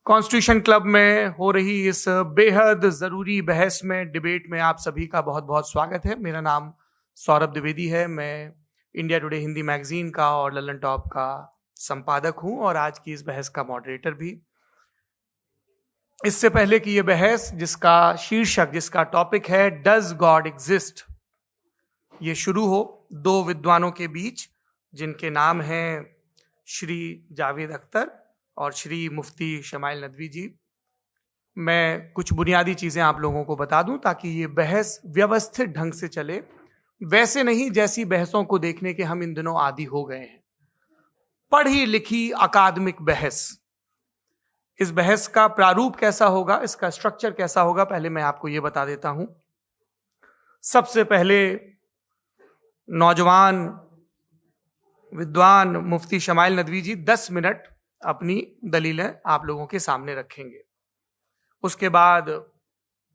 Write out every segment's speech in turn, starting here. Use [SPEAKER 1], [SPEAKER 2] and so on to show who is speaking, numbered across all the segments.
[SPEAKER 1] Constitution club में हो रही इस बेहद जरूरी बहस में, डिबेट में आप सभी का बहुत बहुत स्वागत है। मेरा नाम सौरभ द्विवेदी है। मैं इंडिया टुडे हिंदी मैगजीन का और ललन टॉप का संपादक हूं और आज की इस बहस का मॉडरेटर भी। इससे पहले कि यह बहस, जिसका शीर्षक, जिसका टॉपिक है डज गॉड एग्जिस्ट, ये शुरू हो दो विद्वानों के बीच जिनके नाम हैं श्री जावेद अख्तर और श्री मुफ्ती शमाइल नदवी जी, मैं कुछ बुनियादी चीजें आप लोगों को बता दूं ताकि ये बहस व्यवस्थित ढंग से चले, वैसे नहीं जैसी बहसों को देखने के हम इन दिनों आदी हो गए हैं। पढ़ी लिखी अकादमिक बहस। इस बहस का प्रारूप कैसा होगा, इसका स्ट्रक्चर कैसा होगा, पहले मैं आपको ये बता देता हूं। सबसे पहले नौजवान विद्वान मुफ्ती शमाइल नदवी जी 10 मिनट अपनी दलीलें आप लोगों के सामने रखेंगे। उसके बाद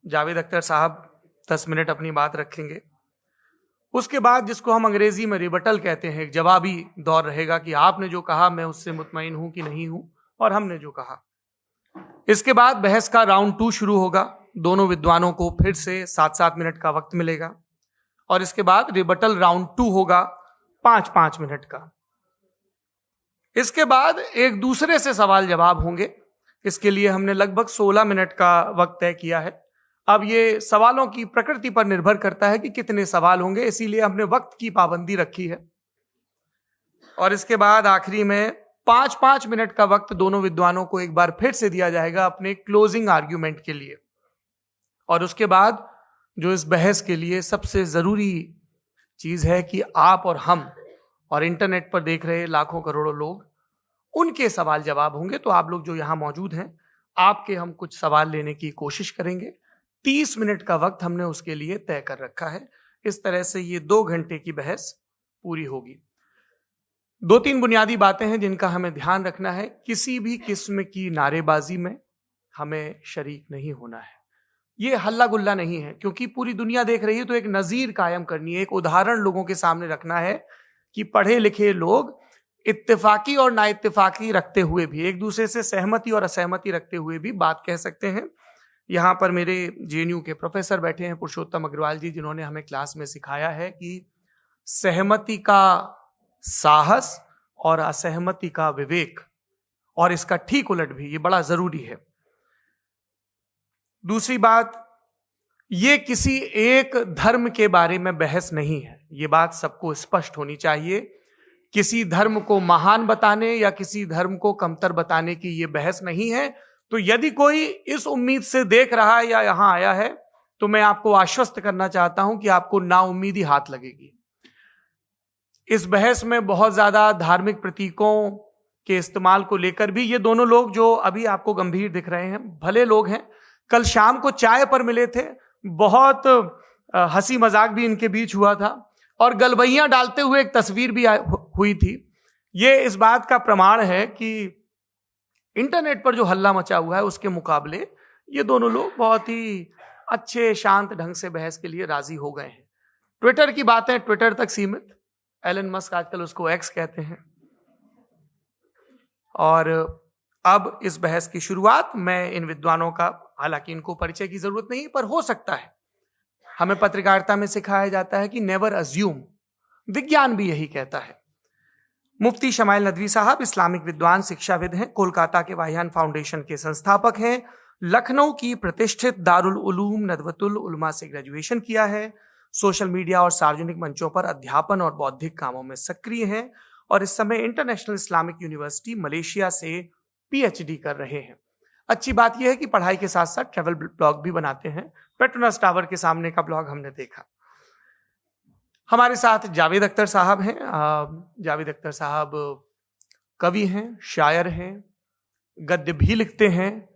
[SPEAKER 1] जावेद अख्तर साहब 10 मिनट अपनी बात रखेंगे। उसके बाद जिसको हम अंग्रेजी में रिबटल कहते हैं, एक जवाबी दौर रहेगा कि आपने जो कहा मैं उससे मुतमईन हूं कि नहीं हूं और हमने जो कहा। इसके बाद बहस का राउंड 2 शुरू होगा। दोनों विद्वानों को फिर से 7-7 मिनट का वक्त मिलेगा और इसके बाद रिबटल राउंड 2 होगा 5-5 मिनट का। इसके बाद एक दूसरे से सवाल जवाब होंगे। इसके लिए हमने लगभग 16 मिनट का वक्त तय किया है। अब ये सवालों की प्रकृति पर निर्भर करता है कि कितने सवाल होंगे, इसीलिए हमने वक्त की पाबंदी रखी है। और इसके बाद आखिरी में 5-5 मिनट का वक्त दोनों विद्वानों को एक बार फिर से दिया जाएगा अपने क्लोजिंग आर्ग्यूमेंट के लिए। और उसके बाद जो इस बहस के लिए सबसे जरूरी चीज है कि आप और हम और इंटरनेट पर देख रहे लाखों करोड़ों लोग, उनके सवाल जवाब होंगे। तो आप लोग जो यहां मौजूद हैं, आपके हम कुछ सवाल लेने की कोशिश करेंगे। 30 मिनट का वक्त हमने उसके लिए तय कर रखा है। इस तरह से ये 2 घंटे की बहस पूरी होगी। 2-3 बुनियादी बातें हैं जिनका हमें ध्यान रखना है। किसी भी किस्म की नारेबाजी में हमें शरीक नहीं होना है। ये हल्ला गुल्ला नहीं है, क्योंकि पूरी दुनिया देख रही है, तो एक नजीर कायम करनी है, एक उदाहरण लोगों के सामने रखना है कि पढ़े लिखे लोग इत्तेफाकी और ना इत्तेफाकी रखते हुए भी, एक दूसरे से सहमति और असहमति रखते हुए भी बात कह सकते हैं। यहां पर मेरे जेएनयू के प्रोफेसर बैठे हैं, पुरुषोत्तम अग्रवाल जी, जिन्होंने हमें क्लास में सिखाया है कि सहमति का साहस और असहमति का विवेक, और इसका ठीक उलट भी, ये बड़ा जरूरी है। दूसरी बात, ये किसी एक धर्म के बारे में बहस नहीं है। ये बात सबको स्पष्ट होनी चाहिए। किसी धर्म को महान बताने या किसी धर्म को कमतर बताने की ये बहस नहीं है। तो यदि कोई इस उम्मीद से देख रहा है या यहां आया है, तो मैं आपको आश्वस्त करना चाहता हूं कि आपको नाउम्मीदी हाथ लगेगी। इस बहस में बहुत ज्यादा धार्मिक प्रतीकों के इस्तेमाल को लेकर भी, ये दोनों लोग जो अभी आपको गंभीर दिख रहे हैं, भले लोग हैं, कल शाम को चाय पर मिले थे, बहुत हंसी मजाक भी इनके बीच हुआ था और गलबैयां डालते हुए एक तस्वीर भी हुई थी। ये इस बात का प्रमाण है कि इंटरनेट पर जो हल्ला मचा हुआ है उसके मुकाबले ये दोनों लोग बहुत ही अच्छे शांत ढंग से बहस के लिए राजी हो गए हैं। ट्विटर की बातें ट्विटर तक सीमित, एलन मस्क आजकल उसको एक्स कहते हैं। और अब इस बहस की शुरुआत मैं इन विद्वानों का, हालांकि इनको परिचय की जरूरत नहीं, पर हो सकता है, हमें पत्रकारिता में सिखाया जाता है कि नेवर अज्यूम, विज्ञान भी यही कहता है। मुफ्ती शमाइल नदवी साहब इस्लामिक विद्वान, शिक्षाविद हैं, कोलकाता के वाहियान फाउंडेशन के संस्थापक हैं, लखनऊ की प्रतिष्ठित दारुल उलूम नदवतुल उलमा से ग्रेजुएशन किया है, सोशल मीडिया और सार्वजनिक मंचों पर अध्यापन और बौद्धिक कामों में सक्रिय हैं और इस समय इंटरनेशनल इस्लामिक यूनिवर्सिटी मलेशिया से पीएचडी कर रहे हैं। अच्छी बात यह है कि पढ़ाई के साथ साथ ट्रैवल ब्लॉग भी बनाते हैं। पेट्रोनस टावर के सामने का ब्लॉग हमने देखा। हमारे साथ जावेद अख्तर साहब हैं। जावेद अख्तर साहब कवि हैं, शायर हैं, गद्य भी लिखते हैं,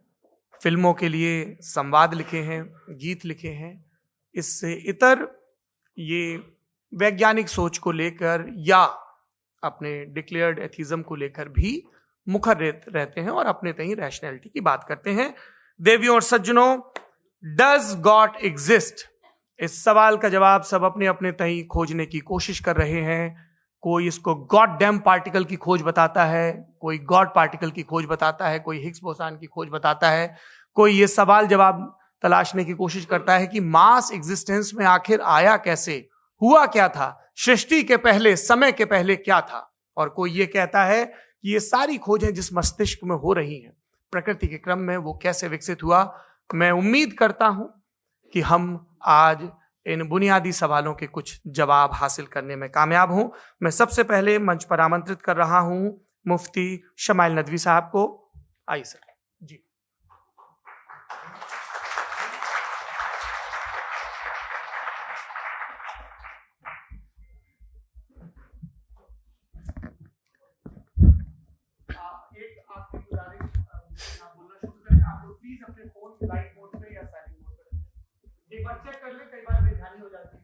[SPEAKER 1] फिल्मों के लिए संवाद लिखे हैं, गीत लिखे हैं। इससे इतर ये वैज्ञानिक सोच को लेकर या अपने डिक्लेयर्ड एथिज्म को लेकर भी मुखर रहते हैं और अपने तहीं रैशनैलिटी की बात करते हैं। देवियों और सज्जनों, डज गॉड एग्जिस्ट, इस सवाल का जवाब सब अपने अपने तहीं खोजने की कोशिश कर रहे हैं। कोई इसको गॉड डैम पार्टिकल की खोज बताता है, कोई गॉड पार्टिकल की खोज बताता है, कोई हिग्स बोसान की खोज बताता है, कोई ये सवाल जवाब तलाशने की कोशिश करता है कि मास एग्जिस्टेंस में आखिर आया कैसे, हुआ क्या था, सृष्टि के पहले, समय के पहले क्या था। और कोई ये कहता है कि ये सारी खोजें जिस मस्तिष्क में हो रही हैं प्रकृति के क्रम में, वो कैसे विकसित हुआ। मैं उम्मीद करता हूं कि हम आज इन बुनियादी सवालों के कुछ जवाब हासिल करने में कामयाब हों। मैं सबसे पहले मंच पर आमंत्रित कर रहा हूं मुफ्ती शमाइल नदवी साहब को। आइए सर जी। एक बार चेक कर ले, कई बार बेध्यानी हो जाती है।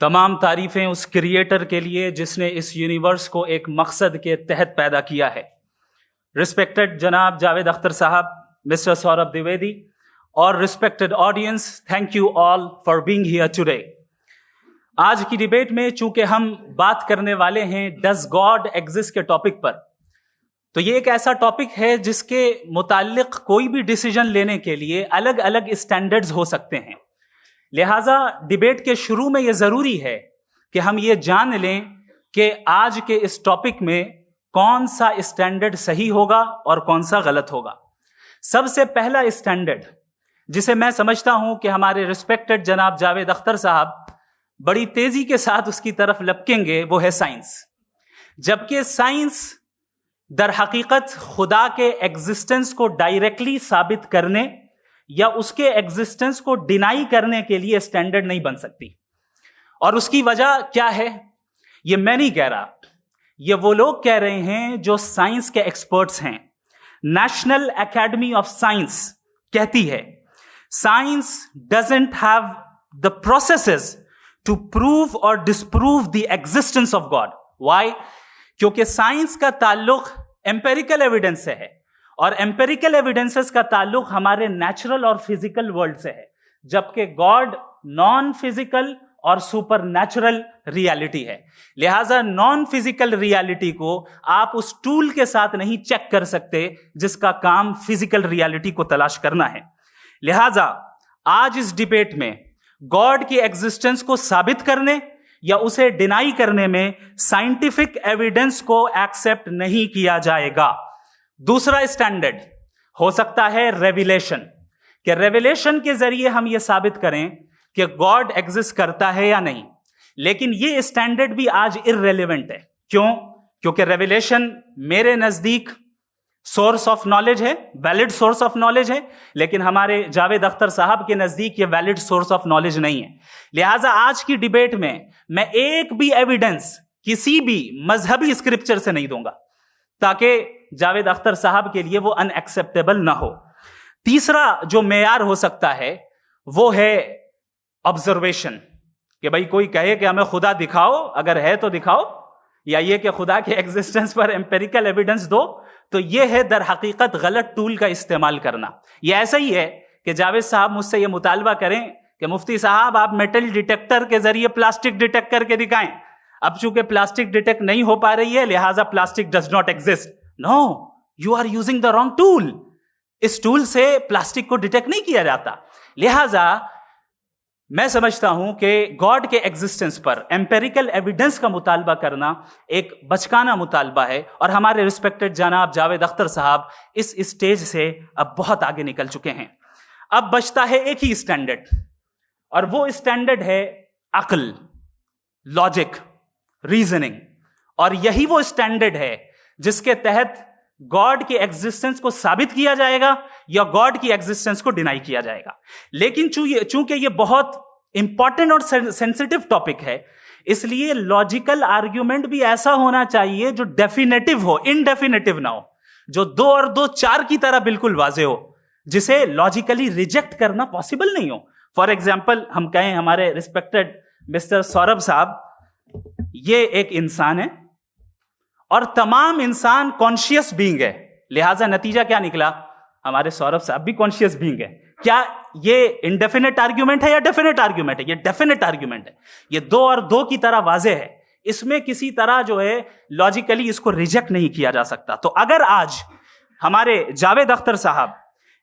[SPEAKER 2] तमाम तारीफें उस क्रिएटर के लिए जिसने इस यूनिवर्स को एक मकसद के तहत पैदा किया है। रिस्पेक्टेड जनाब जावेद अख्तर साहब, मिस्टर सौरभ द्विवेदी और respected audience, thank you all for being here today. आज की डिबेट में चूंकि हम बात करने वाले हैं डज गॉड एग्जिस्ट के टॉपिक पर, तो ये एक ऐसा टॉपिक है जिसके मुताल्लिक कोई भी डिसीजन लेने के लिए अलग अलग स्टैंडर्ड्स हो सकते हैं। लिहाजा डिबेट के शुरू में यह जरूरी है कि हम ये जान लें कि आज के इस टॉपिक में कौन सा स्टैंडर्ड सही होगा और कौन सा गलत होगा। सबसे पहला स्टैंडर्ड जिसे मैं समझता हूं कि हमारे रिस्पेक्टेड जनाब जावेद अख्तर साहब बड़ी तेजी के साथ उसकी तरफ लपकेंगे, वो है साइंस। जबकि साइंस दर हकीकत खुदा के एग्जिस्टेंस को डायरेक्टली साबित करने या उसके एग्जिस्टेंस को डिनाई करने के लिए स्टैंडर्ड नहीं बन सकती। और उसकी वजह क्या है, ये मैं नहीं कह रहा, ये वो लोग कह रहे हैं जो साइंस के एक्सपर्ट्स हैं। नेशनल एकेडमी ऑफ साइंस कहती है science doesn't have the processes to prove और disprove the existence of God. Why? क्योंकि साइंस का ताल्लुक एम्पेरिकल एविडेंस से है और एम्पेरिकल एविडेंसेस का ताल्लुक हमारे नेचुरल और फिजिकल वर्ल्ड से है, जबकि गॉड नॉन फिजिकल और सुपर नेचुरल रियलिटी है। लिहाजा नॉन फिजिकल रियलिटी को आप उस टूल के साथ नहीं चेक कर सकते जिसका काम फिजिकल रियलिटी को तलाश करना है। लिहाजा आज इस डिबेट में गॉड की एग्जिस्टेंस को साबित करने या उसे डिनाई करने में साइंटिफिक एविडेंस को एक्सेप्ट नहीं किया जाएगा। दूसरा स्टैंडर्ड हो सकता है रेविलेशन, कि रेविलेशन के जरिए हम यह साबित करें कि गॉड एग्जिस्ट करता है या नहीं। लेकिन यह स्टैंडर्ड भी आज इररेलेवेंट है। क्यों? क्योंकि रेविलेशन मेरे नजदीक सोर्स ऑफ नॉलेज है, वैलिड सोर्स ऑफ नॉलेज है, लेकिन हमारे जावेद अख्तर साहब के नजदीक ये वैलिड सोर्स ऑफ नॉलेज नहीं है। लिहाजा आज की डिबेट में मैं एक भी एविडेंस किसी भी मजहबी स्क्रिप्चर से नहीं दूंगा ताकि जावेद अख्तर साहब के लिए वो अनएक्सेप्टेबल ना हो। तीसरा जो मेयार हो सकता है वो है ऑब्जर्वेशन, कि भाई कोई कहे कि हमें खुदा दिखाओ, अगर है तो दिखाओ, या ये कि खुदा के एग्जिस्टेंस पर एम्पेरिकल एविडेंस दो, तो यह है दर हकीकत गलत टूल का इस्तेमाल करना। यह ऐसा ही है कि जावेद साहब मुझसे यह मुतालबा करें कि मुफ्ती साहब आप मेटल डिटेक्टर के जरिए प्लास्टिक डिटेक्ट करके दिखाएं। अब चूंकि प्लास्टिक डिटेक्ट नहीं हो पा रही है लिहाजा plastic does not exist. No, you are using the wrong tool. इस टूल से प्लास्टिक को डिटेक्ट नहीं किया जाता। लिहाजा मैं समझता हूं कि गॉड के एग्जिस्टेंस पर एम्पेरिकल एविडेंस का मुतालबा करना एक बचकाना मुतालबा है और हमारे रिस्पेक्टेड जनाब जावेद अख्तर साहब इस स्टेज से अब बहुत आगे निकल चुके हैं। अब बचता है एक ही स्टैंडर्ड और वो स्टैंडर्ड है अक्ल, लॉजिक, रीजनिंग। और यही वो स्टैंडर्ड है जिसके तहत गॉड की एग्जिस्टेंस को साबित किया जाएगा या गॉड की एग्जिस्टेंस को डिनाई किया जाएगा। लेकिन चूंकि ये बहुत इंपॉर्टेंट और सेंसिटिव टॉपिक है, इसलिए लॉजिकल आर्ग्यूमेंट भी ऐसा होना चाहिए जो डेफिनेटिव हो, इनडेफिनेटिव ना हो, जो 2 और 2 4 की तरह बिल्कुल वाजे हो, जिसे लॉजिकली रिजेक्ट करना पॉसिबल नहीं हो। फॉर एग्जाम्पल हम कहें हमारे रिस्पेक्टेड मिस्टर सौरभ साहब, ये एक इंसान है और तमाम इंसान कॉन्शियस बीइंग है। लिहाजा नतीजा क्या निकला? हमारे सौरभ साहब भी कॉन्शियस बीइंग है। क्या ये इंडेफिनेट आर्ग्यूमेंट है या डेफिनेट आर्ग्यूमेंट है? ये डेफिनेट आर्ग्यूमेंट है। ये 2 और 2 की तरह वाजे है। इसमें किसी तरह जो है लॉजिकली इसको रिजेक्ट नहीं किया जा सकता। तो अगर आज हमारे जावेद अख्तर साहब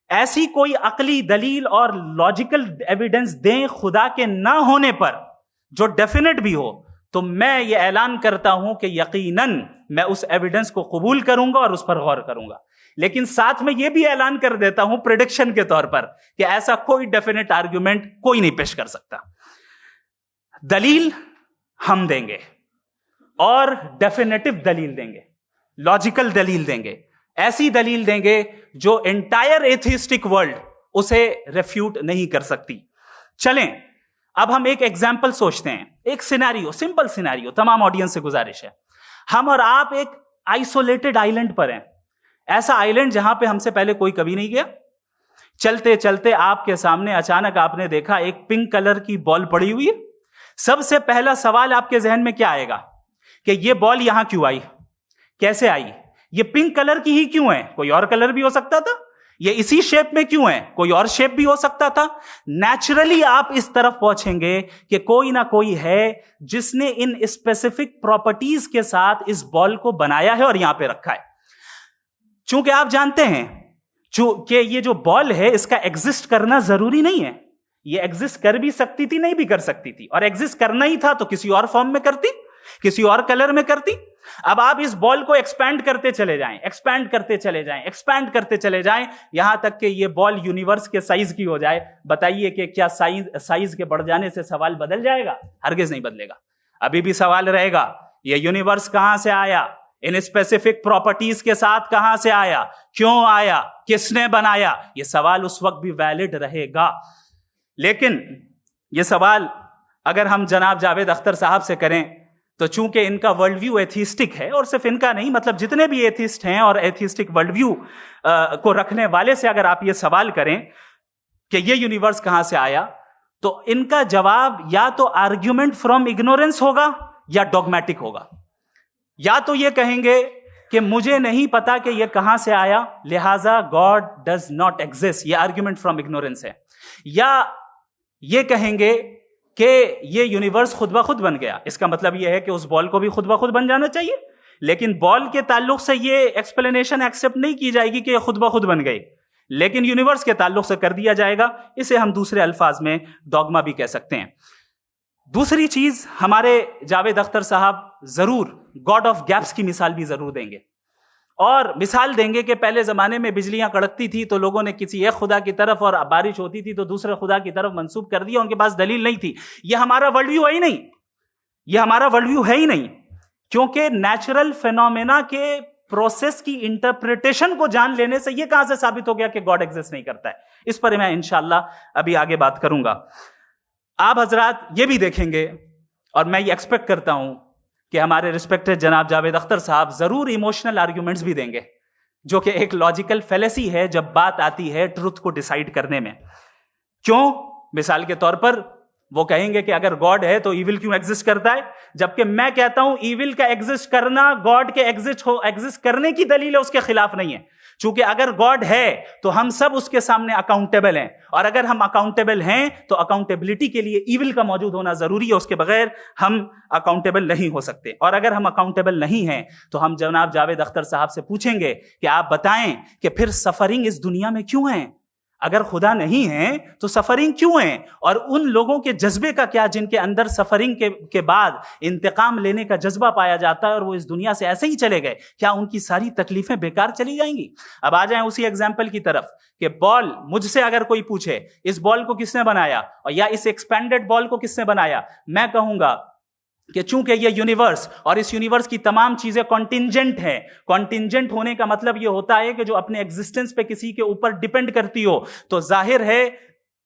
[SPEAKER 2] ऐसी कोई अकली दलील और लॉजिकल एविडेंस दें खुदा के ना होने पर जो डेफिनेट भी हो, तो मैं ये ऐलान करता हूं कि यकीनन मैं उस एविडेंस को कबूल करूंगा और उस पर गौर करूंगा। लेकिन साथ में यह भी ऐलान कर देता हूं प्रेडिक्शन के तौर पर कि ऐसा कोई डेफिनेट आर्ग्यूमेंट कोई नहीं पेश कर सकता। दलील हम देंगे और डेफिनेटिव दलील देंगे, लॉजिकल दलील देंगे, ऐसी दलील देंगे जो एंटायर एथिस्टिक वर्ल्ड उसे रेफ्यूट नहीं कर सकती। चलें अब हम एक एग्जाम्पल सोचते हैं, एक सिनेरियो, सिंपल सिनेरियो, तमाम ऑडियंस से गुजारिश है, हम और आप एक आइसोलेटेड आइलैंड पर हैं, ऐसा आइलैंड जहां पे हमसे पहले कोई कभी नहीं गया। चलते चलते आपके सामने अचानक आपने देखा एक पिंक कलर की बॉल पड़ी हुई है। सबसे पहला सवाल आपके जहन में क्या आएगा कि ये बॉल यहां क्यों आई, कैसे आई, ये पिंक कलर की ही क्यों है, कोई और कलर भी हो सकता था, ये इसी शेप में क्यों है, कोई और शेप भी हो सकता था। नेचुरली आप इस तरफ पहुंचेंगे कि कोई ना कोई है जिसने इन स्पेसिफिक प्रॉपर्टीज के साथ इस बॉल को बनाया है और यहां पे रखा है। चूंकि आप जानते हैं कि ये जो बॉल है इसका एग्जिस्ट करना जरूरी नहीं है, ये एग्जिस्ट कर भी सकती थी, नहीं भी कर सकती थी, और एग्जिस्ट करना ही था तो किसी और फॉर्म में करती, किसी और कलर में करती। अब आप इस बॉल को एक्सपैंड करते चले जाएं, एक्सपैंड करते चले जाएं, एक्सपैंड करते चले जाएं, यहां तक कि ये बॉल यूनिवर्स के साइज की हो जाए। बताइए कि क्या साइज के बढ़ जाने से सवाल बदल जाएगा? हरगिज नहीं बदलेगा। अभी भी सवाल रहेगा, ये यूनिवर्स कहां से आया, इन स्पेसिफिक प्रॉपर्टीज के साथ कहां से आया, क्यों आया, किसने बनाया, यह सवाल उस वक्त भी वैलिड रहेगा। लेकिन यह सवाल अगर हम जनाब जावेद अख्तर साहब से करें तो चूंकि इनका वर्ल्ड व्यू एथिस्टिक है, और सिर्फ इनका नहीं, मतलब जितने भी एथिस्ट हैं और एथिस्टिक वर्ल्ड व्यू को रखने वाले से अगर आप ये सवाल करें कि ये यूनिवर्स कहां से आया, तो इनका जवाब या तो आर्ग्यूमेंट फ्रॉम इग्नोरेंस होगा या डॉगमेटिक होगा। या तो ये कहेंगे कि मुझे नहीं पता कि ये कहां से आया, लिहाजा गॉड डज नॉट एग्जिस्ट, ये आर्ग्यूमेंट फ्रॉम इग्नोरेंस है। या ये कहेंगे कि ये यूनिवर्स खुद ब खुद बन गया, इसका मतलब ये है कि उस बॉल को भी खुद ब खुद बन जाना चाहिए। लेकिन बॉल के ताल्लुक से ये एक्सप्लेनेशन एक्सेप्ट नहीं की जाएगी कि ये खुद ब खुद बन गई, लेकिन यूनिवर्स के ताल्लुक से कर दिया जाएगा। इसे हम दूसरे अल्फाज में डॉगमा भी कह सकते हैं। दूसरी चीज, हमारे जावेद अख्तर साहब जरूर गॉड ऑफ गैप्स की मिसाल भी जरूर देंगे, और मिसाल देंगे कि पहले जमाने में बिजलियां कड़कती थी तो लोगों ने किसी एक खुदा की तरफ, और बारिश होती थी तो दूसरे खुदा की तरफ मंसूब कर दिया, उनके पास दलील नहीं थी। यह हमारा वर्ल्ड व्यू है ही नहीं, यह हमारा वर्ल्ड व्यू है ही नहीं, क्योंकि नेचुरल फेनोमेना के प्रोसेस की इंटरप्रिटेशन को जान लेने से यह कहां से साबित हो गया कि गॉड एग्जिस्ट नहीं करता है। इस पर मैं इंशाअल्लाह अभी आगे बात करूंगा। आप हजरात ये भी देखेंगे, और मैं ये एक्सपेक्ट करता हूं कि हमारे रिस्पेक्टेड जनाब जावेद अख्तर साहब जरूर इमोशनल आर्ग्यूमेंट्स भी देंगे, जो कि एक लॉजिकल फेलेसी है जब बात आती है ट्रुथ को डिसाइड करने में। क्यों? मिसाल के तौर पर वो कहेंगे कि अगर गॉड है तो ईविल क्यों एग्जिस्ट करता है, जबकि मैं कहता हूं ईविल का एग्जिस्ट करना गॉड के एग्जिस्ट करने की दलील है, उसके खिलाफ नहीं है। चूंकि अगर गॉड है तो हम सब उसके सामने अकाउंटेबल हैं, और अगर हम अकाउंटेबल हैं तो अकाउंटेबिलिटी के लिए ईविल का मौजूद होना जरूरी है, उसके बगैर हम अकाउंटेबल नहीं हो सकते। और अगर हम अकाउंटेबल नहीं हैं तो हम जनाब जावेद अख्तर साहब से पूछेंगे कि आप बताएं कि फिर सफरिंग इस दुनिया में क्यों है? अगर खुदा नहीं है तो सफरिंग क्यों है? और उन लोगों के जज्बे का क्या जिनके अंदर सफरिंग के बाद इंतकाम लेने का जज्बा पाया जाता है और वो इस दुनिया से ऐसे ही चले गए, क्या उनकी सारी तकलीफें बेकार चली जाएंगी? अब आ जाएं उसी एग्जाम्पल की तरफ कि बॉल, मुझसे अगर कोई पूछे इस बॉल को किसने बनाया और या इस एक्सपेंडेड बॉल को किसने बनाया, मैं कहूंगा कि चूंकि ये यूनिवर्स और इस यूनिवर्स की तमाम चीजें कॉन्टिंजेंट हैं। कॉन्टिंजेंट होने का मतलब ये होता है कि जो अपने एग्जिस्टेंस पे किसी के ऊपर डिपेंड करती हो, तो जाहिर है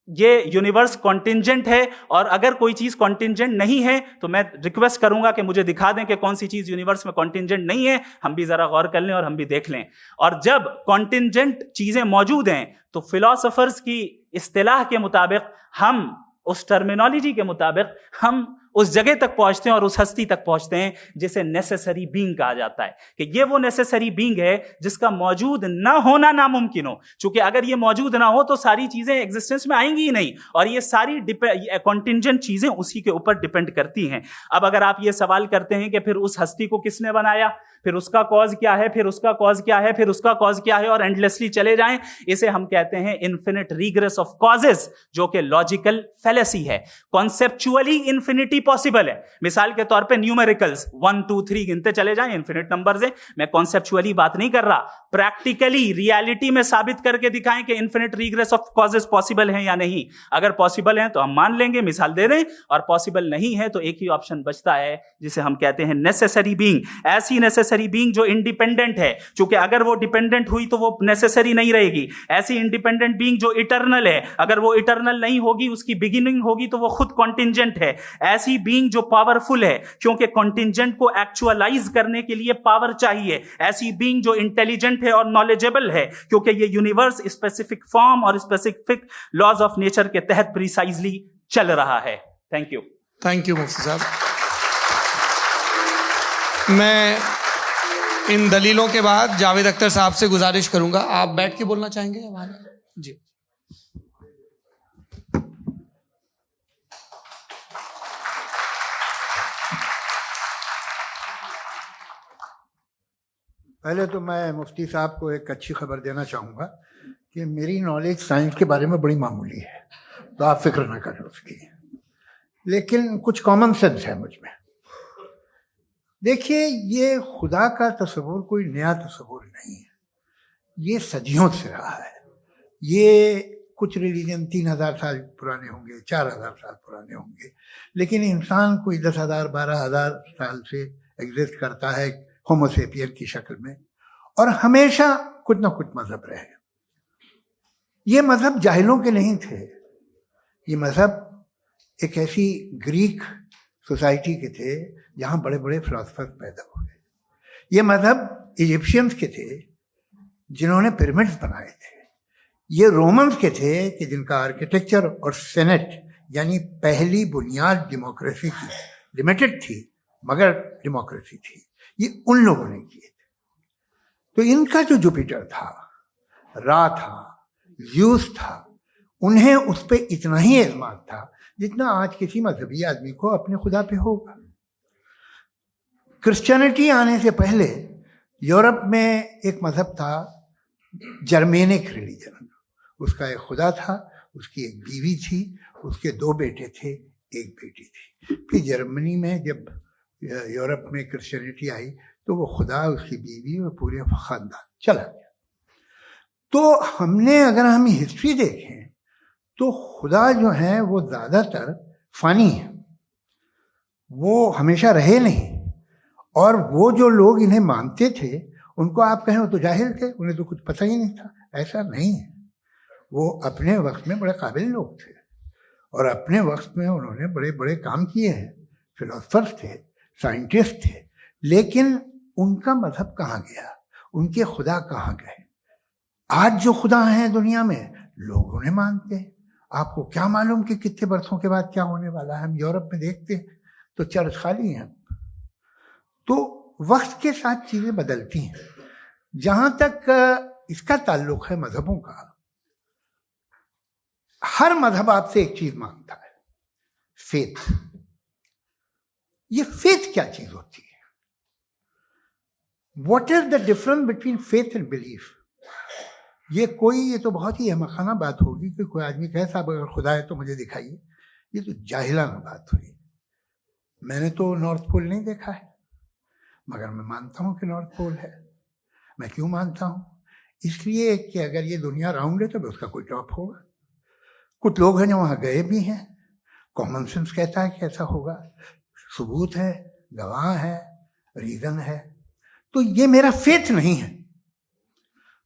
[SPEAKER 2] ये यूनिवर्स कॉन्टिंजेंट है। और अगर कोई चीज कॉन्टिंजेंट नहीं है तो मैं रिक्वेस्ट करूंगा कि मुझे दिखा दें कि कौन सी चीज यूनिवर्स में कॉन्टिंजेंट नहीं है, हम भी जरा गौर कर लें और हम भी देख लें। और जब कॉन्टिंजेंट चीजें मौजूद हैं तो फिलोसोफर्स की इस्तिलाह के मुताबिक, हम उस टर्मिनोलॉजी के मुताबिक, हम उस जगह तक पहुंचते हैं और उस हस्ती तक पहुंचते हैं जिसे नेसेसरी बीइंग कहा जाता है, कि ये वो नेसेसरी बीइंग है जिसका मौजूद ना होना नामुमकिन हो। क्योंकि अगर ये मौजूद ना हो तो सारी चीजें एग्जिस्टेंस में आएंगी ही नहीं, और ये सारी कॉन्टिंजेंट चीजें उसी के ऊपर डिपेंड करती हैं। अब अगर आप ये सवाल करते हैं कि फिर उस हस्ती को किसने बनाया, फिर उसका कॉज क्या है, फिर उसका कॉज क्या है, फिर उसका कॉज क्या है, और एंडलेसली चले जाएं, इसे हम कहते हैं इन्फिनिट रिग्रेस ऑफ कॉजेस, जो कि लॉजिकल फैलेसी है। कॉन्सेप्चुअली इंफिनिटी पॉसिबल है। मिसाल के तौर पे न्यूमेरिकल्स 1 2 3 गिनते चले जाएं, इन्फिनिट नंबर्स हैं। मैं कॉन्सेप्चुअली बात नहीं कर रहा, प्रैक्टिकली रियलिटी में साबित करके दिखाएं कि infinite regress of causes possible है या नहीं। अगर पॉसिबल है तो हम मान लेंगे, मिसाल दे दें, और पॉसिबल नहीं है तो एक ही ऑप्शन बचता है जिसे हम कहते हैं नेसेसरी बीइंग। ऐसी नेसेसरी बीइंग जो इंडिपेंडेंट है, क्योंकि अगर वो डिपेंडेंट हुई तो वो नेसेसरी नहीं रहेगी। ऐसी इंडिपेंडेंट बीइंग जो इटर्नल है, अगर वो इटर्नल नहीं होगी, उसकी बिगिनिंग होगी तो वो खुद कॉन्टिंजेंट है। ऐसी बीइंग जो पावरफुल है, क्योंकि कॉन्टिंजेंट को एक्चुअलाइज करने के लिए पावर चाहिए। ऐसी बीइंग जो इंटेलिजेंट है और नॉलेजेबल है, क्योंकि ये यूनिवर्स स्पेसिफिक फॉर्म और स्पेसिफिक लॉज ऑफ नेचर के तहत प्रिसाइजली चल रहा है। Thank you.
[SPEAKER 1] थैंक यू मुफ्ती साहब। मैं इन दलीलों के बाद जावेद अख्तर साहब से गुजारिश करूंगा, आप बैठ के बोलना चाहेंगे हमारे? जी।
[SPEAKER 3] पहले तो मैं मुफ्ती साहब को एक अच्छी खबर देना चाहूँगा कि मेरी नॉलेज साइंस के बारे में बड़ी मामूली है, तो आप फिक्र ना करें उसकी, लेकिन कुछ कॉमन सेंस है मुझ में। देखिए, ये खुदा का तस्वुर कोई नया तस्वुर नहीं है, ये सदियों से रहा है। ये कुछ रिलीजन 3000 साल पुराने होंगे, 4000 साल पुराने होंगे, लेकिन इंसान कोई 10,000 12,000 साल से एग्जिस्ट करता है होमोसेपियन की शक्ल में, और हमेशा कुछ ना कुछ मजहब रहे। ये मजहब जाहिलों के नहीं थे, ये मजहब एक ऐसी ग्रीक सोसाइटी के थे जहाँ बड़े बड़े फिलोसफर पैदा हुए। ये मजहब इजिप्शियंस के थे जिन्होंने पिरामिड्स बनाए थे। ये रोमन्स के थे कि जिनका आर्किटेक्चर और सेनेट यानी पहली बुनियाद डेमोक्रेसी की, लिमिटेड थी मगर डेमोक्रेसी थी, ये उन लोगों ने किए थे। तो इनका जो जुपिटर था, रा था, ज़्यूस था, उन्हें उस पर इतना ही एतमाद था जितना आज किसी मजहबी आदमी को अपने खुदा पे होगा। क्रिश्चियनिटी आने से पहले यूरोप में एक मजहब था, जर्मेनिक रिलीजन। उसका एक खुदा था, उसकी एक बीवी थी, उसके 2 बेटे थे, एक बेटी थी। फिर जर्मनी में जब यूरोप में क्रिश्चियनिटी आई तो वो खुदा, उसकी बीवी और पूरे खानदान चला गया। तो हमने, अगर हम हिस्ट्री देखें तो खुदा जो है वो ज़्यादातर फ़ानी है, वो हमेशा रहे नहीं। और वो जो लोग इन्हें मानते थे उनको आप कहें वो तो जाहिल थे, उन्हें तो कुछ पता ही नहीं था, ऐसा नहीं है। वो अपने वक्त में बड़े काबिल लोग थे और अपने वक्त में उन्होंने बड़े बड़े काम किए हैं, फिलोसफर्स थे, साइंटिस्ट थे, लेकिन उनका मजहब कहाँ गया, उनके खुदा कहाँ गए? आज जो खुदा हैं दुनिया में लोग उन्हें मानते हैं। आपको क्या मालूम कि कितने बरसों के बाद क्या होने वाला है? हम यूरोप में देखते हैं तो चर्च खाली हैं। तो वक्त के साथ चीज़ें बदलती हैं। जहाँ तक इसका ताल्लुक है मजहबों का, हर मजहब आपसे एक चीज़ मांगता है, फेथ। ये फेथ क्या चीज़ होती है? What is the difference between faith and belief? ये तो बहुत ही अहमकाना बात होगी कि कोई आदमी कहे साहब अगर खुदा है तो मुझे दिखाइए। ये तो जाहिलाना बात हुई। मैंने तो नॉर्थ पोल नहीं देखा है, मगर मैं मानता हूँ कि नॉर्थ पोल है। मैं क्यों मानता हूँ? इसलिए कि अगर ये दुनिया राउंड है तो उसका कोई टॉप होगा। कुछ लोग हैं जो वहाँ गए भी हैं, कॉमन सेंस कहता है कि ऐसा होगा, सबूत है, गवाह है, रीजन है। तो ये मेरा फेथ नहीं है।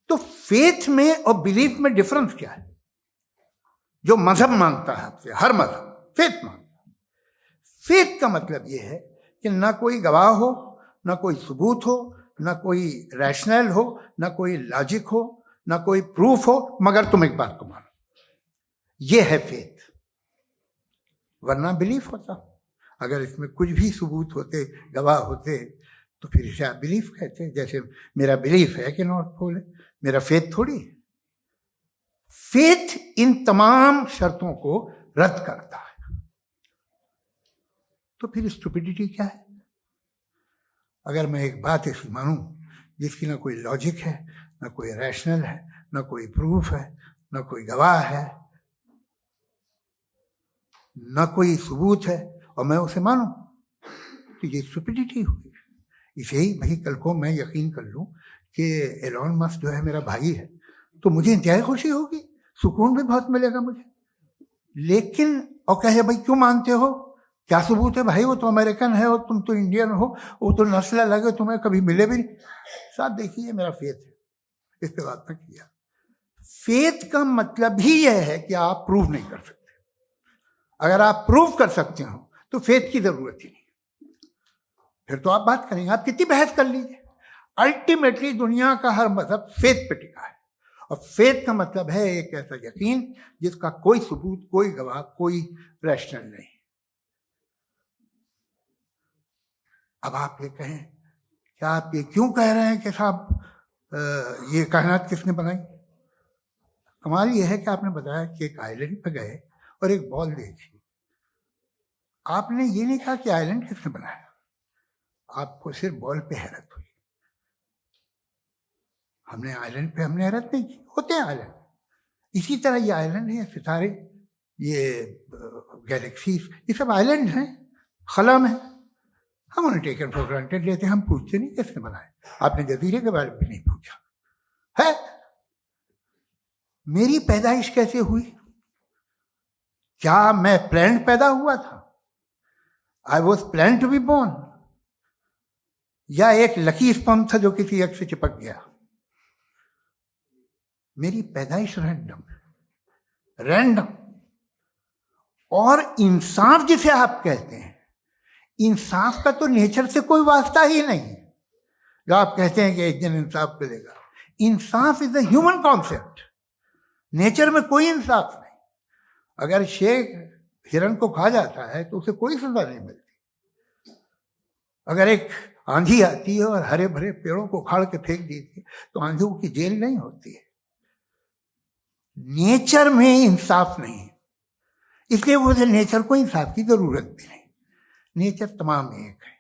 [SPEAKER 3] तो फेथ में और बिलीफ में डिफरेंस क्या है? जो मजहब मांगता है आपसे, हर मजहब फेथ मांगता है। फेथ का मतलब ये है कि ना कोई गवाह हो, ना कोई सबूत हो, ना कोई रैशनल हो, ना कोई लॉजिक हो, ना कोई प्रूफ हो, मगर तुम एक बात को मानो। ये है फेथ। वरना बिलीफ होता। अगर इसमें कुछ भी सबूत होते, गवाह होते, तो फिर इसे आप बिलीफ कहते हैं। जैसे मेरा बिलीफ है कि नॉर्थ पोल है, मेरा फेथ थोड़ी है। फेथ इन तमाम शर्तों को रद्द करता है। तो फिर स्टुपिडिटी क्या है? अगर मैं एक बात ऐसी मानूं जिसकी ना कोई लॉजिक है, ना कोई रैशनल है, ना कोई प्रूफ है, ना कोई गवाह है, ना कोई सबूत है, और मैं उसे मानूं, तो ये स्टुपिडिटी हुई। इसे ही भाई कल को मैं यकीन कर लूं कि एलॉन मस्क जो है मेरा भाई है, तो मुझे इंतहाई खुशी होगी, सुकून भी बहुत मिलेगा मुझे। लेकिन और कहे भाई क्यों मानते हो, क्या सबूत है भाई, वो तो अमेरिकन है और तुम तो इंडियन हो, वो तो नस्ल अलग है, तुम्हें कभी मिले भी नहीं। साहब देखिए, मेरा फेथ है, इस पे बात ना किया। फेथ का मतलब ही यह है कि आप प्रूव नहीं कर सकते। अगर आप प्रूव कर सकते हो तो फेथ की जरूरत ही नहीं, फिर तो आप बात करेंगे, आप कितनी बहस कर लीजिए। अल्टीमेटली दुनिया का हर मजहब फेथ पे टिका है, और फेथ का मतलब है एक ऐसा यकीन जिसका कोई सबूत, कोई गवाह, कोई रैशनल नहीं। अब आप ये कहें, क्या आप ये क्यों कह रहे हैं कि साहब ये कायनात किसने बनाई? कमाल ये है कि आपने बताया कि एक आइलैंड पे गए और एक बॉल देखी। आपने ये नहीं कहा कि आइलैंड किसने बनाया, आपको सिर्फ बॉल पे हैरत हुई। हमने आइलैंड पे हमने हैरत नहीं की, होते हैं आइलैंड। इसी तरह ये आइलैंड है, सितारे, ये गैलेक्सीज, ये सब आइलैंड हैं खला में। हम उन्हें टेकन फॉर ग्रांटेड लेते हैं, हम पूछते नहीं किसने बनाए। आपने जजीरे के बारे में भी नहीं पूछा है। मेरी पैदाइश कैसे हुई? क्या मैं प्लान्ड पैदा हुआ था? I was plan to be born, या एक लकी स्पर्म था जो किसी एग से चिपक गया? मेरी पैदाइश रैंडम। और इंसाफ जिसे आप कहते हैं, इंसाफ का तो नेचर से कोई वास्ता ही नहीं। जो आप कहते हैं कि एक दिन इंसाफ मिलेगा, इंसाफ is a human concept, nature में कोई इंसाफ नहीं। अगर शेर हिरन को खा जाता है तो उसे कोई सजा नहीं मिलती। अगर एक आंधी आती है और हरे भरे पेड़ों को उखाड़ के फेंक देती है तो आंधियों की जेल नहीं होती है। नेचर में इंसाफ नहीं, इसलिए मुझे नेचर को इंसाफ की जरूरत भी नहीं। नेचर तमाम एक है।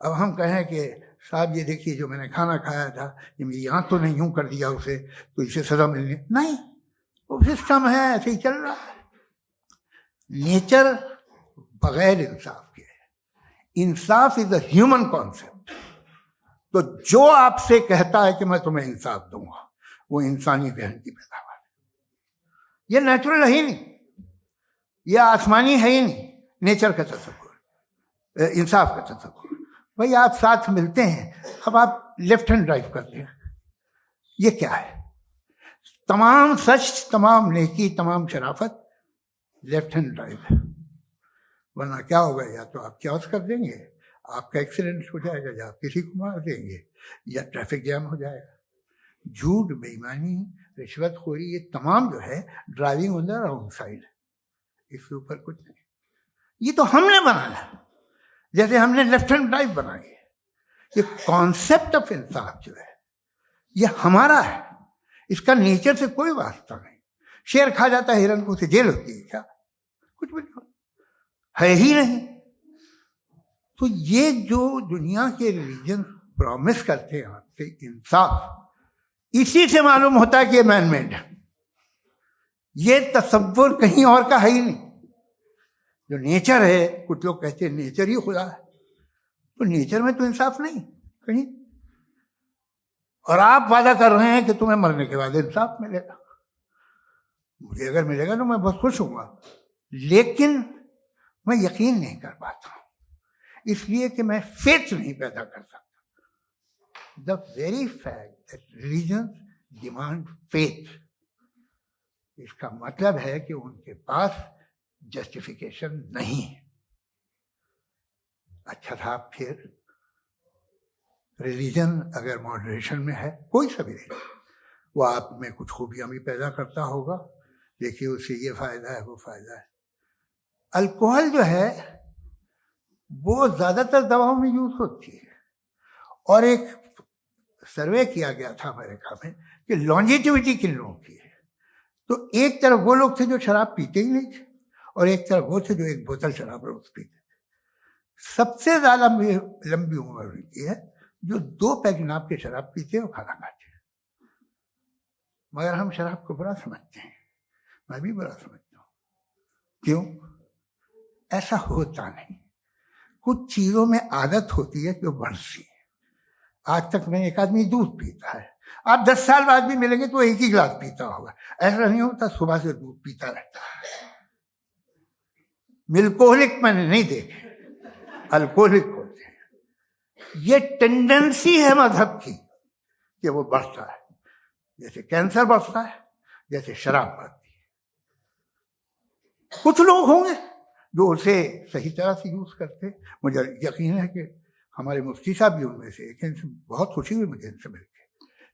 [SPEAKER 3] अब हम कहें कि साहब ये देखिए जो मैंने खाना खाया था, ये मेरी आंख तो नहीं यूं कर दिया उसे, तो इसे सजा मिलनी नहीं, वो सिस्टम है, ऐसे ही चल रहा है। नेचर बगैर इंसाफ के है। इंसाफ इज अ ह्यूमन कॉन्सेप्ट। तो जो आपसे कहता है कि मैं तुम्हें इंसाफ दूंगा, वो इंसानी जहन की पैदावार है। ये नेचुरल है ही नहीं, ये आसमानी है ही नहीं। नेचर का तसव्वुर, इंसाफ का तसव्वुर। भाई आप साथ मिलते हैं, अब आप लेफ्ट हैंड ड्राइव करते हैं, ये क्या है? तमाम सच, तमाम नेकी, तमाम शराफत लेफ्ट हैंड ड्राइव है। वरना क्या होगा, या तो आप क्रॉस कर देंगे, आपका एक्सीडेंट हो जाएगा, या आप किसी को मार देंगे, या ट्रैफिक जैम हो जाएगा। झूठ, बेईमानी, रिश्वतखोरी, ये तमाम जो है driving on the wrong side, इसके ऊपर कुछ नहीं। ये तो हमने बनाया, जैसे हमने लेफ्ट हैंड ड्राइव बनाई है। ये कॉन्सेप्ट ऑफ इंसाफ जो है ये हमारा है, इसका नेचर से कोई वास्ता नहीं। शेर खा जाता है हिरन को, उसे जेल होती है क्या? कुछ भी नहीं, है ही नहीं। तो ये जो दुनिया के रिलीजन प्रॉमिस करते हैं आपसे इंसाफ, इसी से मालूम होता है कि ये मैन मेड है। ये तसव्वुर कहीं और का है ही नहीं। जो नेचर है, कुछ लोग कहते हैं नेचर ही खुदा है, तो नेचर में तो इंसाफ नहीं कहीं। और आप वादा कर रहे हैं कि तुम्हें मरने के बाद इंसाफ मिलेगा। मुझे अगर मिलेगा तो मैं बहुत खुश होऊंगा, लेकिन मैं यकीन नहीं कर पाता हूं, इसलिए कि मैं फेथ नहीं पैदा कर सकता। The very fact that religion demand faith, इसका मतलब है कि उनके पास जस्टिफिकेशन नहीं है। अच्छा साहब, फिर रिलीजन अगर मॉडरेशन में है, कोई सा भी नहीं, वो आप में कुछ खूबियां भी पैदा करता होगा। देखिए उससे ये फायदा है, वो फायदा है। अल्कोहल जो है वो ज़्यादातर दवाओं में यूज होती है। और एक सर्वे किया गया था अमेरिका में कि लॉन्जेटिविटी किन लोगों की है, तो एक तरफ वो लोग थे जो शराब पीते ही नहीं थे और एक तरफ वो थे जो एक बोतल शराब रोज पीते थे। सबसे ज़्यादा लंबी उम्र उनकी है जो 2 पैक नाप के शराब पीते हैं और खाना खाते हैं। मगर हम शराब को बुरा समझते हैं, मैं भी बुरा समझता हूँ। क्यों? ऐसा होता नहीं। कुछ चीज़ों में आदत होती है कि वो बढ़ती है। आज तक में एक आदमी दूध पीता है, आप 10 साल बाद भी मिलेंगे तो एक ही गिलास पीता होगा। ऐसा नहीं होता, सुबह से दूध पीता रहता है। मिल्कोहलिक मैंने नहीं देखे, अल्कोहलिक होते हैं। ये टेंडेंसी है मजहब की कि वो बढ़ता है, जैसे कैंसर बढ़ता है, जैसे शराब बढ़ती है। कुछ लोग होंगे जो उसे सही तरह से यूज करते। मुझे यकीन है कि हमारे मुफ्ती साहब भी उनमें से एक, इनसे बहुत खुशी हुई मुझे इनसे मिलकर।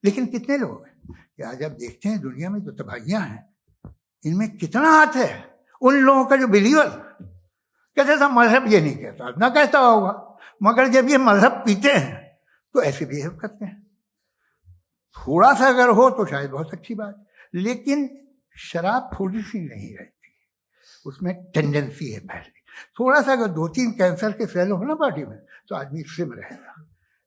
[SPEAKER 3] लेकिन कितने लोग हैं कि आज आप देखते हैं दुनिया में जो तबाहियां हैं, इनमें कितना हाथ है उन लोगों का जो बिलीवर कहते था मजहब ये नहीं कहता, ना कहता होगा, मगर जब ये मजहब पीते हैं तो ऐसे बिहेव करते हैं। थोड़ा सा अगर हो तो शायद बहुत अच्छी बात, लेकिन शराब थोड़ी सी नहीं रहती, उसमें टेंडेंसी है पहले। थोड़ा सा अगर 2-3 कैंसर के सेल हो ना बॉडी में तो आदमी स्लिम रहेगा,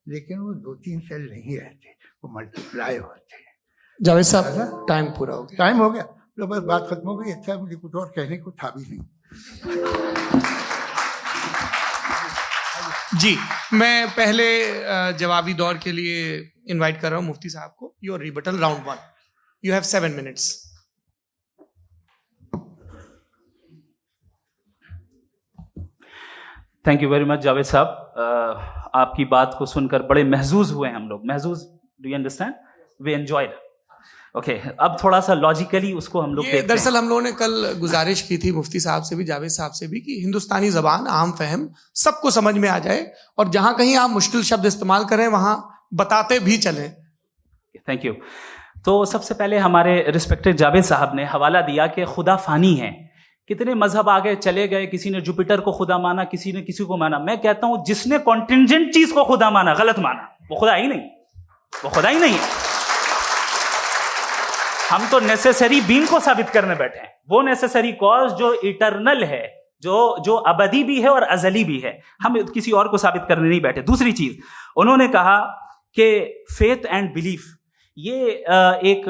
[SPEAKER 3] लेकिन वो 2-3 सेल नहीं रहते, वो मल्टीप्लाई होते हैं।
[SPEAKER 1] जावेद साहब टाइम पूरा हो गया।
[SPEAKER 3] टाइम हो गया, तो बस बात खत्म हो गई। अच्छा, मुझे कुछ और कहने को था भी नहीं।
[SPEAKER 1] जी, मैं पहले जवाबी दौर के लिए इनवाइट कर रहा हूं मुफ्ती साहब को। Your rebuttal round 1, you have 7 minutes।
[SPEAKER 2] Thank you very much Javed साहब। आपकी बात को सुनकर बड़े महजूज हुए हम लोग। महजूज, do you understand? We enjoyed. Okay, अब थोड़ा सा लॉजिकली उसको हम लोग
[SPEAKER 1] दरअसल हम लोगों ने कल गुजारिश की थी मुफ्ती साहब से भी, जावेद साहब से भी, कि हिंदुस्तानी जबान आम फहम सबको समझ में आ जाए और जहां कहीं आप मुश्किल शब्द इस्तेमाल करें वहां बताते भी चलें।
[SPEAKER 2] Thank you. तो सबसे पहले हमारे रिस्पेक्टेड जावेद साहब ने हवाला दिया कि खुदा फानी है। कितने मजहब आगे चले गए, किसी ने जुपिटर को खुदा माना, किसी ने किसी को माना। मैं कहता हूं जिसने कॉन्टिंजेंट चीज को खुदा माना, गलत माना, वो खुदा ही नहीं, वो खुदा ही नहीं है। हम तो नेसेसरी बीइंग को साबित करने बैठे हैं, वो नेसेसरी कॉज जो इटरनल है, जो अबदी भी है और अजली भी है। हम किसी और को साबित करने नहीं बैठे। दूसरी चीज उन्होंने कहा कि फेथ एंड बिलीफ, ये एक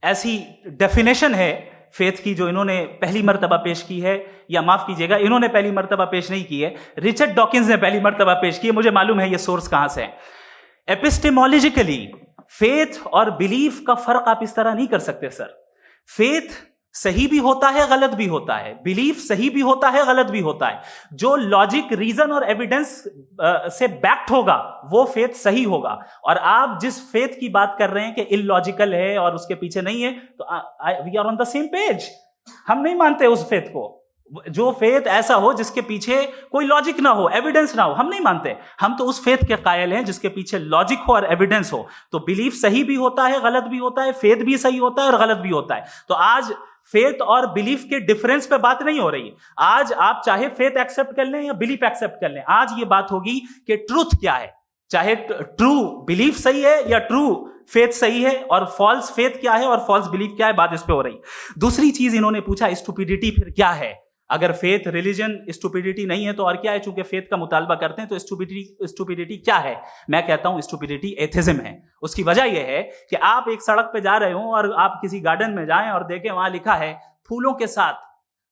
[SPEAKER 2] ऐसी डेफिनेशन है फेथ की जो इन्होंने पहली मर्तबा पेश की है, या माफ कीजिएगा इन्होंने पहली मर्तबा पेश नहीं की है, रिचर्ड डॉकिंस ने पहली मर्तबा पेश की है। मुझे मालूम है ये सोर्स कहां से है। एपिस्टेमोलॉजिकली फेथ और बिलीफ का फर्क आप इस तरह नहीं कर सकते सर। फेथ सही भी होता है, गलत भी होता है। बिलीफ सही भी होता है, गलत भी होता है। जो लॉजिक, रीजन और एविडेंस से बैक्ड होगा वो फेथ सही होगा। और आप जिस फेथ की बात कर रहे हैं कि इलॉजिकल है और उसके पीछे नहीं है, तो we are on the same page. हम नहीं मानते उस फेथ को। जो फेथ ऐसा हो जिसके पीछे कोई लॉजिक ना हो, एविडेंस ना हो, हम नहीं मानते। हम तो उस फेथ के कायल हैं जिसके पीछे लॉजिक हो और एविडेंस हो। तो बिलीफ सही भी होता है, गलत भी होता है, फेथ भी सही होता है और गलत भी होता है। तो आज फेथ और बिलीफ के डिफरेंस पे बात नहीं हो रही। आज आप चाहे फेथ एक्सेप्ट कर लें या बिलीफ एक्सेप्ट कर लें, आज ये बात होगी कि ट्रूथ क्या है। चाहे ट्रू बिलीफ सही है या ट्रू फेथ सही है, और फॉल्स फेथ क्या है और फॉल्स बिलीफ क्या है, बात इस पे हो रही। दूसरी चीज इन्होंने पूछा, स्टुपिडिटी फिर क्या है? अगर फेथ रिलीजन स्टुपिडिटी नहीं है तो और क्या है? चूंकि फेथ का मुतालबा करते हैं तो स्टुपिडिटी क्या है? मैं कहता हूं स्टुपिडिटी एथिज्म है। उसकी वजह यह है कि आप एक सड़क पे जा रहे हो और आप किसी गार्डन में जाएं और देखें वहां लिखा है फूलों के साथ,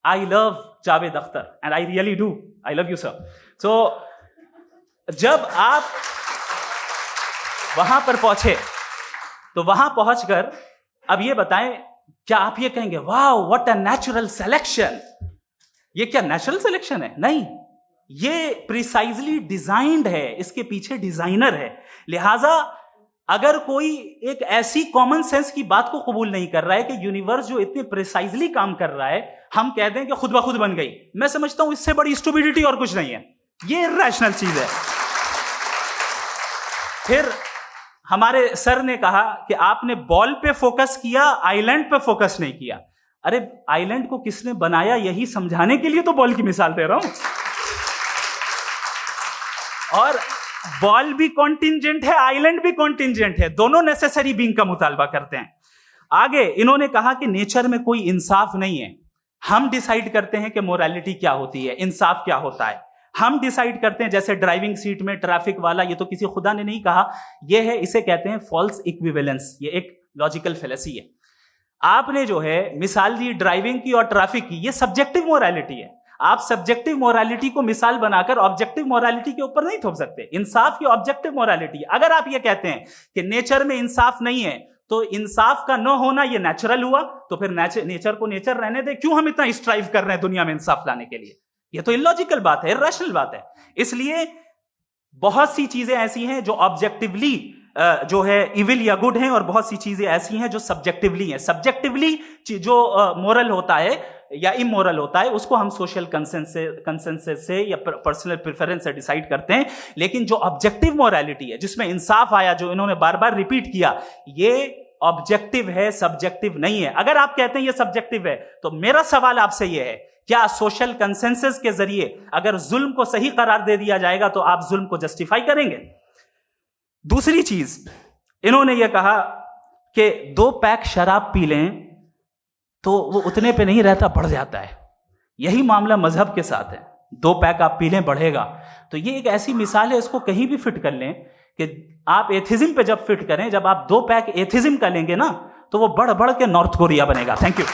[SPEAKER 2] I love Javed Akhtar, and I really do, I love you sir. So जब आप वहां पर पहुंचे तो वहां पहुंचकर अब ये बताएं, क्या आप ये कहेंगे wow what a natural selection? ये क्या नेचुरल सिलेक्शन है? नहीं, ये प्रिसाइजली डिजाइंड है, इसके पीछे डिजाइनर है। लिहाजा अगर कोई एक ऐसी कॉमन सेंस की बात को कबूल नहीं कर रहा है कि यूनिवर्स जो इतने प्रिसाइजली काम कर रहा है, हम कह दें कि खुद ब खुद बन गई, मैं समझता हूं इससे बड़ी स्टुपिडिटी और कुछ नहीं है। ये इरैशनल चीज है। फिर हमारे सर ने कहा कि आपने बॉल पे फोकस किया, आइलैंड पे फोकस नहीं किया। अरे आइलैंड को किसने बनाया, यही समझाने के लिए तो बॉल की मिसाल दे रहा हूं। और बॉल भी कॉन्टिंजेंट है, आइलैंड भी कॉन्टिंजेंट है, दोनों नेसेसरी बीइंग का मुतालबा करते हैं। आगे इन्होंने कहा कि नेचर में कोई इंसाफ नहीं है, हम डिसाइड करते हैं कि मोरालिटी क्या होती है, इंसाफ क्या होता है, हम डिसाइड करते हैं। जैसे ड्राइविंग सीट में ट्रैफिक वाला, ये तो किसी खुदा ने नहीं कहा, ये है, इसे कहते हैं फॉल्स इक्विवेलेंस, ये एक लॉजिकल फेलेसी है। आपने जो है मिसाल दी ड्राइविंग की और ट्रैफिक की, ये सब्जेक्टिव मोरालिटी है। आप सब्जेक्टिव मोरालिटी को मिसाल बनाकर ऑब्जेक्टिव मोरालिटी के ऊपर नहीं थोप सकते। इंसाफ की ऑब्जेक्टिव मोरालिटी है। अगर आप ये कहते हैं कि नेचर में इंसाफ नहीं है, तो इंसाफ का न होना ये नेचुरल हुआ, तो फिर नेचर को नेचर रहने दे, क्यों हम इतना स्ट्राइव कर रहे हैं दुनिया में इंसाफ लाने के लिए? ये तो इलॉजिकल बात है, इररेशनल बात है। इसलिए बहुत सी चीजें ऐसी हैं जो ऑब्जेक्टिवली जो है इविल या गुड हैं, और बहुत सी चीजें ऐसी हैं जो सब्जेक्टिवली हैं। सब्जेक्टिवली जो मोरल होता है या इमोरल होता है, उसको हम सोशल कंसेंसस से या पर्सनल प्रेफरेंस से डिसाइड करते हैं। लेकिन जो ऑब्जेक्टिव मोरालिटी है, जिसमें इंसाफ आया, जो इन्होंने बार बार रिपीट किया, ये ऑब्जेक्टिव है, सब्जेक्टिव नहीं है। अगर आप कहते हैं ये सब्जेक्टिव है, तो मेरा सवाल आपसे ये है, क्या सोशल कंसेंसस के जरिए अगर जुल्म को सही करार दे दिया जाएगा तो आप जुल्म को जस्टिफाई करेंगे? दूसरी चीज इन्होंने ये कहा कि 2 पैक शराब पी लें तो वो उतने पे नहीं रहता, बढ़ जाता है। यही मामला मजहब के साथ है। 2 पैक आप पी लें, बढ़ेगा। तो ये एक ऐसी मिसाल है, इसको कहीं भी फिट कर लें कि आप एथिज्म पे जब फिट करें, जब आप 2 पैक एथिज्म का लेंगे ना, तो वो बढ़ बढ़ के नॉर्थ कोरिया बनेगा। Thank you.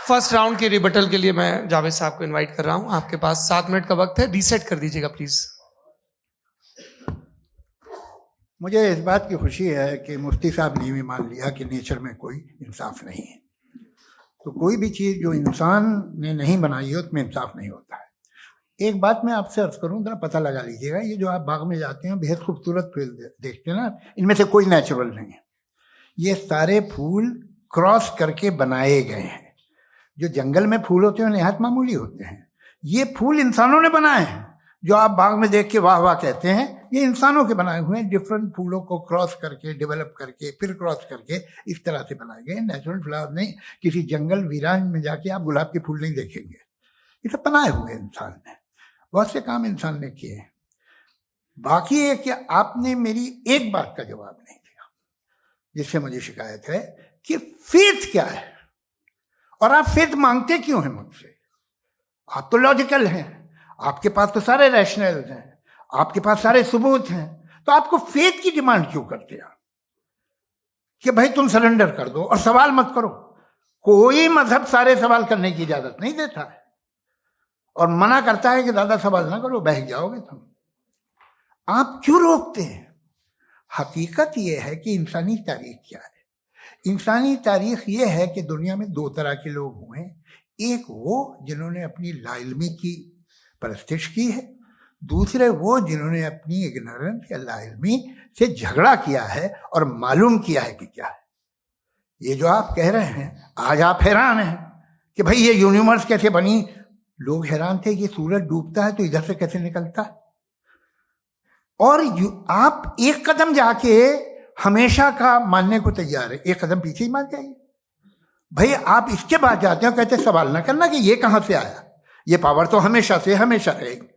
[SPEAKER 1] फर्स्ट राउंड के रिबटल के लिए मैं जावेद साहब को इनवाइट कर रहा हूं। आपके पास 7 मिनट का वक्त है, रीसेट कर दीजिएगा प्लीज।
[SPEAKER 3] मुझे इस बात की खुशी है कि मुफ्ती साहब ने भी मान लिया कि नेचर में कोई इंसाफ नहीं है। तो कोई भी चीज़ जो इंसान ने नहीं बनाई है उसमें इंसाफ नहीं होता है। एक बात मैं आपसे अर्ज करूँ, जरा पता लगा लीजिएगा, ये जो आप बाग में जाते हैं बेहद खूबसूरत फूल देखते हैं ना, इनमें से कोई नेचुरल नहीं है। ये सारे फूल क्रॉस करके बनाए गए हैं। जो जंगल में फूल होते हैं निहायत मामूली होते हैं। ये फूल इंसानों ने बनाए हैं। जो आप बाग में देख के वाह वाह कहते हैं, ये इंसानों के बनाए हुए हैं। डिफरेंट फूलों को क्रॉस करके, डेवलप करके, फिर क्रॉस करके इस तरह से बनाए गए। नेचुरल फ्लावर नहीं। किसी जंगल वीरान में जाके आप गुलाब के फूल नहीं देखेंगे। ये सब बनाए हुए इंसान ने, बहुत से काम इंसान ने किए हैं। बाकी है कि आपने मेरी एक बात का जवाब नहीं दिया, जिससे मुझे शिकायत है कि फेथ क्या है और आप फेथ मांगते क्यों हैं मुझसे? आप तो लॉजिकल हैं, आपके पास तो सारे रैशनल हैं, आपके पास सारे सबूत हैं, तो आपको फेथ की डिमांड क्यों करते हैं कि भाई तुम सरेंडर कर दो और सवाल मत करो? कोई मजहब सारे सवाल करने की इजाजत नहीं देता है और मना करता है कि ज्यादा सवाल ना करो, बह जाओगे तुम। आप क्यों रोकते हैं? हकीकत यह है कि इंसानी तारीख क्या है। इंसानी तारीख ये है कि दुनिया में 2 तरह के लोग हुए। एक वो जिन्होंने अपनी लाइल्मी की परस्तिश की है, दूसरे वो जिन्होंने अपनी इग्नोरेंस या लाइल्मी से झगड़ा किया है और मालूम किया है कि क्या है। ये जो आप कह रहे हैं, आज आप हैरान हैं कि भाई ये यूनिवर्स कैसे बनी। लोग हैरान थे कि सूरज डूबता है तो इधर से कैसे निकलता है। और आप एक कदम जाके हमेशा का मानने को तैयार है, एक कदम पीछे ही मान जाइए। भाई आप इसके बाद जाते हो, कहते सवाल ना करना कि ये कहां से आया, ये पावर तो हमेशा से हमेशा रहेगी।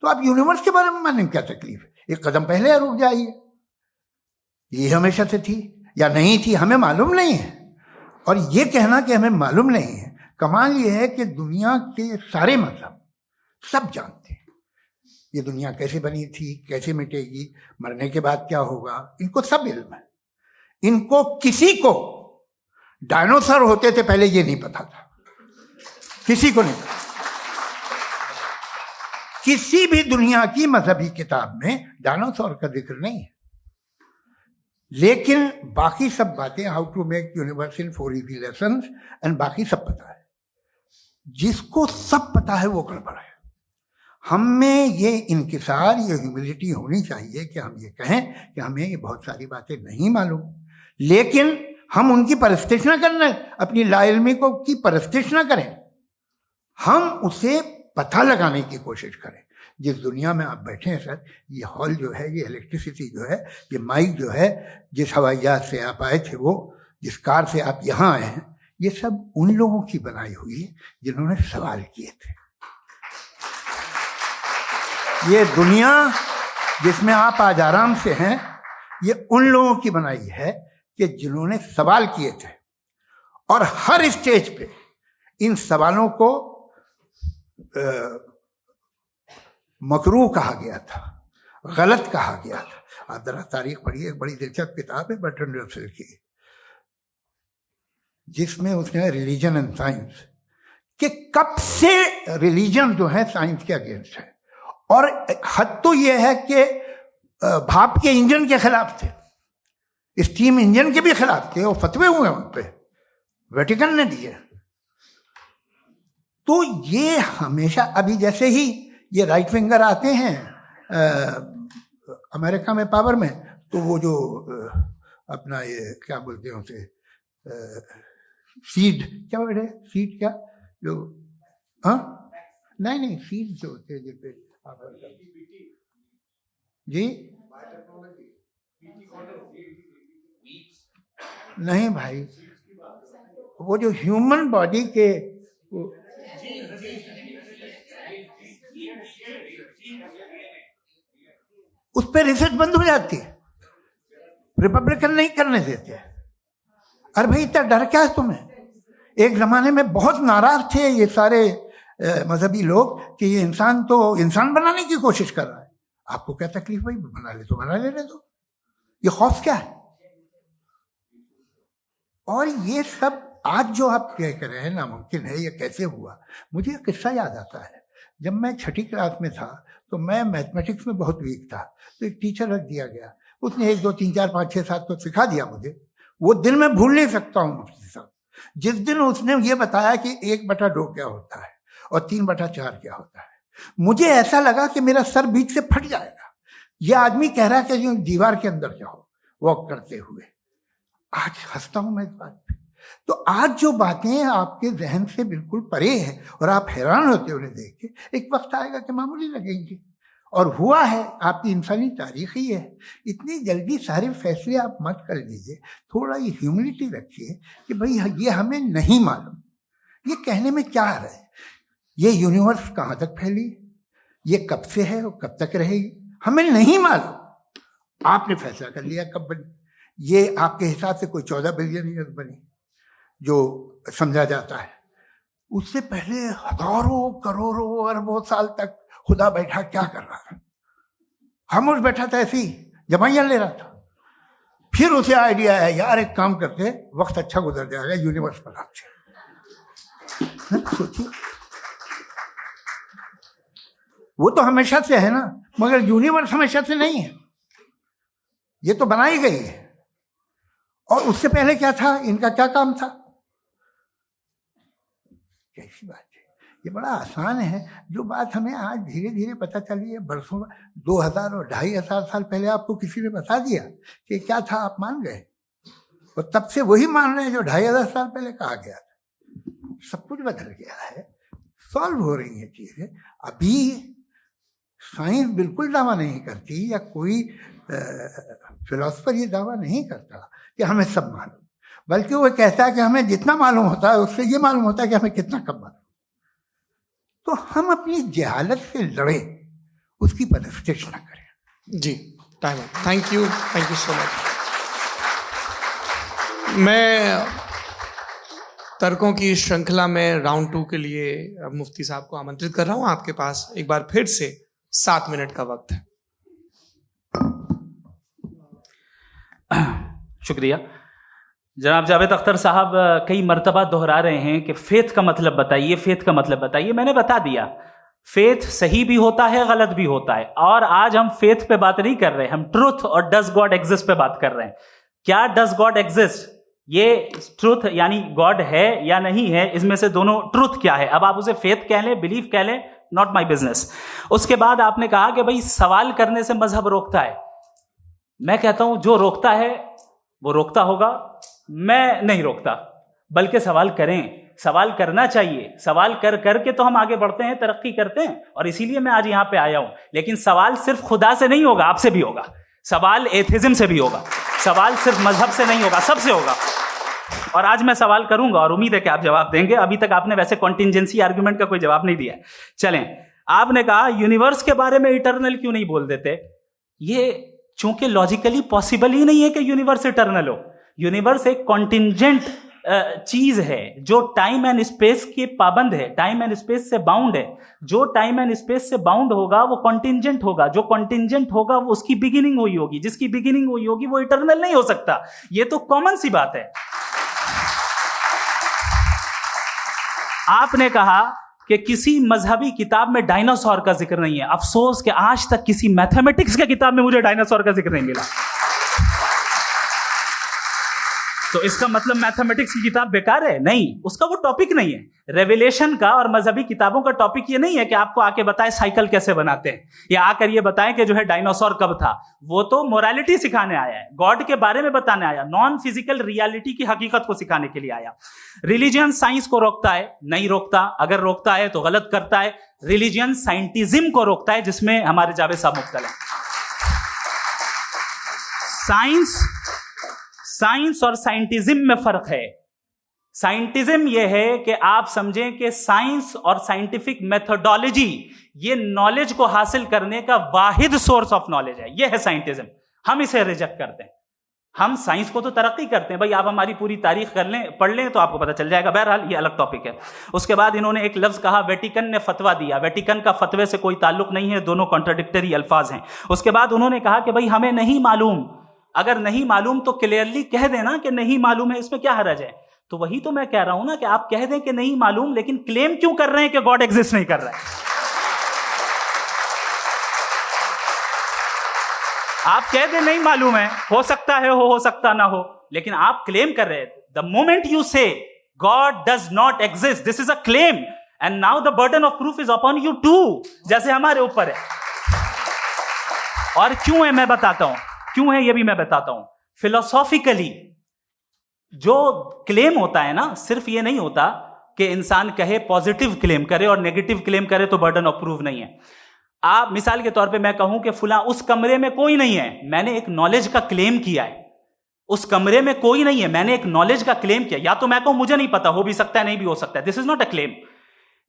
[SPEAKER 3] तो आप यूनिवर्स के बारे में मानने में क्या तकलीफ है? एक कदम पहले रुक जाइए। ये हमेशा से थी या नहीं थी, हमें मालूम नहीं है। और ये कहना कि हमें मालूम नहीं है, कमाल ये है कि दुनिया के सारे मजहब सब जानते हैं ये दुनिया कैसे बनी थी, कैसे मिटेगी, मरने के बाद क्या होगा, इनको सब इल्म है। इनको किसी को डायनासोर होते थे पहले ये नहीं पता था, किसी को नहीं पता। किसी भी दुनिया की मजहबी किताब में डायनासोर का जिक्र नहीं है। लेकिन बाकी सब बातें, how to make universe in 4 easy lessons and बाकी सब पता है। जिसको सब पता है वो गड़बड़ है। हम में ये इंकिसार, ये ह्यूमिलिटी होनी चाहिए कि हम ये कहें कि हमें ये बहुत सारी बातें नहीं मालूम, लेकिन हम उनकी परस्तिश ना करना, अपनी लाइल्मी को की परस्तिश ना करें। हम उसे पता लगाने की कोशिश करें। जिस दुनिया में आप बैठे हैं सर, ये हॉल जो है, ये इलेक्ट्रिसिटी जो है, ये माइक जो है, जिस हवाई जहाज से आप आए थे, वो जिस कार से आप यहाँ आए हैं, ये सब उन लोगों की बनाई हुई है जिन्होंने सवाल किए थे। ये दुनिया जिसमें आप आज आराम से हैं, ये उन लोगों की बनाई है कि जिन्होंने सवाल किए थे, और हर स्टेज पे इन सवालों को मकरूह कहा गया था, गलत कहा गया था। आप जरा तारीख पढ़िए, एक बड़ी दिलचस्प किताब है बर्ट्रैंड रसेल की, जिसमें उसने रिलीजन एंड साइंस कि कब से रिलीजन जो है साइंस के अगेंस्ट है, और हद तो यह है कि भाप के इंजन के खिलाफ थे, स्टीम इंजन के भी खिलाफ थे, और फतवे हुए उन पे, वेटिकन ने दिए। तो ये हमेशा, अभी जैसे ही ये राइट विंगर आते हैं अमेरिका में पावर में, तो वो जो अपना ये क्या बोलते हैं उसे, सीड क्या बोलते हैं, सीड क्या जो, हाँ नहीं सीड जो होते हैं जिसपे जी, नहीं भाई, वो जो ह्यूमन बॉडी के उस पर रिसर्च बंद हो जाती है, रिपब्लिकन नहीं करने देते। अरे भाई इतना डर क्या है तुम्हें? एक जमाने में बहुत नाराज थे ये सारे मजहबी लोग कि ये इंसान तो इंसान बनाने की कोशिश कर रहा है, आपको क्या तकलीफ भाई, बना ले तो बना लेने दो, ये खौफ क्या है? और ये सब आज जो आप कह कर रहे हैं नामुमकिन है, ये कैसे हुआ? मुझे एक किस्सा याद आता है। जब मैं 6ठी क्लास में था तो मैं मैथमेटिक्स में बहुत वीक था, तो एक टीचर रख दिया गया, उसने 1 2 3 4 5 6 7 तो सिखा दिया मुझे। वो दिन मैं भूल नहीं सकता हूँ मुफ्ती साहब, जिस दिन उसने ये बताया कि 1/2 क्या होता है और 3/4 क्या होता है, मुझे ऐसा लगा कि मेरा सर बीच से फट जाएगा। यह आदमी कह रहा है कि जो दीवार के अंदर जाओ वॉक करते हुए। आज हंसता हूं मैं इस बात पे। तो आज जो बातें आपके जहन से बिल्कुल परे हैं और आप हैरान होते उन्हें देख के, एक वक्त आएगा कि मामूली लगेंगे, और हुआ है। आपकी इंसानी तारीख ही है। इतनी जल्दी सारे फैसले आप मत कर लीजिए, थोड़ा ये ह्यूमिलिटी रखिए कि भाई ये हमें नहीं मालूम। ये कहने में क्या है, ये यूनिवर्स कहाँ तक फैली, ये कब से है और कब तक रहेगी, हमें नहीं मालूम। आपने फैसला कर लिया कब बनी, ये आपके हिसाब से कोई 14 बिलियन ईयर बनी जो समझा जाता है। उससे पहले हजारों करोड़ों अरबों साल तक खुदा बैठा क्या कर रहा था? खामोश बैठा था, ऐसी जमाइयां ले रहा था। फिर उसे आइडिया है, यार एक काम करते, वक्त अच्छा गुजर जाएगा, यूनिवर्स बनाते। सोचिए, वो तो हमेशा से है ना, मगर यूनिवर्स हमेशा से नहीं है, ये तो बनाई गई है। और उससे पहले क्या था, इनका क्या काम था? कैसी बात है, ये बड़ा आसान है। जो बात हमें आज धीरे धीरे पता चली है, बरसों 2000 और 2500 साल पहले आपको किसी ने बता दिया कि क्या था, आप मान गए, और तब से वही मान रहे हैं जो 2500 साल पहले कहा गया था। सब कुछ बदल गया है, सॉल्व हो रही है चीजें। अभी साइंस बिल्कुल दावा नहीं करती, या कोई फिलोसफर ये दावा नहीं करता कि हमें सब मालूम, बल्कि वो कहता है कि हमें जितना मालूम होता है उससे ये मालूम होता है कि हमें कितना कम मालूम। तो हम अपनी जहालत से लड़े, उसकी परस्तिश न करें।
[SPEAKER 1] जी, time. Thank you so much. मैं तर्कों की श्रृंखला में राउंड 2 के लिए मुफ्ती साहब को आमंत्रित कर रहा हूं। आपके पास एक बार फिर से 7 मिनट का वक्त है।
[SPEAKER 2] शुक्रिया। जनाब जावेद अख्तर साहब कई मर्तबा दोहरा रहे हैं कि फेथ का मतलब बताइए, फेथ का मतलब बताइए। मैंने बता दिया, फेथ सही भी होता है, गलत भी होता है। और आज हम फेथ पे बात नहीं कर रहे, हम ट्रुथ और डज गॉड एग्जिस्ट पे बात कर रहे हैं। क्या डज गॉड एग्जिस्ट, ये ट्रुथ यानी गॉड है या नहीं है, इसमें से दोनों ट्रुथ क्या है। अब आप उसे फेथ कह लें, बिलीफ कह लें, नॉट माई बिजनेस। उसके बाद आपने कहा कि भाई सवाल करने से मजहब रोकता है। मैं कहता हूं जो रोकता है वो रोकता होगा, मैं नहीं रोकता, बल्कि सवाल करें, सवाल करना चाहिए। सवाल कर करके तो हम आगे बढ़ते हैं, तरक्की करते हैं, और इसीलिए मैं आज यहां पे आया हूं। लेकिन सवाल सिर्फ खुदा से नहीं होगा, आपसे भी होगा। सवाल एथिज्म से भी होगा, सवाल सिर्फ मजहब से नहीं होगा, सबसे होगा। और आज मैं सवाल करूंगा और उम्मीद है कि आप जवाब देंगे। अभी तक आपने वैसे कॉन्टिंजेंसी आर्गुमेंट का कोई जवाब नहीं दिया है। चलें, आपने कहा यूनिवर्स के बारे में इटर्नल क्यों नहीं बोल देते। ये चूंकि लॉजिकली पॉसिबल ही नहीं है कि यूनिवर्स इटर्नल हो। यूनिवर्स एक कॉन्टिंजेंट चीज है जो टाइम एंड स्पेस के पाबंद है, टाइम एंड स्पेस से बाउंड है। जो टाइम एंड स्पेस से बाउंड होगा वो कॉन्टिंजेंट होगा, जो कॉन्टिंजेंट होगा वो उसकी बिगिनिंग हुई होगी, जिसकी बिगिनिंग हुई होगी वो इटर्नल नहीं हो सकता। ये तो कॉमन सी बात है। आपने कहा कि किसी मजहबी किताब में डायनासोर का जिक्र नहीं है। अफसोस कि आज तक किसी मैथमेटिक्स की किताब में मुझे डायनासोर का जिक्र नहीं मिला। तो इसका मतलब मैथमेटिक्स की किताब बेकार है? नहीं, उसका वो टॉपिक नहीं है। रेवलेशन का और मजहबी किताबों का टॉपिक ये नहीं है कि आपको आके बताए साइकिल कैसे बनाते हैं, या आकर ये बताएं कि जो है डायनासोर कब था। वो तो मोरालिटी सिखाने आया है, गॉड के बारे में बताने आया, नॉन फिजिकल रियलिटी की हकीकत को सिखाने के लिए आया। रिलीजियन साइंस को रोकता है? नहीं रोकता। अगर रोकता है तो गलत करता है। रिलीजियन साइंटिज्म को रोकता है, जिसमें हमारे जावेद साहब मुब्तला हैं। साइंस और साइंटिज्म में फर्क है। साइंटिज्म यह है कि आप समझें कि साइंस और साइंटिफिक मेथोडोलॉजी ये नॉलेज को हासिल करने का वाहिद सोर्स ऑफ नॉलेज है। यह है साइंटिज्म। हम इसे रिजेक्ट करते हैं। हम साइंस को तो तरक्की करते हैं। भाई आप हमारी पूरी तारीख कर लें, पढ़ लें तो आपको पता चल जाएगा। बहरहाल ये अलग टॉपिक है। उसके बाद इन्होंने एक लफ्ज कहा, वेटिकन ने फतवा दिया। वेटिकन का फतवे से कोई ताल्लुक नहीं है, दोनों कॉन्ट्राडिक्टरी अल्फाज हैं। उसके बाद उन्होंने कहा कि भाई हमें नहीं मालूम। अगर नहीं मालूम तो क्लियरली कह देना कि नहीं मालूम है, इसमें क्या हर्ज है। तो वही तो मैं कह रहा हूं ना कि आप कह दें कि नहीं मालूम, लेकिन क्लेम क्यों कर रहे हैं कि गॉड एग्जिस्ट नहीं कर रहा है। आप कह दें नहीं मालूम है, हो सकता है हो सकता ना हो, लेकिन आप क्लेम कर रहे हैं। The moment you say God does not exist, this is a claim, and now the burden of proof is upon you too, जैसे हमारे ऊपर है। और क्यों है मैं बताता हूं, क्यों है ये भी मैं बताता हूं। फिलोसॉफिकली जो क्लेम होता है ना, सिर्फ ये नहीं होता कि इंसान कहे पॉजिटिव क्लेम करे और नेगेटिव क्लेम करे तो बर्डन ऑफ प्रूफ नहीं है। आप मिसाल के तौर पे मैं कहूं कि फुला उस कमरे में कोई नहीं है, मैंने एक नॉलेज का क्लेम किया है। उस कमरे में कोई नहीं है, मैंने एक नॉलेज का क्लेम किया। या तो मैं कहूं मुझे नहीं पता, हो भी सकता है नहीं भी हो सकता है, this is not a claim.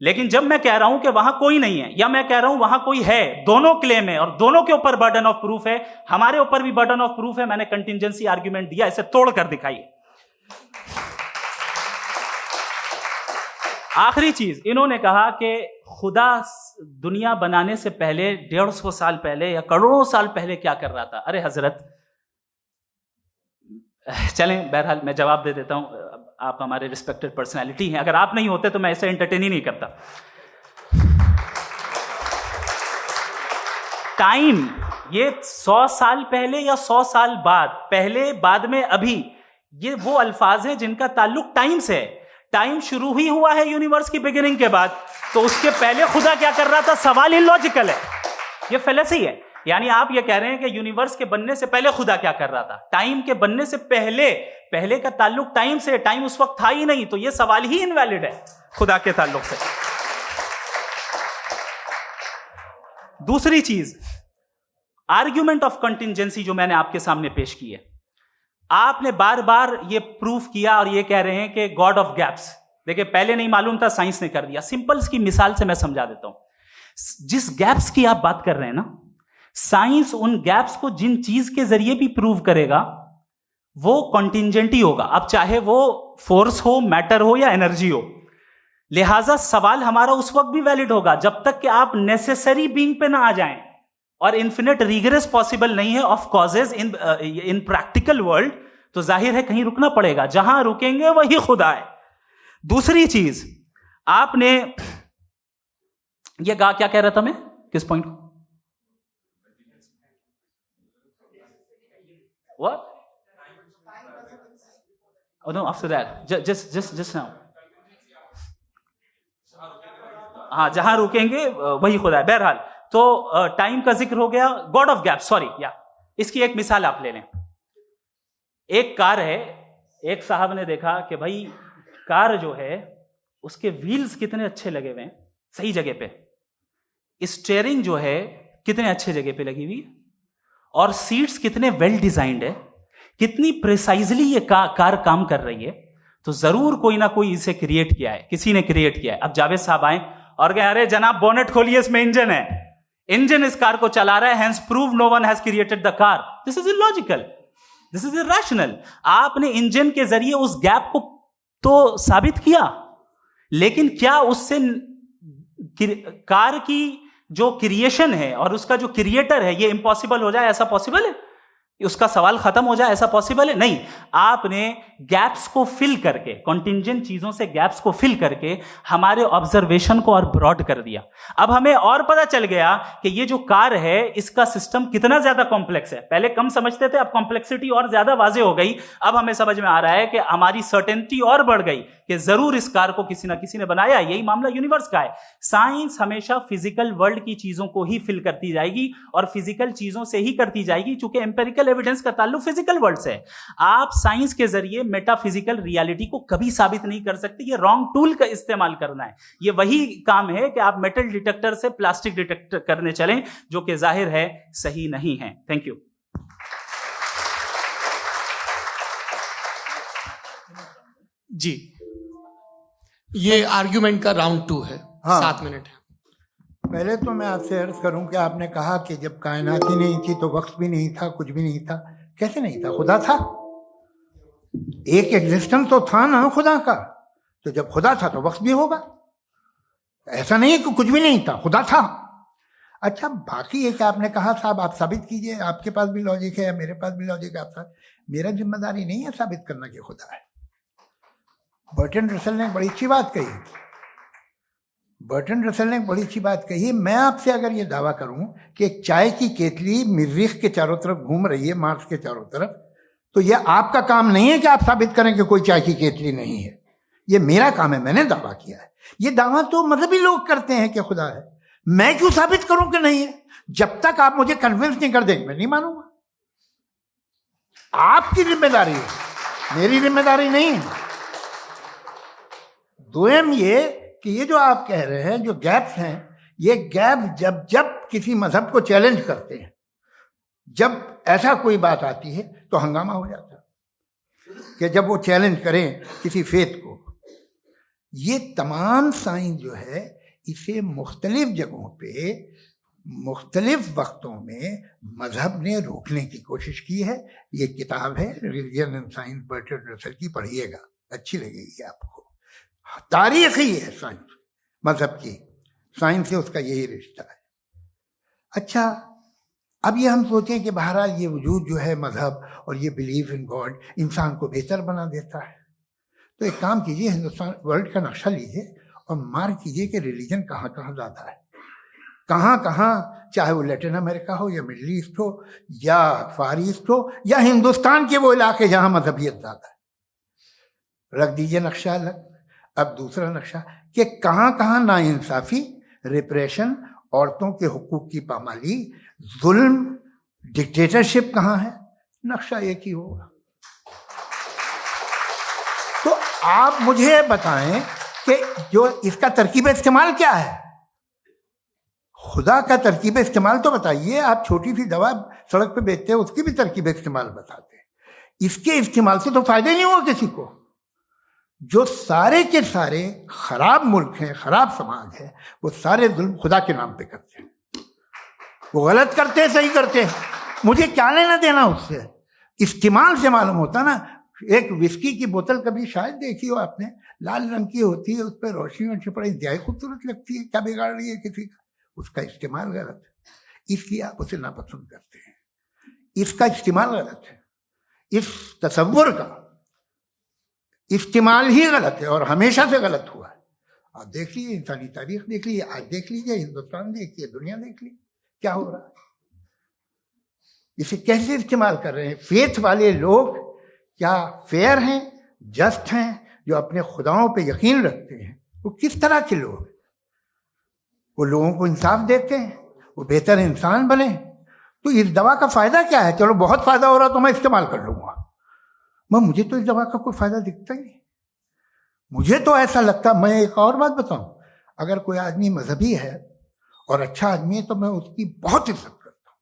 [SPEAKER 2] लेकिन जब मैं कह रहा हूं कि वहां कोई नहीं है या मैं कह रहा हूं वहां कोई है, दोनों क्लेम है और दोनों के ऊपर बर्डन ऑफ प्रूफ है। हमारे ऊपर भी बर्डन ऑफ प्रूफ है। मैंने कंटिंजेंसी आर्ग्यूमेंट दिया, इसे तोड़कर दिखाइए। आखिरी चीज, इन्होंने कहा कि खुदा दुनिया बनाने से पहले 150 साल पहले या करोड़ों साल पहले क्या कर रहा था। अरे हजरत, चलें बहरहाल मैं जवाब दे देता हूं। आप हमारे रिस्पेक्टेड पर्सनैलिटी हैं, अगर आप नहीं होते तो मैं इसे एंटरटेन ही नहीं करता। टाइम, ये 100 साल पहले या 100 साल बाद, पहले बाद में अभी, ये वो अल्फाज हैं जिनका ताल्लुक टाइम से है। टाइम शुरू ही हुआ है यूनिवर्स की बिगिनिंग के बाद, तो उसके पहले खुदा क्या कर रहा था, सवाल इलॉजिकल है, ये फेलेसी है। यानी आप ये कह रहे हैं कि यूनिवर्स के बनने से पहले खुदा क्या कर रहा था। टाइम के बनने से पहले, पहले का ताल्लुक टाइम से, टाइम उस वक्त था ही नहीं, तो ये सवाल ही इनवैलिड है खुदा के ताल्लुक से। दूसरी चीज, आर्ग्यूमेंट ऑफ कंटिंजेंसी जो मैंने आपके सामने पेश की है, आपने बार बार ये प्रूफ किया और ये कह रहे हैं कि गॉड ऑफ गैप्स। देखिए, पहले नहीं मालूम था, साइंस ने कर दिया। सिंपल की मिसाल से मैं समझा देता हूं। जिस गैप्स की आप बात कर रहे हैं ना, साइंस उन गैप्स को जिन चीज के जरिए भी प्रूव करेगा वो कॉन्टिंजेंट ही होगा। अब चाहे वो फोर्स हो, मैटर हो या एनर्जी हो। लिहाजा सवाल हमारा उस वक्त भी वैलिड होगा जब तक कि आप नेसेसरी बीइंग पे ना आ जाएं। और इन्फिनिट रिग्रेस पॉसिबल नहीं है of causes in practical world, तो जाहिर है कहीं रुकना पड़ेगा। जहां रुकेंगे वही खुदा है। दूसरी चीज, आपने ये कहा, क्या कह रहा था मैं, किस पॉइंट को? What? Oh no, after that. Just now. हाँ, जहां रुकेंगे वही खुदा है। बहरहाल, तो टाइम का जिक्र हो गया, गॉड ऑफ गैप, सॉरी, या इसकी एक मिसाल आप ले लें। एक कार है, एक साहब ने देखा कि भाई कार जो है उसके व्हील्स कितने अच्छे लगे हुए हैं, सही जगह पे, स्टीयरिंग जो है कितने अच्छे जगह पे लगी हुई है, और सीट्स कितने वेल डिजाइंड है, कितनी प्रिसाइजली ये कार काम कर रही है। तो जरूर कोई ना कोई इसे क्रिएट किया है, किसी ने क्रिएट किया है। अब जावेद साहब आए और कहे अरे जनाब बोनेट खोलिए, इसमें इंजन है, इंजन इस कार को चला रहा है, hence prove no one has created the car. This is illogical, this is irrational. आपने इंजन के जरिए उस गैप को तो साबित किया, लेकिन क्या उससे कार की जो क्रिएशन है और उसका जो क्रिएटर है ये इम्पॉसिबल हो जाए? ऐसा पॉसिबल है? उसका सवाल खत्म हो जाए, ऐसा पॉसिबल है? नहीं। आपने गैप्स को फिल करके, कॉन्टिंजेंट चीजों से गैप्स को फिल करके हमारे ऑब्जर्वेशन को और ब्रॉड कर दिया। अब हमें और पता चल गया कि ये जो कार है इसका सिस्टम कितना ज्यादा कॉम्प्लेक्स है। पहले कम समझते थे, अब कॉम्प्लेक्सिटी और ज्यादा वाजे हो गई। अब हमें समझ में आ रहा है कि हमारी सर्टेनिटी और बढ़ गई कि जरूर इस कार को किसी ना किसी ने बनाया। यही मामला यूनिवर्स का है। साइंस हमेशा फिजिकल वर्ल्ड की चीजों को ही फिल करती जाएगी और फिजिकल चीजों से ही करती जाएगी, क्योंकि एम्पेरिकल एविडेंस का ताल्लुक फिजिकल वर्ल्ड से है। आप साइंस के जरिए मेटाफिजिकल रियलिटी को कभी साबित नहीं कर सकते। ये रॉन्ग टूल का इस्तेमाल करना है। ये वही काम है कि आप मेटल डिटेक्टर से प्लास्टिक डिटेक्टर करने चलें, जो कि जाहिर है सही नहीं है। Thank you.
[SPEAKER 1] जी, ये आर्ग्यूमेंट का राउंड 2 है।
[SPEAKER 3] हाँ।
[SPEAKER 1] 7 मिनट है।
[SPEAKER 3] पहले तो मैं आपसे अर्ज करूं कि आपने कहा कि जब कायनात ही नहीं थी तो वक्त भी नहीं था, कुछ भी नहीं था। कैसे नहीं था? खुदा था। एक एग्जिस्टेंस तो था ना खुदा का। तो जब खुदा था तो वक्त भी होगा। ऐसा नहीं कि कुछ भी नहीं था, खुदा था। अच्छा, बाकी एक आपने कहा साहब आप साबित कीजिए, आपके पास भी लॉजिक है, मेरे पास भी लॉजिक है। आपका मेरा जिम्मेदारी नहीं है साबित करना कि खुदा है। बर्टन रसल ने बड़ी अच्छी बात कही। बर्टन रसल ने बड़ी अच्छी बात कही। मैं आपसे अगर ये दावा करूं कि एक चाय की केतली मरीख के चारों तरफ घूम रही है, मार्स के चारों तरफ, तो यह आपका काम नहीं है कि आप साबित करें कि कोई चाय की केतली नहीं है। ये मेरा काम है, मैंने दावा किया है। ये दावा तो मजहबी लोग करते हैं कि खुदा है। मैं क्यों साबित करूं कि नहीं है? जब तक आप मुझे कन्विंस नहीं कर देंगे मैं नहीं मानूंगा। आपकी जिम्मेदारी है, मेरी जिम्मेदारी नहीं है। दोयम ये कि ये जो आप कह रहे हैं, जो गैप्स हैं, ये गैप जब जब किसी मजहब को चैलेंज करते हैं, जब ऐसा कोई बात आती है तो हंगामा हो जाता है कि जब वो चैलेंज करें किसी फेथ को। ये तमाम साइंस जो है इसे मुख्तलिफ जगहों पे मुख्तलिफ वक्तों में मजहब ने रोकने की कोशिश की है। ये किताब है religion and science, Burton Russell की, पढ़िएगा, अच्छी लगेगी आपको। तारीख ही है साइंस, मजहब की साइंस से उसका यही रिश्ता है। अच्छा, अब ये हम सोचें कि बहरहाल ये वजूद जो है मजहब और ये बिलीव इन गॉड इंसान को बेहतर बना देता है। तो एक काम कीजिए, हिंदुस्तान वर्ल्ड का नक्शा लीजिए और मार्क कीजिए कि रिलीजन कहाँ कहाँ ज़्यादा है, कहाँ कहाँ, चाहे वो लैटिन अमेरिका हो या मिडल ईस्ट हो या फार ईस्ट हो या हिंदुस्तान के वो इलाके जहाँ मजहबियत ज़्यादा है। रख दीजिए नक्शा अलग। अब दूसरा नक्शा कि कहाँ कहाँ नाइंसाफी, रिप्रेशन, औरतों के हुकूक की पामाली, जुल्म, डिक्टेटरशिप कहाँ है, नक्शा एक ही होगा। तो आप मुझे बताएं कि जो इसका तरकीब इस्तेमाल क्या है? खुदा का तरकीब इस्तेमाल तो बताइए। आप छोटी सी दवा सड़क पे बेचते हैं, उसकी भी तरकीब इस्तेमाल बताते हैं। इसके इस्तेमाल से तो फायदा नहीं हुआ किसी को। जो सारे के सारे खराब मुल्क हैं, खराब समाज है, वो सारे जुल्म खुदा के नाम पे करते हैं। वो गलत करते हैं, सही करते हैं, मुझे क्या लेना देना उससे? इस्तेमाल से मालूम होता ना। एक विस्की की बोतल कभी शायद देखी हो आपने, लाल रंग की होती है, उस पर रोशनी और छिपड़ी इंतहाई खूबसूरत लगती है। क्या बिगाड़ रही है किसी का? उसका इस्तेमाल गलत है, इसलिए आप उसे नापसंद करते हैं। इसका इस्तेमाल गलत है, इस तसव्वुर का इस्तेमाल ही गलत है और हमेशा से गलत हुआ है। आप देख लीजिए, इंसानी तारीख देख लीजिए, आज देख लीजिए, हिंदुस्तान देखिए, दुनिया देख लीजिए, क्या हो रहा है। इसे कैसे इस्तेमाल कर रहे हैं? फेथ वाले लोग क्या फेयर हैं, जस्ट हैं, जो अपने खुदाओं पे यकीन रखते हैं? वो किस तरह के लोग? वो लोगों को इंसाफ देते हैं, वो बेहतर इंसान बने। तो इस दवा का फायदा क्या है? चलो बहुत फायदा हो रहा तो मैं इस्तेमाल कर लूंगा। मुझे तो इस दवा का कोई फायदा दिखता ही नहीं। मुझे तो ऐसा लगता, मैं एक और बात बताऊं, अगर कोई आदमी मजहबी है और अच्छा आदमी है तो मैं उसकी बहुत इज्जत करता हूं,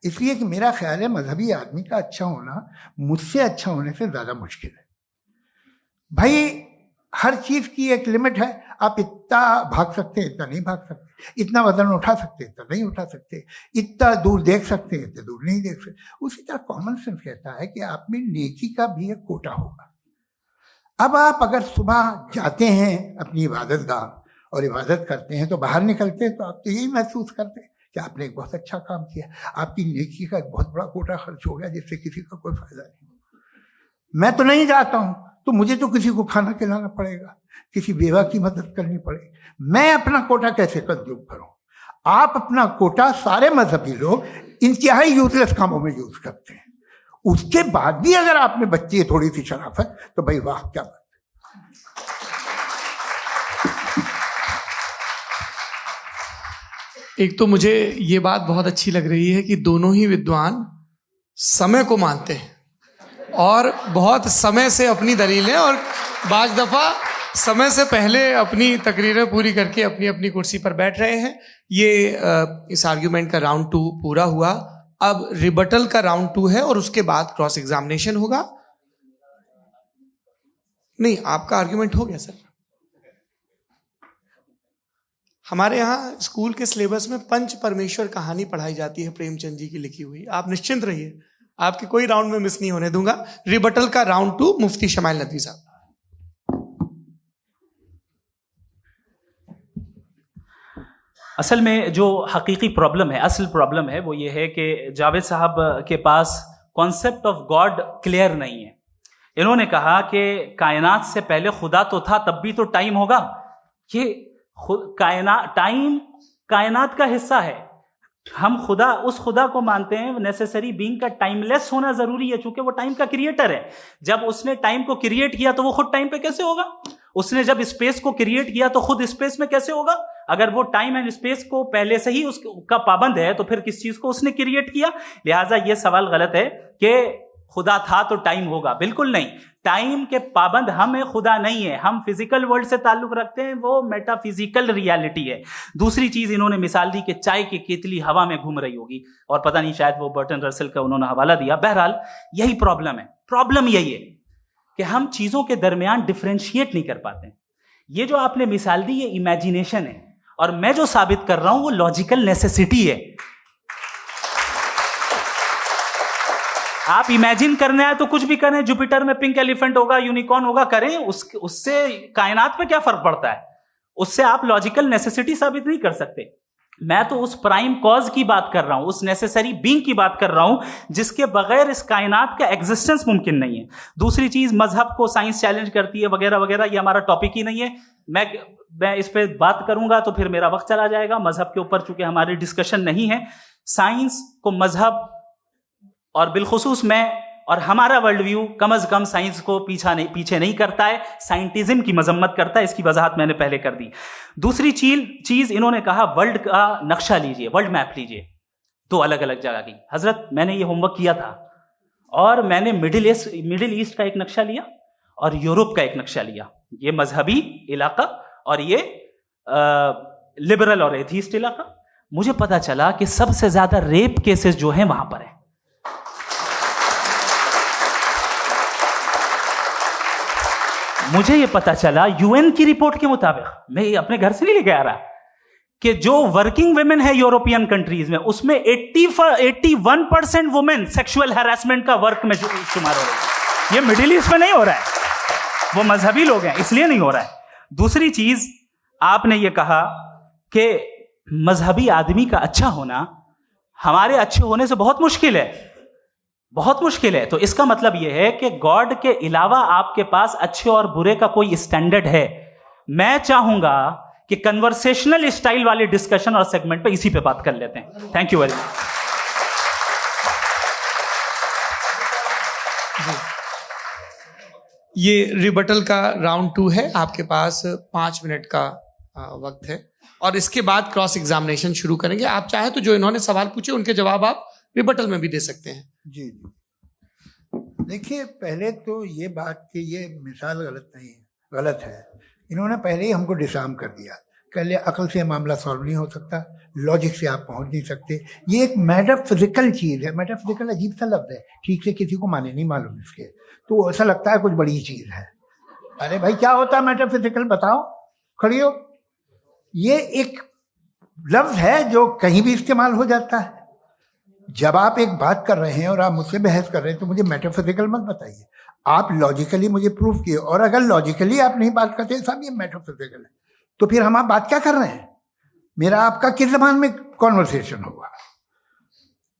[SPEAKER 3] इसलिए कि मेरा ख्याल है मजहबी आदमी का अच्छा होना मुझसे अच्छा होने से ज्यादा मुश्किल है। भाई हर चीज की एक लिमिट है। आप इतना भाग सकते हैं, इतना नहीं भाग सकते, इतना वजन उठा सकते इतना नहीं उठा सकते, इतना दूर देख सकते हैं इतना दूर नहीं देख सकते। उसी तरह कॉमन सेंस कहता है कि आप में नेकी का भी एक कोटा होगा। अब आप अगर सुबह जाते हैं अपनी इबादत गाह और इबादत करते हैं, तो बाहर निकलते हैं तो आप तो यही महसूस करते हैं कि आपने एक बहुत अच्छा काम किया, आपकी नेकी का एक बहुत बड़ा कोटा खर्च हो गया जिससे किसी का कोई फायदा नहीं। मैं तो नहीं जाता हूं तो मुझे तो किसी को खाना खिलाना पड़ेगा, किसी बेवा की मदद करनी पड़ेगी। मैं अपना कोटा कैसे कंज्यूम करूं? आप अपना कोटा, सारे मजहबी लोग इंतहाई यूजलेस कामों में यूज करते हैं। उसके बाद भी अगर आप में बच्ची है थोड़ी सी शराफत, तो भाई वाह क्या बात।
[SPEAKER 1] एक तो मुझे ये बात बहुत अच्छी लग रही है कि दोनों ही विद्वान समय को मानते हैं और बहुत समय से अपनी दलीलें और बाज़ दफ़ा समय से पहले अपनी तकरीरें पूरी करके अपनी अपनी कुर्सी पर बैठ रहे हैं। ये इस आर्ग्यूमेंट का राउंड 2 पूरा हुआ। अब रिबटल का राउंड 2 है और उसके बाद क्रॉस एग्जामिनेशन होगा। नहीं, आपका आर्ग्यूमेंट हो गया सर। हमारे यहाँ स्कूल के सिलेबस में पंच परमेश्वर कहानी पढ़ाई जाती है प्रेमचंद जी की लिखी हुई। आप निश्चिंत रहिए, आपके कोई राउंड में मिस नहीं होने दूंगा। रिबटल का राउंड 2 मुफ्ती शमाइल नदवी साहब।
[SPEAKER 2] असल में जो हकीकी प्रॉब्लम है, असल प्रॉब्लम है वो ये है कि जावेद साहब के पास कॉन्सेप्ट ऑफ गॉड क्लियर नहीं है। इन्होंने कहा कि कायनात से पहले खुदा तो था, तब भी तो टाइम होगा। ये टाइम कायनात का हिस्सा है। हम खुदा, उस खुदा को मानते हैं नेसेसरी बीइंग का टाइमलेस होना जरूरी है, चूंकि वो टाइम का क्रिएटर है। जब उसने टाइम को क्रिएट किया तो वो खुद टाइम पे कैसे होगा? उसने जब स्पेस को क्रिएट किया तो खुद स्पेस में कैसे होगा? अगर वो टाइम एंड स्पेस को पहले से ही उसका पाबंद है तो फिर किस चीज को उसने क्रिएट किया? लिहाजा ये सवाल गलत है कि खुदा था तो टाइम होगा। बिल्कुल नहीं, टाइम के पाबंद हम है, खुदा नहीं है। हम फिजिकल वर्ल्ड से ताल्लुक रखते हैं, वो मेटाफिजिकल रियलिटी है। दूसरी चीज इन्होंने मिसाल दी कि चाय की केतली हवा में घूम रही होगी, और पता नहीं शायद वो बर्टन रसल का उन्होंने हवाला दिया। बहरहाल यही प्रॉब्लम है। प्रॉब्लम यही है कि हम चीजों के दरमियान डिफरेंशिएट नहीं कर पाते। ये जो आपने मिसाल दी ये इमेजिनेशन है, और मैं जो साबित कर रहा हूं वो लॉजिकल नेसेसिटी है। आप इमेजिन करने आए तो कुछ भी करें, जुपिटर में पिंक एलिफेंट होगा, यूनिकॉर्न होगा, करें, उससे कायनात पे क्या फर्क पड़ता है? उससे आप लॉजिकल नेसेसिटी साबित नहीं कर सकते। मैं तो उस प्राइम कॉज की बात कर रहा हूं, उस नेसेसरी बीइंग की बात कर रहा हूं जिसके बगैर इस कायनात का एग्जिस्टेंस मुमकिन नहीं है। दूसरी चीज, मजहब को साइंस चैलेंज करती है वगैरह वगैरह, ये हमारा टॉपिक ही नहीं है। मैं इस पे बात करूंगा तो फिर मेरा वक्त चला जाएगा। मजहब के ऊपर चूंकि हमारी डिस्कशन नहीं है, साइंस को मजहब और बिलखुसूस मैं और हमारा वर्ल्ड व्यू कम अज कम साइंस को पीछे नहीं करता है, साइंटिज्म की मजम्मत करता है। इसकी वजाहत मैंने पहले कर दी। दूसरी चीज इन्होंने कहा वर्ल्ड का नक्शा लीजिए, वर्ल्ड मैप लीजिए, 2 अलग अलग जगह की। हजरत, मैंने ये होमवर्क किया था और मैंने मिडिल ईस्ट का एक नक्शा लिया और यूरोप का एक नक्शा लिया। ये मजहबी इलाका और ये लिबरल और एथीस्ट इलाका। मुझे पता चला कि सबसे ज्यादा रेप केसेस जो हैं वहां पर है। मुझे ये पता चला यूएन की रिपोर्ट के मुताबिक, मैं अपने घर से नहीं लेके आ रहा, कि जो वर्किंग वुमेन है यूरोपियन कंट्रीज में, उसमें 81% वुमेन सेक्सुअल हैरेसमेंट का वर्क में शुमार हो रही है। ये मिडिल ईस्ट में नहीं हो रहा है, वो मजहबी लोग हैं इसलिए नहीं हो रहा है। दूसरी चीज, आपने ये कहा कि मजहबी आदमी का अच्छा होना हमारे अच्छे होने से बहुत मुश्किल है, बहुत मुश्किल है। तो इसका मतलब यह है कि गॉड के अलावा आपके पास अच्छे और बुरे का कोई स्टैंडर्ड है। मैं चाहूंगा कि कन्वर्सेशनल स्टाइल वाले डिस्कशन और सेगमेंट पे इसी पे बात कर लेते हैं। Thank you very much.
[SPEAKER 1] ये रिबटल का राउंड 2 है। आपके पास 5 मिनट का वक्त है और इसके बाद क्रॉस एग्जामिनेशन शुरू करेंगे। आप चाहे तो जो इन्होंने सवाल पूछे उनके जवाब आप रिबटल में भी दे सकते हैं।
[SPEAKER 3] जी जी, देखिए, पहले तो ये बात कि ये मिसाल गलत नहीं है, गलत है। इन्होंने पहले ही हमको डिसार्म कर दिया। पहले अकल से मामला सॉल्व नहीं हो सकता, लॉजिक से आप पहुंच नहीं सकते। ये एक मेटाफिजिकल चीज़ है। मेटाफिजिकल अजीब सा लफ्ज़ है, ठीक से किसी को माने नहीं मालूम इसके, तो ऐसा लगता है कुछ बड़ी चीज़ है। अरे भाई क्या होता है मेटाफिजिकल, बताओ, खड़ी हो। ये एक लफ्ज है जो कहीं भी इस्तेमाल हो जाता है। जब आप एक बात कर रहे हैं और आप मुझसे बहस कर रहे हैं तो मुझे मेटाफिजिकल मत बताइए, आप लॉजिकली मुझे प्रूफ किए। और अगर लॉजिकली आप नहीं बात करते साहब ये मेटाफिजिकल है, तो फिर हम आप बात क्या कर रहे हैं? मेरा आपका किस जबान में कॉन्वर्सेशन होगा?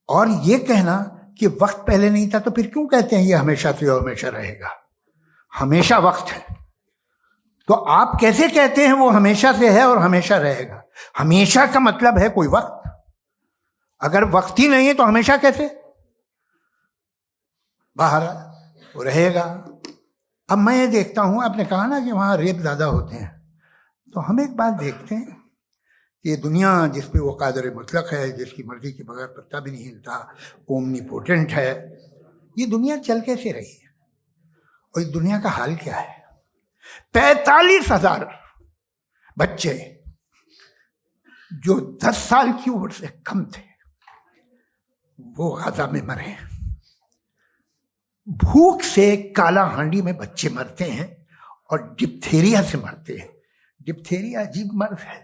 [SPEAKER 3] और ये कहना कि वक्त पहले नहीं था, तो फिर क्यों कहते हैं ये हमेशा से और हमेशा रहेगा? हमेशा वक्त है, तो आप कैसे कहते हैं वो हमेशा से है और हमेशा रहेगा? हमेशा का मतलब है कोई वक्त, अगर वक्त ही नहीं है तो हमेशा कैसे? बाहर वो रहेगा। अब मैं ये देखता हूं, आपने कहा ना कि वहां रेप ज्यादा होते हैं, तो हम एक बात देखते हैं कि ये दुनिया जिसपे वो कादर मुतलक है, जिसकी मर्जी के बगैर पत्ता भी नहीं हिलता, ओमनीपोटेंट है, ये दुनिया चल कैसे रही है? और इस दुनिया का हाल क्या है? 45,000 बच्चे जो 10 साल की उम्र से कम थे वो गाजा में मरे। भूख से काला हांडी में बच्चे मरते हैं और डिप्थेरिया से मरते हैं। डिप्थेरिया अजीब मर्ज है,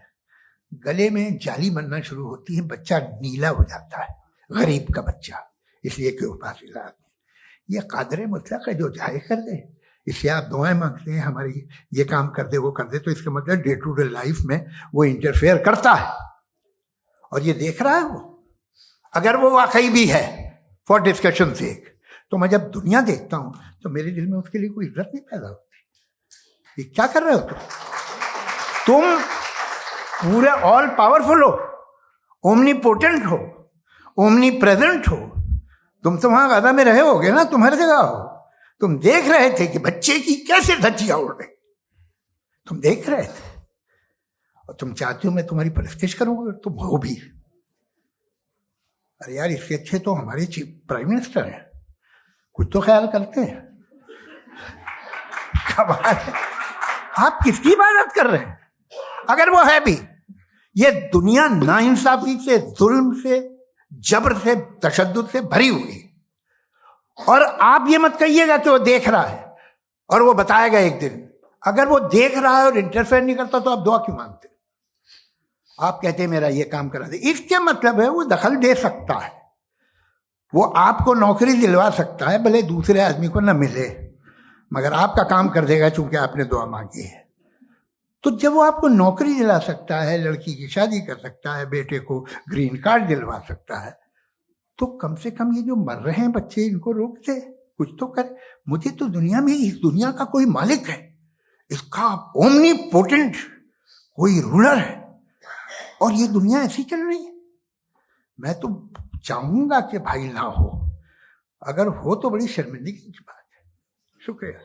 [SPEAKER 3] गले में जाली बनना शुरू होती है, बच्चा नीला हो जाता है, गरीब का बच्चा, इसलिए कि पास इलाज नहीं। ये कादर मुतलक है जो चाहे कर दे, इससे आप दुआएं मांगते हैं हमारी ये काम कर दे वो कर दे, तो इसका मतलब डे टू डे लाइफ में वो इंटरफेयर करता है और ये देख रहा है वो। अगर वो वाकई भी है फॉर डिस्कशन सेक, तो मैं जब दुनिया देखता हूं तो मेरे दिल में उसके लिए कोई इज्जत नहीं पैदा होती। ये क्या कर रहे हो तुम पूरे ऑल पावरफुल हो, ओमनीपोटेंट हो, ओमनी प्रेजेंट हो। तुम तो वहां गाजा में रहे होगे ना, तुम हर जगह हो। तुम देख रहे थे कि बच्चे की कैसे धज्जियां उड़ रही, तुम देख रहे थे और तुम चाहते हो मैं तुम्हारी परस्तिश करूंगा, तुम हो भी। अरे यार, इससे अच्छे तो हमारे चीफ प्राइम मिनिस्टर हैं, कुछ तो ख्याल करते हैं। कमाल है, आप किसकी इबादत कर रहे हैं? अगर वो है भी, ये दुनिया नाइंसाफी से, जुल्म से, जबर से, तशद्दुद से भरी हुई। और आप ये मत कहिएगा कि वो देख रहा है और वो बताएगा एक दिन। अगर वो देख रहा है और इंटरफेयर नहीं करता तो आप दुआ क्यों मांगते? आप कहते हैं मेरा ये काम करा दे, इसके मतलब है वो दखल दे सकता है, वो आपको नौकरी दिलवा सकता है, भले दूसरे आदमी को न मिले, मगर आपका काम कर देगा चूंकि आपने दुआ मांगी है। तो जब वो आपको नौकरी दिला सकता है, लड़की की शादी कर सकता है, बेटे को ग्रीन कार्ड दिलवा सकता है, तो कम से कम ये जो मर रहे हैं बच्चे, इनको रोक दे, कुछ तो कर। मुझे तो दुनिया में, इस दुनिया का कोई मालिक है, इसका ओमनीपोटेंट कोई रूलर है, और ये दुनिया ऐसी चल रही है। मैं तो चाहूंगा कि भाई ना हो, अगर हो तो बड़ी शर्मिंदगी की बात है। शुक्रिया।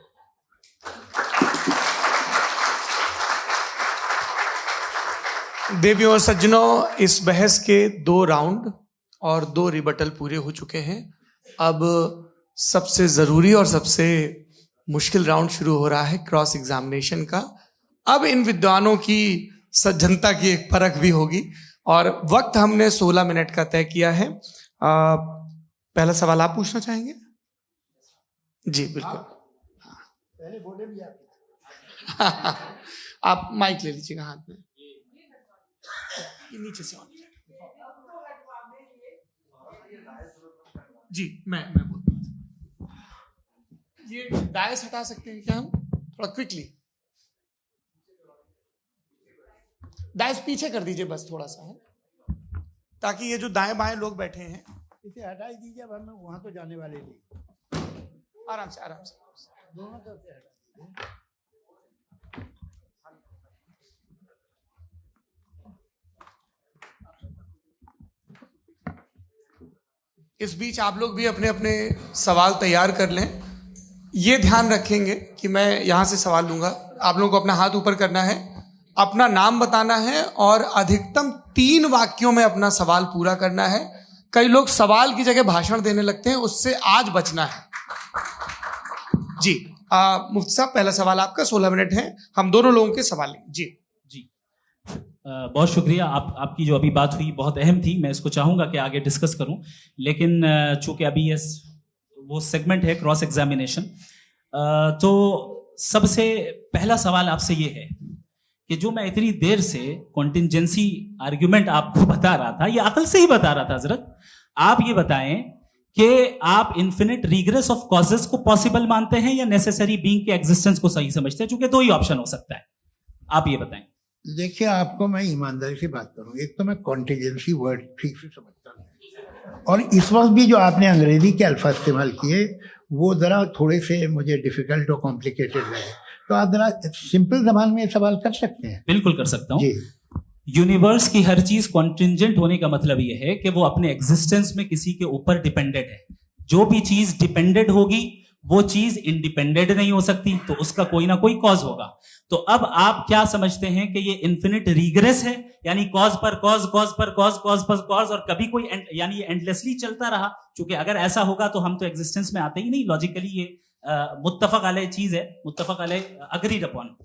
[SPEAKER 1] देवियों और सज्जनों, इस बहस के 2 राउंड और 2 रिबटल पूरे हो चुके हैं। अब सबसे जरूरी और सबसे मुश्किल राउंड शुरू हो रहा है, क्रॉस एग्जामिनेशन का। अब इन विद्वानों की सज्जनता की एक परख भी होगी और वक्त हमने 16 मिनट का तय किया है। पहला सवाल आप पूछना चाहेंगे? जी बिल्कुल।
[SPEAKER 3] पहले बोले भी
[SPEAKER 1] आप माइक ले लीजिएगा हाथ में, नीचे से। जी मैं बोलता हूँ, ये डायस हटा सकते हैं क्या हम थोड़ा क्विकली? डायस पीछे कर दीजिए बस थोड़ा सा, है ताकि ये जो दाएं बाएं लोग बैठे हैं,
[SPEAKER 3] इसे हटा ही दीजिए, वरना वहां तो जाने वाले नहीं।
[SPEAKER 1] आराम से आराम से
[SPEAKER 3] दोनों तरफ से हटा दीजिए।
[SPEAKER 1] इस बीच आप लोग भी अपने अपने सवाल तैयार कर लें। ये ध्यान रखेंगे कि मैं यहाँ से सवाल लूंगा, आप लोगों को अपना हाथ ऊपर करना है, अपना नाम बताना है और अधिकतम 3 वाक्यों में अपना सवाल पूरा करना है। कई लोग सवाल की जगह भाषण देने लगते हैं, उससे आज बचना है। जी मुफ्ती साहब, पहला सवाल आपका, 16 मिनट है, हम दोनों लोगों के सवाल लेंगे। जी
[SPEAKER 2] बहुत शुक्रिया। आपकी जो अभी बात हुई बहुत अहम थी, मैं इसको चाहूँगा कि आगे डिस्कस करूँ, लेकिन चूँकि अभी ये वो सेगमेंट है क्रॉस एग्जामिनेशन, तो सबसे पहला सवाल आपसे ये है कि जो मैं इतनी देर से कॉन्टिंजेंसी आर्ग्यूमेंट आपको बता रहा था, ये अकल से ही बता रहा था हजरत, आप ये बताएं कि आप इन्फिनिट रिग्रेस ऑफ कॉजेस को पॉसिबल मानते हैं या नेसेसरी बीइंग के एग्जिस्टेंस को सही समझते हैं? क्योंकि दो ही ऑप्शन हो सकता है, आप ये बताएं।
[SPEAKER 3] देखिए, आपको मैं ईमानदारी से बात करूं, एक तो मैं कॉन्टिजेंसी वर्ड ठीक से समझता नहीं, और इस वक्त भी जो आपने अंग्रेजी के अल्फाज इस्तेमाल किए वो जरा थोड़े से मुझे डिफिकल्ट और कॉम्प्लिकेटेड लगे, तो आप जरा सिंपल जबान में सवाल कर सकते हैं?
[SPEAKER 2] बिल्कुल कर सकता हूं
[SPEAKER 3] जी।
[SPEAKER 2] यूनिवर्स की हर चीज कॉन्टिंजेंट होने का मतलब यह है कि वो अपने एग्जिस्टेंस में किसी के ऊपर डिपेंडेंट है। जो भी चीज डिपेंडेंट होगी वो चीज इंडिपेंडेंट नहीं हो सकती, तो उसका कोई ना कोई कॉज होगा। तो अब आप क्या समझते हैं कि ये इन्फिनिट रिग्रेस है, यानी कॉज पर कॉज, कॉज पर कॉज, कॉज पर कॉज, और कभी कोई यानी ये एंडलेसली चलता रहा? क्योंकि अगर ऐसा होगा तो हम तो एग्जिस्टेंस में आते ही नहीं। लॉजिकली ये मुत्तफक अलैह चीज है, मुत्तफक अलैह अग्रीड अपॉन।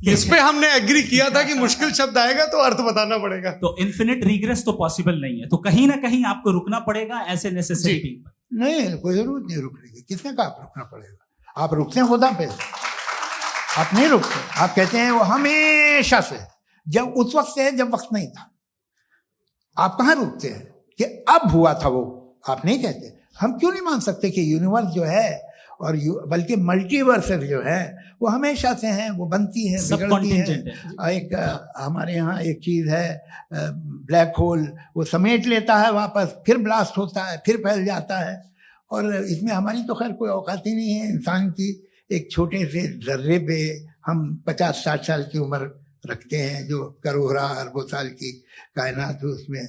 [SPEAKER 1] इस पे हमने एग्री किया था कि मुश्किल शब्द आएगा तो अर्थ बताना पड़ेगा।
[SPEAKER 2] तो इन्फिनिट रिग्रेस तो पॉसिबल नहीं है, तो कहीं ना कहीं आपको रुकना पड़ेगा ऐसे नेसेसिटी पर।
[SPEAKER 3] नहीं, कोई जरूरत नहीं रुकने की। किसने कहा आप रुकना पड़ेगा? आप रुकते हैं खुदा पे, आप नहीं रुकते। आप कहते हैं वो हमेशा से, जब उस वक्त से है जब वक्त नहीं था। आप कहाँ रुकते हैं कि अब हुआ था वो? आप नहीं कहते। हम क्यों नहीं मान सकते कि यूनिवर्स जो है और बल्कि मल्टीवर्सेस जो है वो हमेशा से हैं, वो बनती है, बिगड़ती है। एक हमारे यहाँ एक चीज है ब्लैक होल, वो समेट लेता है वापस, फिर ब्लास्ट होता है, फिर फैल जाता है। और इसमें हमारी तो खैर कोई औकात ही नहीं है इंसान की। एक छोटे से जर्रे पे हम 50-60 साल की उम्र रखते हैं, जो करोड़ों अरबों साल की कायनात उसमें,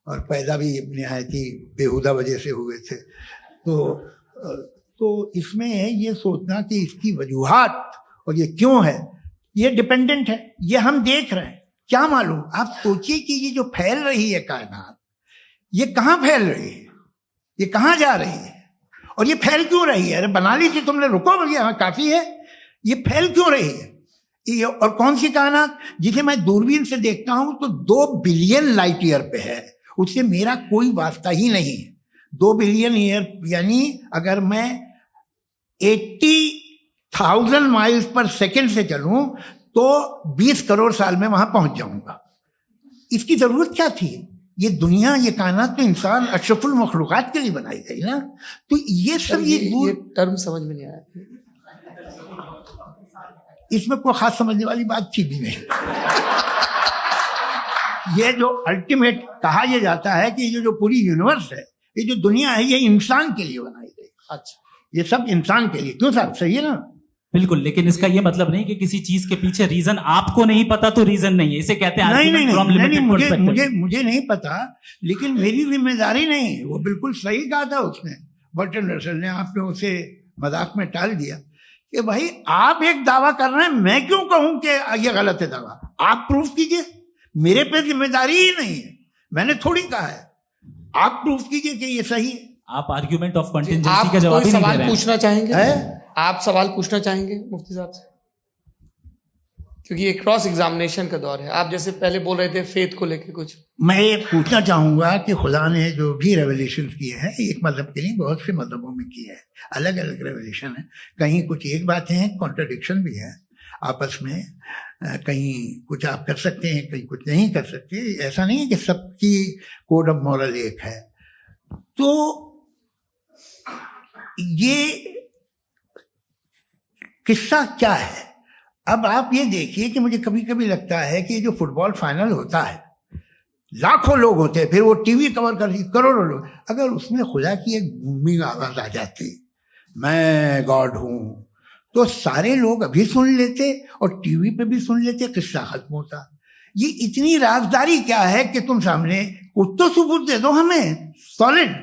[SPEAKER 3] और पैदा भी नहायत ही बेहुदा वजह से हुए थे। तो इसमें ये सोचना कि इसकी वजूहात और ये क्यों है, ये डिपेंडेंट है, ये हम देख रहे हैं, क्या मालूम। आप सोचिए कि ये जो फैल रही है कायनात, ये कहाँ फैल रही है, ये कहाँ जा रही है, और ये फैल क्यों रही है? अरे बना ली थी तुमने, रुको भैया, काफी है। ये फैल क्यों रही है? ये और कौन सी कायनात जिसे मैं दूरबीन से देखता हूं तो 2 बिलियन लाइट ईयर पे है, उससे मेरा कोई वास्ता ही नहीं है। 2 बिलियन ईयर यानी अगर मैं 80,000 माइल्स पर सेकेंड से चलूं तो 20 करोड़ साल में वहां पहुंच जाऊंगा। इसकी जरूरत क्या थी? ये दुनिया, ये कायनात तो इंसान अशरफुल मखलूकात के लिए बनाई गई ना। तो ये सब ये
[SPEAKER 1] टर्म समझ में नहीं आया,
[SPEAKER 3] इसमें कोई खास समझने वाली बात थी भी नहीं। ये जो अल्टीमेट कहा यह जाता है कि ये जो पूरी यूनिवर्स है, ये जो दुनिया है, ये इंसान के लिए बनाई गई।
[SPEAKER 1] अच्छा, ये
[SPEAKER 3] सब इंसान के लिए। क्यों साहब, सही है ना?
[SPEAKER 2] बिल्कुल, लेकिन इसका ये मतलब नहीं कि किसी चीज के पीछे रीजन आपको नहीं पता तो रीजन नहीं है, इसे कहते हैं
[SPEAKER 3] नहीं, मुझे नहीं पता, लेकिन मेरी जिम्मेदारी नहीं। वो बिल्कुल सही कहा था उसने, बर्टन रसल ने। आपने उसे मजाक में टाल दिया कि भाई आप एक दावा कर रहे हैं, मैं क्यों कहूं कि ये गलत है दावा? आप प्रूफ कीजिए, मेरे पे जिम्मेदारी ही नहीं है, मैंने थोड़ी कहा है। आप प्रूफ कीजिए कि ये सही है।
[SPEAKER 2] आप आर्ग्यूमेंट ऑफ कंटिंजेंसी का जवाब ही नहीं दे रहे हैं।
[SPEAKER 1] पूछना चाहेंगे? आप सवाल पूछना चाहेंगे मुफ्ती साहब से? क्योंकि ये क्रॉस एग्जामिनेशन का दौर है। आप जैसे पहले बोल रहे थे फेथ को लेके कुछ,
[SPEAKER 3] मैं ये पूछना चाहूंगा कि खुदा ने जो भी रेवल्यूशन किए हैं, एक मजहब के नहीं बहुत से मजहबों में किए हैं, अलग अलग रेवल्यूशन है। कहीं कुछ एक बातें हैं, कॉन्ट्रडिक्शन भी है आपस में, कहीं कुछ आप कर सकते हैं, कहीं कुछ नहीं कर सकते। ऐसा नहीं है कि सबकी कोड ऑफ मॉरल एक है। तो ये किस्सा क्या है? अब आप ये देखिए कि मुझे कभी कभी लगता है कि जो फुटबॉल फाइनल होता है, लाखों लोग होते हैं, फिर वो टीवी कवर कर रही, करोड़ों लोग, अगर उसमें खुदा की एक बूमिंग आवाज आ जाती, मैं गॉड हूं, तो सारे लोग अभी सुन लेते और टीवी पे भी सुन लेते, किस्सा खत्म होता। ये इतनी राजदारी क्या है कि तुम सामने कुछ तो सबूत दे दो हमें सॉलिड।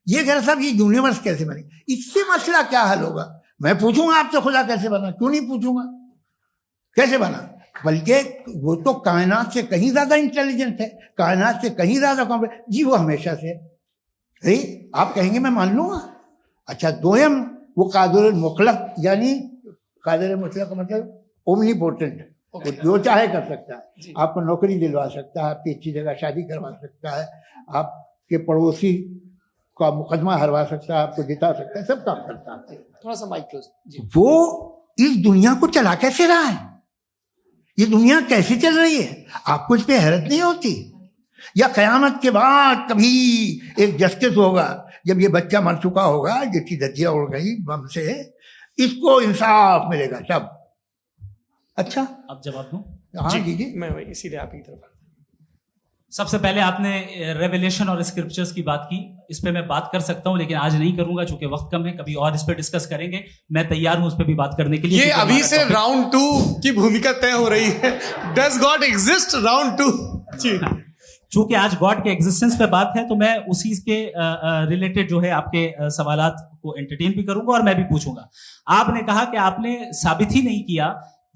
[SPEAKER 3] ये कह साहब ये यूनिवर्स कैसे बनी, इससे मसला क्या हल होगा? मैं पूछूंगा आपसे खुदा कैसे बना? क्यों नहीं पूछूंगा कैसे बना? बल्कि वो तो कायनात से कहीं ज्यादा इंटेलिजेंट है, कायनात से कहीं ज्यादा कॉम्प्लेक्स। जी वो हमेशा से है। आप कहेंगे मैं मान लूंगा। अच्छा, दोयम वो कादिर मुतलक, यानी कादिर मुतलक मतलब ओमनीपोटेंट, वो जो चाहे कर सकता है। आपको नौकरी दिलवा सकता है, आपकी अच्छी जगह शादी करवा सकता है, आपके पड़ोसी का मुकदमा हरवा सकता है, आपको जिता सकता है, सब काम करता है।
[SPEAKER 1] थोड़ा सा माइक क्लोज जी।
[SPEAKER 3] वो इस दुनिया को चला कैसे रहा है, ये दुनिया कैसे चल रही है, आपको इस पे हैरत नहीं होती? या कयामत के बाद कभी एक जस्टिस होगा, जब ये बच्चा मर चुका होगा जिसकी धज्जियां उड़ गई बम से, इसको इंसाफ मिलेगा सब। अच्छा,
[SPEAKER 2] अब जवाब दूं?
[SPEAKER 3] हाँ जी,
[SPEAKER 1] मैं वही इसीलिए आप की तरफ।
[SPEAKER 2] सबसे पहले आपने रेवलेशन और स्क्रिप्चर्स की बात की, इस पे मैं बात कर सकता हूं लेकिन आज नहीं करूंगा चूंकि वक्त कम है, कभी और इस पे डिस्कस करेंगे। मैं तैयार हूं उस पे भी बात करने के लिए।
[SPEAKER 1] ये अभी से राउंड 2 की भूमिका तय हो रही है। डज गॉड एग्जिस्ट राउंड 2 जी।
[SPEAKER 2] चूंकि आज गॉड के एग्जिस्टेंस पे बात है तो मैं उसी के रिलेटेड जो है आपके सवालात को एंटरटेन भी करूंगा और मैं भी पूछूंगा। आपने कहा कि आपने साबित ही नहीं किया,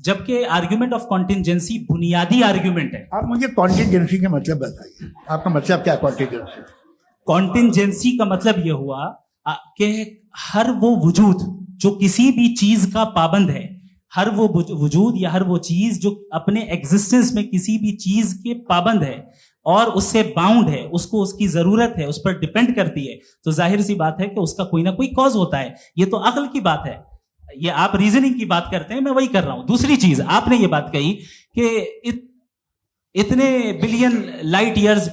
[SPEAKER 2] जबकि आर्ग्यूमेंट ऑफ कॉन्टिंजेंसी बुनियादी आर्ग्यूमेंट है।
[SPEAKER 3] आप मुझे कॉन्टिंजेंसी का मतलब बताइए, आपका मतलब क्या कॉन्टिंजेंसी?
[SPEAKER 2] कॉन्टिंजेंसी का मतलब यह हुआ कि हर वो वजूद जो किसी भी चीज का पाबंद है, हर वो वजूद या हर वो चीज जो अपने एग्जिस्टेंस में किसी भी चीज के पाबंद है और उससे बाउंड है, उसको उसकी जरूरत है, उस पर डिपेंड करती है, तो जाहिर सी बात है कि उसका कोई ना कोई कॉज होता है। ये तो अक्ल की बात है, ये आप रीजनिंग की बात करते हैं, मैं वही कर रहा हूं। दूसरी चीज आपने ये बात कही कि इतने बिलियन लाइट ईयर्स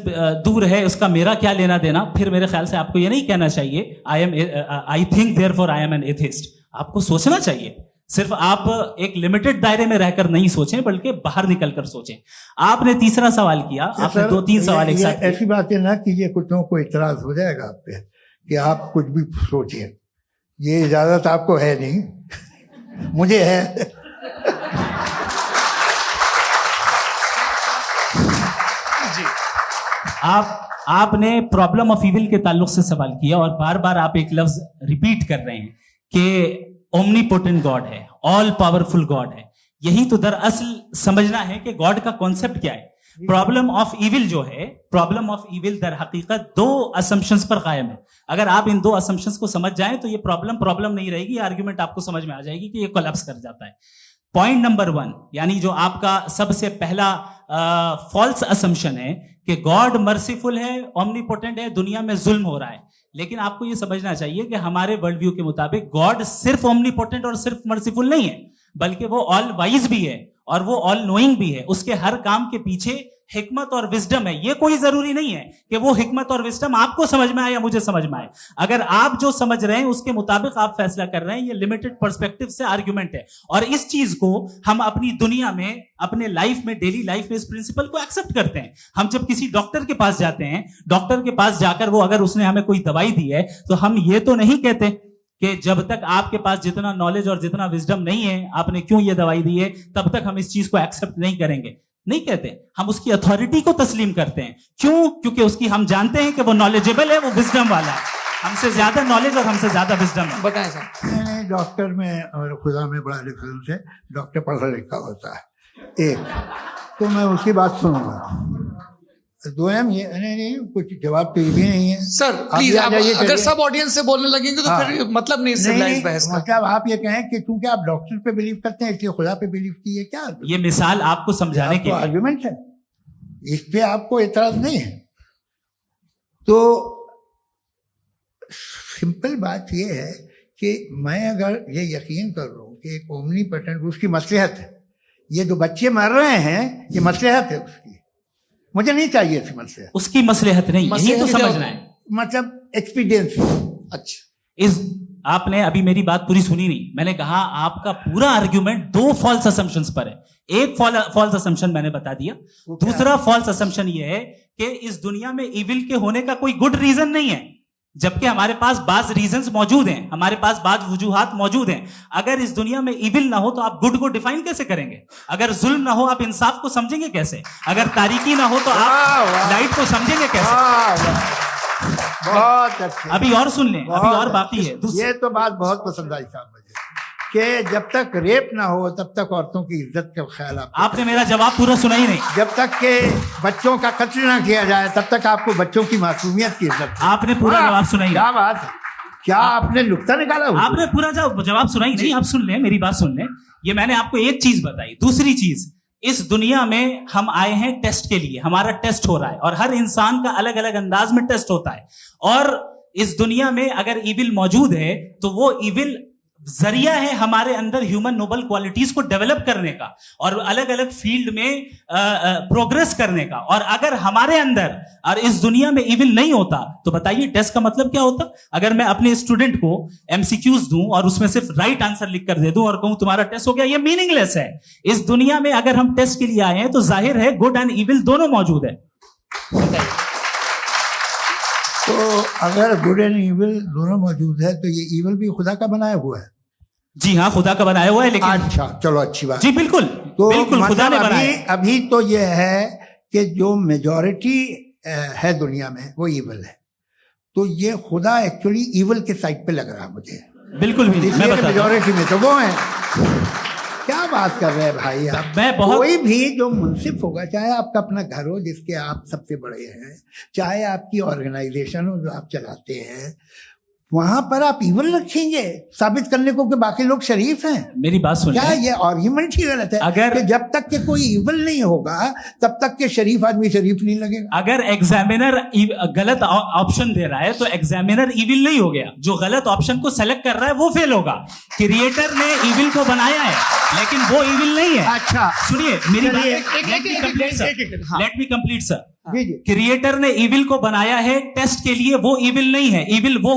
[SPEAKER 2] दूर है, उसका मेरा क्या लेना देना। फिर मेरे ख्याल से आपको ये नहीं कहना चाहिए I think therefore I am an atheist. आपको सोचना चाहिए, सिर्फ आप एक लिमिटेड दायरे में रहकर नहीं सोचें बल्कि बाहर निकलकर सोचें। आपने तीसरा सवाल किया, आपने 2-3 सवाल एक साथ।
[SPEAKER 3] ऐसी बातें ना कीजिए, कुछ लोगों को इतराज हो जाएगा आप पे कि आप कुछ भी सोचिए, ये इजाजत आपको है नहीं, मुझे है।
[SPEAKER 2] आपने प्रॉब्लम ऑफ इविल के ताल्लुक से सवाल किया और बार बार आप एक लफ्ज रिपीट कर रहे हैं कि ओमनीपोटेंट गॉड है, ऑल पावरफुल गॉड है। यही तो दरअसल समझना है कि गॉड का कॉन्सेप्ट क्या है। प्रॉब्लम ऑफ इविल जो है, प्रॉब्लम ऑफ इविल दर हकीकत 2 असम्पशंस पर कायम है। अगर आप इन 2 असम्पशंस को समझ जाएं तो ये प्रॉब्लम नहीं रहेगी, आर्ग्यूमेंट आपको समझ में आ जाएगी कि ये कोलैप्स कर जाता है। पॉइंट नंबर 1, यानी जो आपका सबसे पहला फॉल्स असम्पशन है कि गॉड मर्सीफुल है, ओमनीपोटेंट है, दुनिया में जुल्म हो रहा है। लेकिन आपको यह समझना चाहिए कि हमारे वर्ल्ड व्यू के मुताबिक गॉड सिर्फ ओमनीपोटेंट और सिर्फ मर्सीफुल नहीं है, बल्कि वो ऑल वाइज भी है और वो ऑल नोइंग भी है। उसके हर काम के पीछे हिकमत और विजडम है। ये कोई जरूरी नहीं है कि वो हिकमत और विजडम आपको समझ में आए या मुझे समझ में आए। अगर आप जो समझ रहे हैं उसके मुताबिक आप फैसला कर रहे हैं, ये लिमिटेड पर्सपेक्टिव से आर्ग्यूमेंट है। और इस चीज को हम अपनी दुनिया में, अपने लाइफ में, डेली लाइफ में इस प्रिंसिपल को एक्सेप्ट करते हैं। हम जब किसी डॉक्टर के पास जाते हैं, डॉक्टर के पास जाकर वो अगर उसने हमें कोई दवाई दी है तो हम ये तो नहीं कहते कि जब तक आपके पास जितना नॉलेज और जितना विजडम नहीं है, आपने क्यों ये दवाई दी है, तब तक हम इस चीज को एक्सेप्ट नहीं करेंगे। नहीं कहते, हम उसकी अथॉरिटी को तस्लीम करते हैं। क्यों? क्योंकि उसकी हम जानते हैं कि वो नॉलेजेबल है, वो विजडम वाला है, हमसे ज्यादा नॉलेज और हमसे ज्यादा विजडम है।
[SPEAKER 1] बताएं सर।
[SPEAKER 3] मैंने डॉक्टर में और खुदा में बड़ा डिफरेंस है। डॉक्टर पढ़ा लिखा होता है एक, तो मैं उसकी बात सुनूंगा। 2 ये नहीं, कुछ जवाब तो ये भी नहीं है।
[SPEAKER 1] सर प्लीज, अगर सब ऑडियंस से बोलने लगेंगे तो फिर मतलब नहीं सिविलाइज्ड बहस का।
[SPEAKER 3] मतलब आप ये कहें कि क्योंकि आप डॉक्टर पे बिलीव करते हैं इसलिए खुदा पे बिलीव कीजिए, क्या
[SPEAKER 2] ये मिसाल आपको समझाने के
[SPEAKER 3] आर्गुमेंट है, इस पे आपको इतराज नहीं है। तो सिंपल बात ये है कि मैं अगर ये यकीन कर लूं कि एक ओमनीपोटेंट, उसकी मसलहत है, ये जो बच्चे मर रहे हैं ये मसलहत है उसकी, मुझे नहीं चाहिए थी मसलहत।
[SPEAKER 2] उसकी मसलहत नहीं, यही तो समझना है,
[SPEAKER 3] मतलब एक्सपीरियंस।
[SPEAKER 2] अच्छा, आपने अभी मेरी बात पूरी सुनी नहीं। मैंने कहा आपका पूरा आर्ग्यूमेंट 2 फॉल्स असम्पशंस पर है। एक फॉल्स असम्पशन मैंने बता दिया, दूसरा फॉल्स असम्पशन ये है कि इस दुनिया में इविल के होने का कोई गुड रीजन नहीं है, जबकि हमारे पास बाज रीजंस मौजूद हैं, हमारे पास बाज वजूहात मौजूद हैं। अगर इस दुनिया में इविल ना हो तो आप गुड को डिफाइन कैसे करेंगे? अगर जुल्म ना हो आप इंसाफ को समझेंगे कैसे? अगर तारीकी ना हो तो आप लाइट को समझेंगे कैसे?
[SPEAKER 3] बहुत अच्छा।
[SPEAKER 2] अभी और सुन लें, अभी और बाकी है।
[SPEAKER 3] ये तो बात बहुत पसंद आई साहब मुझे कि जब तक रेप ना हो तब तक औरतों की इज्जत का ख्याल
[SPEAKER 2] आपने मेरा जवाब पूरा सुना ही नहीं।
[SPEAKER 3] जब तक के बच्चों का कत्ल ना किया जाए तब तक आपको बच्चों की मासूमियत की इज्जत।
[SPEAKER 2] आपने पूरा जवाब सुना ही नहीं।
[SPEAKER 3] क्या बात है, क्या आपने नुक्ता निकाला?
[SPEAKER 2] आपने पूरा जवाब सुना ही नहीं। आप सुन लें, मेरी बात सुन लें। ये मैंने आपको एक चीज बताई। दूसरी चीज, इस दुनिया में हम आए हैं टेस्ट के लिए, हमारा टेस्ट हो रहा है और हर इंसान का अलग अलग अंदाज में टेस्ट होता है। और इस दुनिया में अगर इविल मौजूद है तो वो इविल जरिया है हमारे अंदर ह्यूमन नोबल क्वालिटीज को डेवलप करने का और अलग अलग फील्ड में प्रोग्रेस करने का। और अगर हमारे अंदर और इस दुनिया में इविल नहीं होता तो बताइए टेस्ट का मतलब क्या होता? अगर मैं अपने स्टूडेंट को एमसीक्यूज दूं और उसमें सिर्फ राइट आंसर लिख कर दे दूं और कहूं तुम्हारा टेस्ट हो गया, ये मीनिंगलेस है। इस दुनिया में अगर हम टेस्ट के लिए आए हैं तो जाहिर है गुड एंड इविल दोनों मौजूद है।
[SPEAKER 3] तो अगर गुड एंड इविल दोनों मौजूद है तो ये इविल भी खुदा का बनाया हुआ है?
[SPEAKER 2] जी हाँ, खुदा का बनाया हुआ है। लेकिन
[SPEAKER 3] अच्छा, चलो अच्छी बात।
[SPEAKER 2] जी बिल्कुल,
[SPEAKER 3] तो
[SPEAKER 2] बिल्कुल खुदा ने बनाया।
[SPEAKER 3] अभी तो ये है कि जो मेजॉरिटी है दुनिया में वो इविल है, तो ये खुदा एक्चुअली इविल के साइड पे लग रहा है मुझे।
[SPEAKER 2] बिल्कुल भी
[SPEAKER 3] मेजॉरिटी में तो वो है। क्या बात कर रहे हैं भाई आप? कोई भी जो मुंसिफ होगा, चाहे आपका अपना घर हो जिसके आप सबसे बड़े हैं, चाहे आपकी ऑर्गेनाइजेशन हो जो आप चलाते हैं, वहां पर आप इविल रखेंगे साबित करने को कि बाकी लोग शरीफ हैं?
[SPEAKER 2] मेरी बात सुनिए,
[SPEAKER 3] क्या ये आर्ग्यूमेंट ही गलत है?
[SPEAKER 2] अगर
[SPEAKER 3] कि जब तक के कोई इविल नहीं होगा तब तक के शरीफ आदमी शरीफ नहीं लगेगा।
[SPEAKER 2] अगर एग्जामिनर गलत ऑप्शन दे रहा है तो एग्जामिनर इविल नहीं हो गया, जो गलत ऑप्शन को सेलेक्ट कर रहा है वो फेल होगा। क्रिएटर ने इविल को बनाया है लेकिन वो इविल नहीं है।
[SPEAKER 3] अच्छा
[SPEAKER 2] सुनिए मेरी बात, let me complete sir. Creator ने इविल को बनाया है टेस्ट के लिए, वो इविल नहीं है। इविल वो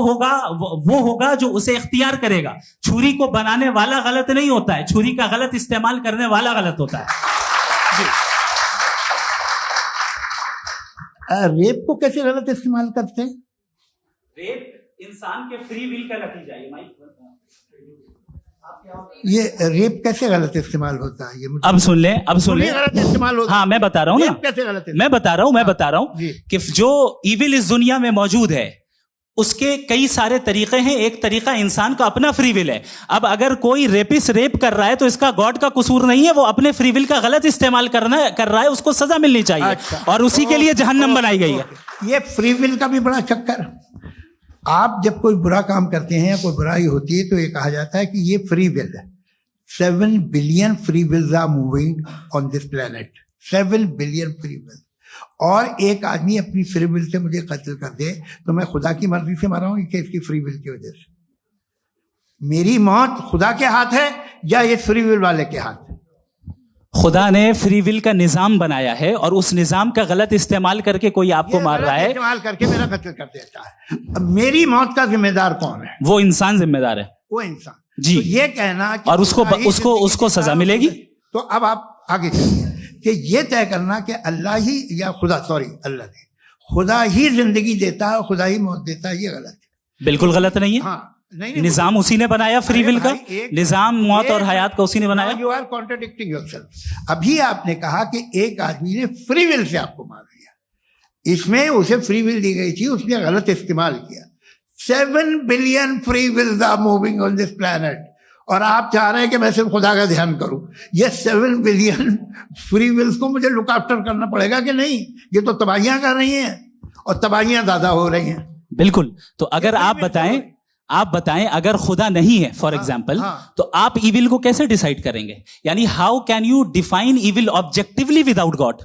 [SPEAKER 2] होगा जो उसे इख्तियार करेगा। छुरी को बनाने वाला गलत नहीं होता है, छुरी का गलत इस्तेमाल करने वाला गलत होता है।
[SPEAKER 3] रेप को कैसे गलत इस्तेमाल करते हैं?
[SPEAKER 2] रेप इंसान के फ्री विल का नतीजा है।
[SPEAKER 3] ये रेप कैसे गलत इस्तेमाल होता है? ये
[SPEAKER 2] अब सुन ले
[SPEAKER 3] गलत इस्तेमाल होता है।
[SPEAKER 2] हाँ मैं बता रहा हूँ ना,
[SPEAKER 3] कैसे गलत?
[SPEAKER 2] मैं बता रहा हूँ कि जो इविल इस दुनिया में मौजूद है उसके कई सारे तरीके हैं। एक तरीका इंसान का अपना फ्री विल है। अब अगर कोई रेपिस्ट रेप कर रहा है तो इसका गॉड का कसूर नहीं है, वो अपने फ्री विल का गलत इस्तेमाल कर रहा है, उसको सजा मिलनी चाहिए।
[SPEAKER 3] अच्छा,
[SPEAKER 2] और उसी के लिए जहन्नम बनाई गई है।
[SPEAKER 3] ये फ्री विल का भी बड़ा चक्कर। आप जब कोई बुरा काम करते हैं या कोई बुराई होती है तो ये कहा जाता है कि ये फ्री विल है। 7 billion free wills are moving on this planet. 7 billion free will. और एक आदमी अपनी फ्री विल से मुझे कत्ल कर दे तो मैं खुदा की मर्जी से मारा हूं कि इसकी फ्री विल की वजह से? मेरी मौत खुदा के हाथ है या ये फ्री विल वाले के हाथ है?
[SPEAKER 2] खुदा ने फ्री विल का निजाम बनाया है और उस निजाम का गलत इस्तेमाल करके कोई आपको मार रहा है,
[SPEAKER 3] इस्तेमाल करके मेरा कत्ल कर देता है। अब मेरी मौत का जिम्मेदार कौन है?
[SPEAKER 2] वो इंसान जिम्मेदार है।
[SPEAKER 3] वो इंसान
[SPEAKER 2] जी।
[SPEAKER 3] तो ये कहना कि
[SPEAKER 2] और उसको सजा मिलेगी।
[SPEAKER 3] तो अब आप आगे चलिए कि ये तय करना कि अल्लाह ही या अल्लाह ने खुदा ही जिंदगी देता है, खुदा ही मौत देता है, ये गलत है।
[SPEAKER 2] बिल्कुल गलत नहीं है।
[SPEAKER 3] हाँ, नहीं,
[SPEAKER 2] निजाम उसी ने बनाया फ्री विल का। निजाम मौत और हयात का उसी ने बनाया।
[SPEAKER 3] You are contradicting yourself. अभी आपने कहा कि एक आदमी ने फ्री विल से आपको मार दिया, इसमें उसे फ्री विल दी गई थी, उसने गलत इस्तेमाल किया। 7 billion free wills are moving on this planet और आप चाह रहे हैं कि मैं सिर्फ खुदा का ध्यान करूं। ये 7 बिलियन फ्री विल्स को मुझे लुक आफ्टर करना पड़ेगा कि नहीं? ये तो तबाहियां कर रही हैं और तबाहियां ज्यादा हो रही हैं।
[SPEAKER 2] बिल्कुल। तो अगर आप बताएं अगर खुदा नहीं है फॉर एग्जाम्पल, तो आप इविल को कैसे डिसाइड करेंगे? यानी how can you define evil objectively without God?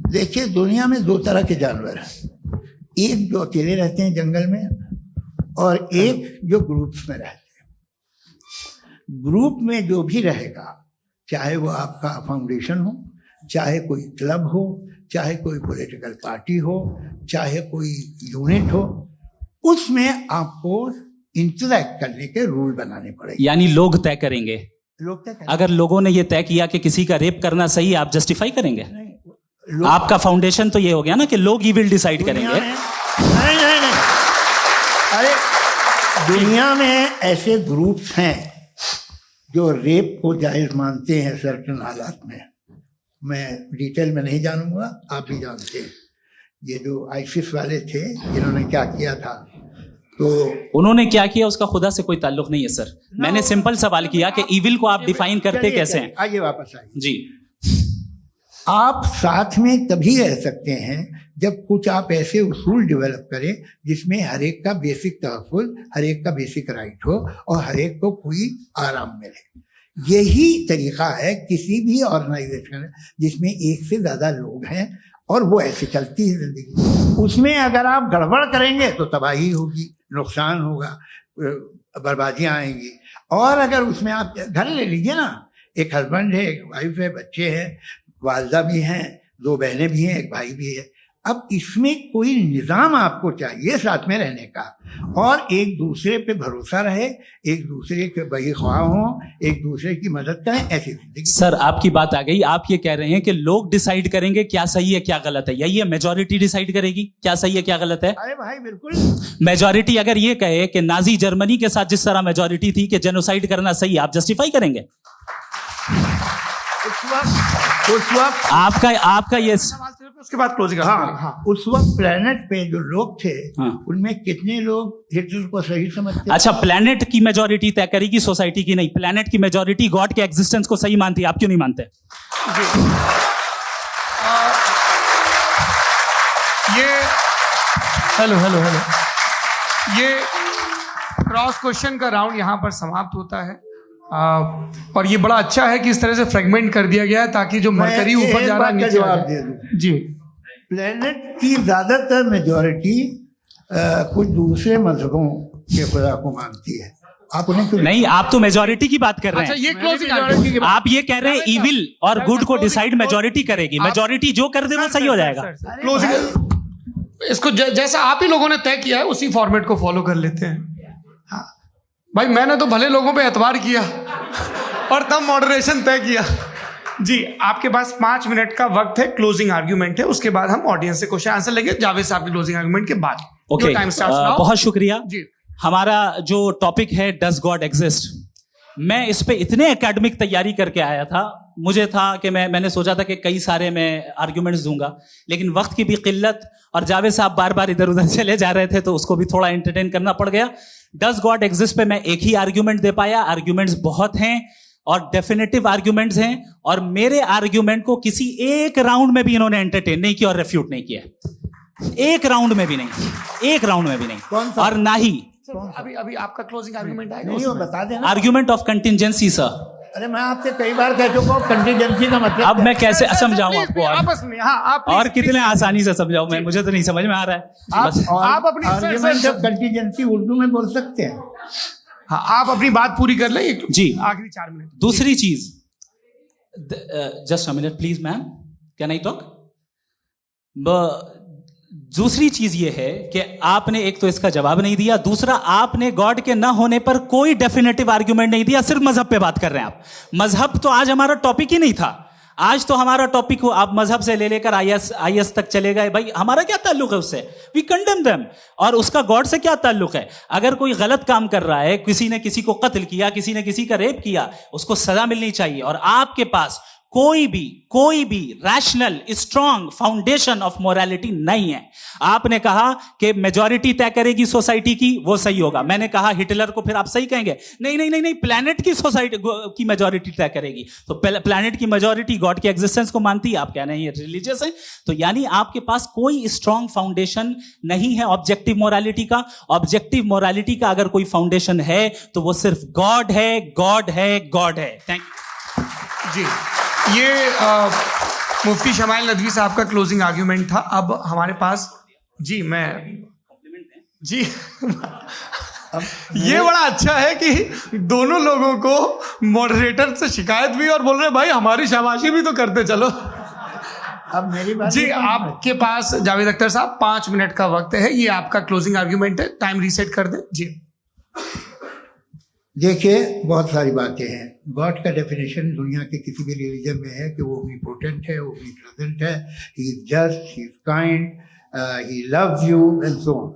[SPEAKER 3] देखिए, दुनिया में 2 तरह के जानवर हैं। एक जो अकेले रहते हैं जंगल में और एक जो ग्रुप्स में रहते हैं। ग्रुप में जो भी रहेगा, चाहे वो आपका फाउंडेशन हो, चाहे कोई क्लब हो, चाहे कोई पॉलिटिकल पार्टी हो, चाहे कोई यूनिट हो, उसमें आपको इंटरैक्ट करने के रूल बनाने पड़ेंगे।
[SPEAKER 2] यानी लोग तय करेंगे।
[SPEAKER 3] लोग तय करेंगे।
[SPEAKER 2] अगर लोगों ने ये तय किया कि किसी का रेप करना सही है, आप जस्टिफाई करेंगे? आपका फाउंडेशन तो ये हो गया ना कि लोग ही विल डिसाइड करेंगे।
[SPEAKER 3] नहीं। अरे दुनिया में ऐसे ग्रुप्स हैं जो रेप को जायज मानते हैं सर्टेन हालात में। मैं डिटेल में नहीं जानूंगा, आप भी जानते हैं। ये जो आईसिस वाले थे, इन्होंने क्या किया था, तो
[SPEAKER 2] उन्होंने क्या किया उसका खुदा से कोई ताल्लुक नहीं है सर। मैंने सिंपल सवाल किया कि इविल को आप डिफाइन करते कैसे हैं?
[SPEAKER 3] आइए वापस आइए
[SPEAKER 2] जी।
[SPEAKER 3] आप साथ में तभी रह सकते हैं जब कुछ आप ऐसे उसूल डेवलप करें जिसमें हर एक का बेसिक तहफ़्फ़ुज़, हर एक का बेसिक राइट हो और हर एक को कोई आराम मिले। यही तरीका है किसी भी ऑर्गेनाइजेशन जिसमें एक से ज़्यादा लोग हैं। और वो ऐसे चलती है जिंदगी। उसमें अगर आप गड़बड़ करेंगे तो तबाही होगी, नुकसान होगा, बर्बादियां आएंगी। और अगर उसमें आप घर ले लीजिए ना, एक हस्बैंड है, एक वाइफ है, बच्चे हैं, वालदा भी हैं, 2 बहनें भी हैं, एक भाई भी है। अब इसमें कोई निज़ाम आपको चाहिए साथ में रहने का, और एक दूसरे पे भरोसा रहे, एक दूसरे के बहीख्वाह हों, एक दूसरे की मदद करें, ऐसी जिंदगी।
[SPEAKER 2] सर आपकी बात आ गई, आप ये कह रहे हैं कि लोग डिसाइड करेंगे क्या सही है क्या गलत है, यही है मेजॉरिटी डिसाइड करेगी क्या सही है क्या गलत है?
[SPEAKER 3] अरे भाई बिल्कुल।
[SPEAKER 2] मेजॉरिटी अगर ये कहे कि नाजी जर्मनी के साथ जिस तरह मेजॉरिटी थी कि जेनोसाइड करना सही है, आप जस्टिफाई करेंगे?
[SPEAKER 3] उस वक्त
[SPEAKER 2] आपका ये
[SPEAKER 1] उसके बाद क्लोजिंग।
[SPEAKER 3] हाँ, उस वक्त प्लेनेट पे जो लोग थे,
[SPEAKER 2] हाँ।
[SPEAKER 3] उनमें कितने लोग हिटलर को सही समझते?
[SPEAKER 2] अच्छा, प्लेनेट की मेजॉरिटी तय करेगी, सोसाइटी की नहीं। प्लेनेट की मेजॉरिटी गॉड के एग्जिस्टेंस को सही मानती है, आप क्यों नहीं मानते?
[SPEAKER 1] ये हेलो ये क्रॉस क्वेश्चन का राउंड यहाँ पर समाप्त होता है। और ये बड़ा अच्छा है कि इस तरह से फ्रेगमेंट कर दिया गया है ताकि जो मरकरी ऊपर जा रहा है नीचे
[SPEAKER 3] जवाब दे दूं।
[SPEAKER 1] जी,
[SPEAKER 3] प्लेनेट की ज्यादातर मेजॉरिटी कुछ दूसरे मजहबों के खुदा को मानती है। आप उन्हें क्यों
[SPEAKER 2] नहीं? आप तो मेजॉरिटी की बात कर रहे हैं।
[SPEAKER 1] अच्छा, ये क्लोजिंग
[SPEAKER 2] आप ये कह रहे हैं इविल और गुड को डिसाइड मेजॉरिटी करेगी, मेजॉरिटी जो कर दे वो सही हो जाएगा।
[SPEAKER 1] क्लोजिंग इसको जैसा आप ही लोगों ने तय किया है उसी फॉर्मेट को फॉलो कर लेते हैं। हाँ भाई, मैंने तो भले लोगों पे एतबार किया और तब मॉडरेशन तय किया। जी, आपके पास 5 मिनट का वक्त है, क्लोजिंग आर्ग्यूमेंट है, उसके बाद हम ऑडियंस से क्वेश्चन आंसर लेंगे जावेद साहब के क्लोजिंग आर्ग्यूमेंट के बाद।
[SPEAKER 2] ओके, बहुत शुक्रिया
[SPEAKER 1] जी।
[SPEAKER 2] हमारा जो टॉपिक है डज गॉड एग्जिस्ट, मैं इस पे इतने एकेडमिक तैयारी करके आया था, मुझे था कि मैंने सोचा था कि कई सारे मैं आर्ग्यूमेंट्स दूंगा, लेकिन वक्त की भी किल्लत और जावेद साहब बार बार इधर उधर चले जा रहे थे तो उसको भी थोड़ा एंटरटेन करना पड़ गया। डज गॉड एग्जिस्ट पे मैं एक ही आर्ग्यूमेंट दे पाया। आर्ग्यूमेंट्स बहुत हैं और डेफिनेटिव आर्ग्यूमेंट्स हैं, और मेरे आर्ग्यूमेंट को किसी एक राउंड में भी इन्होंने एंटरटेन नहीं किया और रेफ्यूट नहीं किया। एक राउंड में भी नहीं, और ना ही
[SPEAKER 1] अभी आपका क्लोजिंग आर्ग्यूमेंट आएगा,
[SPEAKER 3] नहीं, वो बता देना।
[SPEAKER 2] Argument of contingency sir.
[SPEAKER 3] अरे मैं आपसे कई बार कह चुका हूँ कंटिजेंसी का मतलब।
[SPEAKER 2] अब मैं कैसे समझाऊं आपको?
[SPEAKER 1] आपस में हाँ, आप
[SPEAKER 2] और कितने आसानी से समझाऊं मैं, मुझे तो नहीं समझ में आ रहा है।
[SPEAKER 3] आप अपनी आर्ग्यूमेंट ऑफ कंटिजेंसी उर्दू में बोल सकते हैं।
[SPEAKER 1] हाँ, आप अपनी बात पूरी कर लें
[SPEAKER 2] जी,
[SPEAKER 1] आखिरी 4 मिनट।
[SPEAKER 2] दूसरी चीज, just a minute please ma'am, can I talk? दूसरी चीज ये है कि आपने एक तो इसका जवाब नहीं दिया, दूसरा आपने गॉड के ना होने पर कोई डेफिनेटिव आर्ग्यूमेंट नहीं दिया, सिर्फ मजहब पे बात कर रहे हैं आप। मजहब तो आज हमारा टॉपिक ही नहीं था, आज तो हमारा टॉपिक हो, आप मजहब से ले लेकर आईएस तक चले गए। भाई हमारा क्या ताल्लुक है उससे? We condemn them. और उसका गॉड से क्या ताल्लुक है? अगर कोई गलत काम कर रहा है, किसी ने किसी को कत्ल किया, किसी ने किसी का रेप किया, उसको सजा मिलनी चाहिए। और आपके पास कोई भी rational strong foundation of morality नहीं है। आपने कहा कि मेजॉरिटी तय करेगी सोसाइटी की, वो सही होगा। मैंने कहा हिटलर को, फिर आप सही कहेंगे नहीं, प्लैनेट की सोसाइटी की मेजॉरिटी तय करेगी। तो प्लैनेट की मेजॉरिटी गॉड के एग्जिस्टेंस को मानती है, आप कह रहे हैं ये रिलीजियस है। तो यानी आपके पास कोई स्ट्रॉन्ग फाउंडेशन नहीं है ऑब्जेक्टिव मोरालिटी का। ऑब्जेक्टिव मोरालिटी का अगर कोई फाउंडेशन है तो वो सिर्फ गॉड है, गॉड है, गॉड है। थैंक यू
[SPEAKER 1] जी। ये मुफ्ती शमाइल नदवी साहब का क्लोजिंग आर्ग्यूमेंट था। अब हमारे पास जी ये बड़ा अच्छा है कि दोनों लोगों को मॉडरेटर से शिकायत भी और बोल रहे भाई हमारी शाबाशी भी तो करते चलो।
[SPEAKER 3] अब मेरी बात
[SPEAKER 1] जी, आपके पास जावेद अख्तर साहब 5 मिनट का वक्त है, ये आपका क्लोजिंग आर्ग्यूमेंट है, टाइम रीसेट कर दें जी।
[SPEAKER 3] देखिए, बहुत सारी बातें हैं। गॉड का डेफिनेशन दुनिया के किसी भी रिलीजन में है कि वो ओमनीपोटेंट है, ओमनीप्रेजेंट है, he is just, he is kind, he loves you and so on.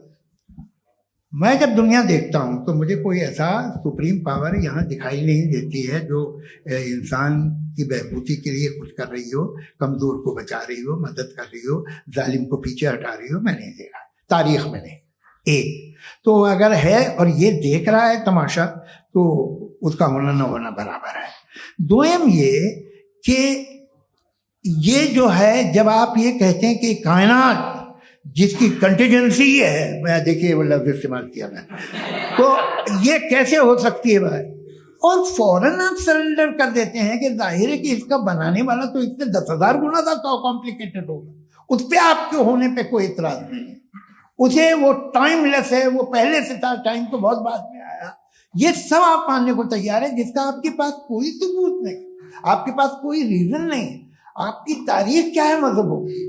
[SPEAKER 3] मैं जब दुनिया देखता हूँ तो मुझे कोई ऐसा सुप्रीम पावर यहाँ दिखाई नहीं देती है जो इंसान की बहबूदी के लिए कुछ कर रही हो, कमजोर को बचा रही हो, मदद कर रही हो, जालिम को पीछे हटा रही हो। मैं नहीं देखा, तारीख में नहीं। एक तो अगर है और ये देख रहा है तमाशा, तो उसका होना न होना बराबर है। दोयम ये कि ये जो है, जब आप ये कहते हैं कि कायनात जिसकी कंटिजेंसी है, मैं देखिए वो लफ्ज इस्तेमाल किया मैं, तो ये कैसे हो सकती है भाई? और फौरन आप सरेंडर कर देते हैं कि जाहिर है कि इसका बनाने वाला तो इससे 10,000 गुना था तो कॉम्प्लिकेटेड होगा, उस पर आपके होने पे कोई इतराज नहीं है। उसे वो टाइमलेस है, वो पहले से था, टाइम तो बहुत बाद में आया, ये सब आप मानने को तैयार है, जिसका आपके पास कोई सबूत नहीं, आपके पास कोई रीजन नहीं है। आपकी तारीख क्या है मजहबों की,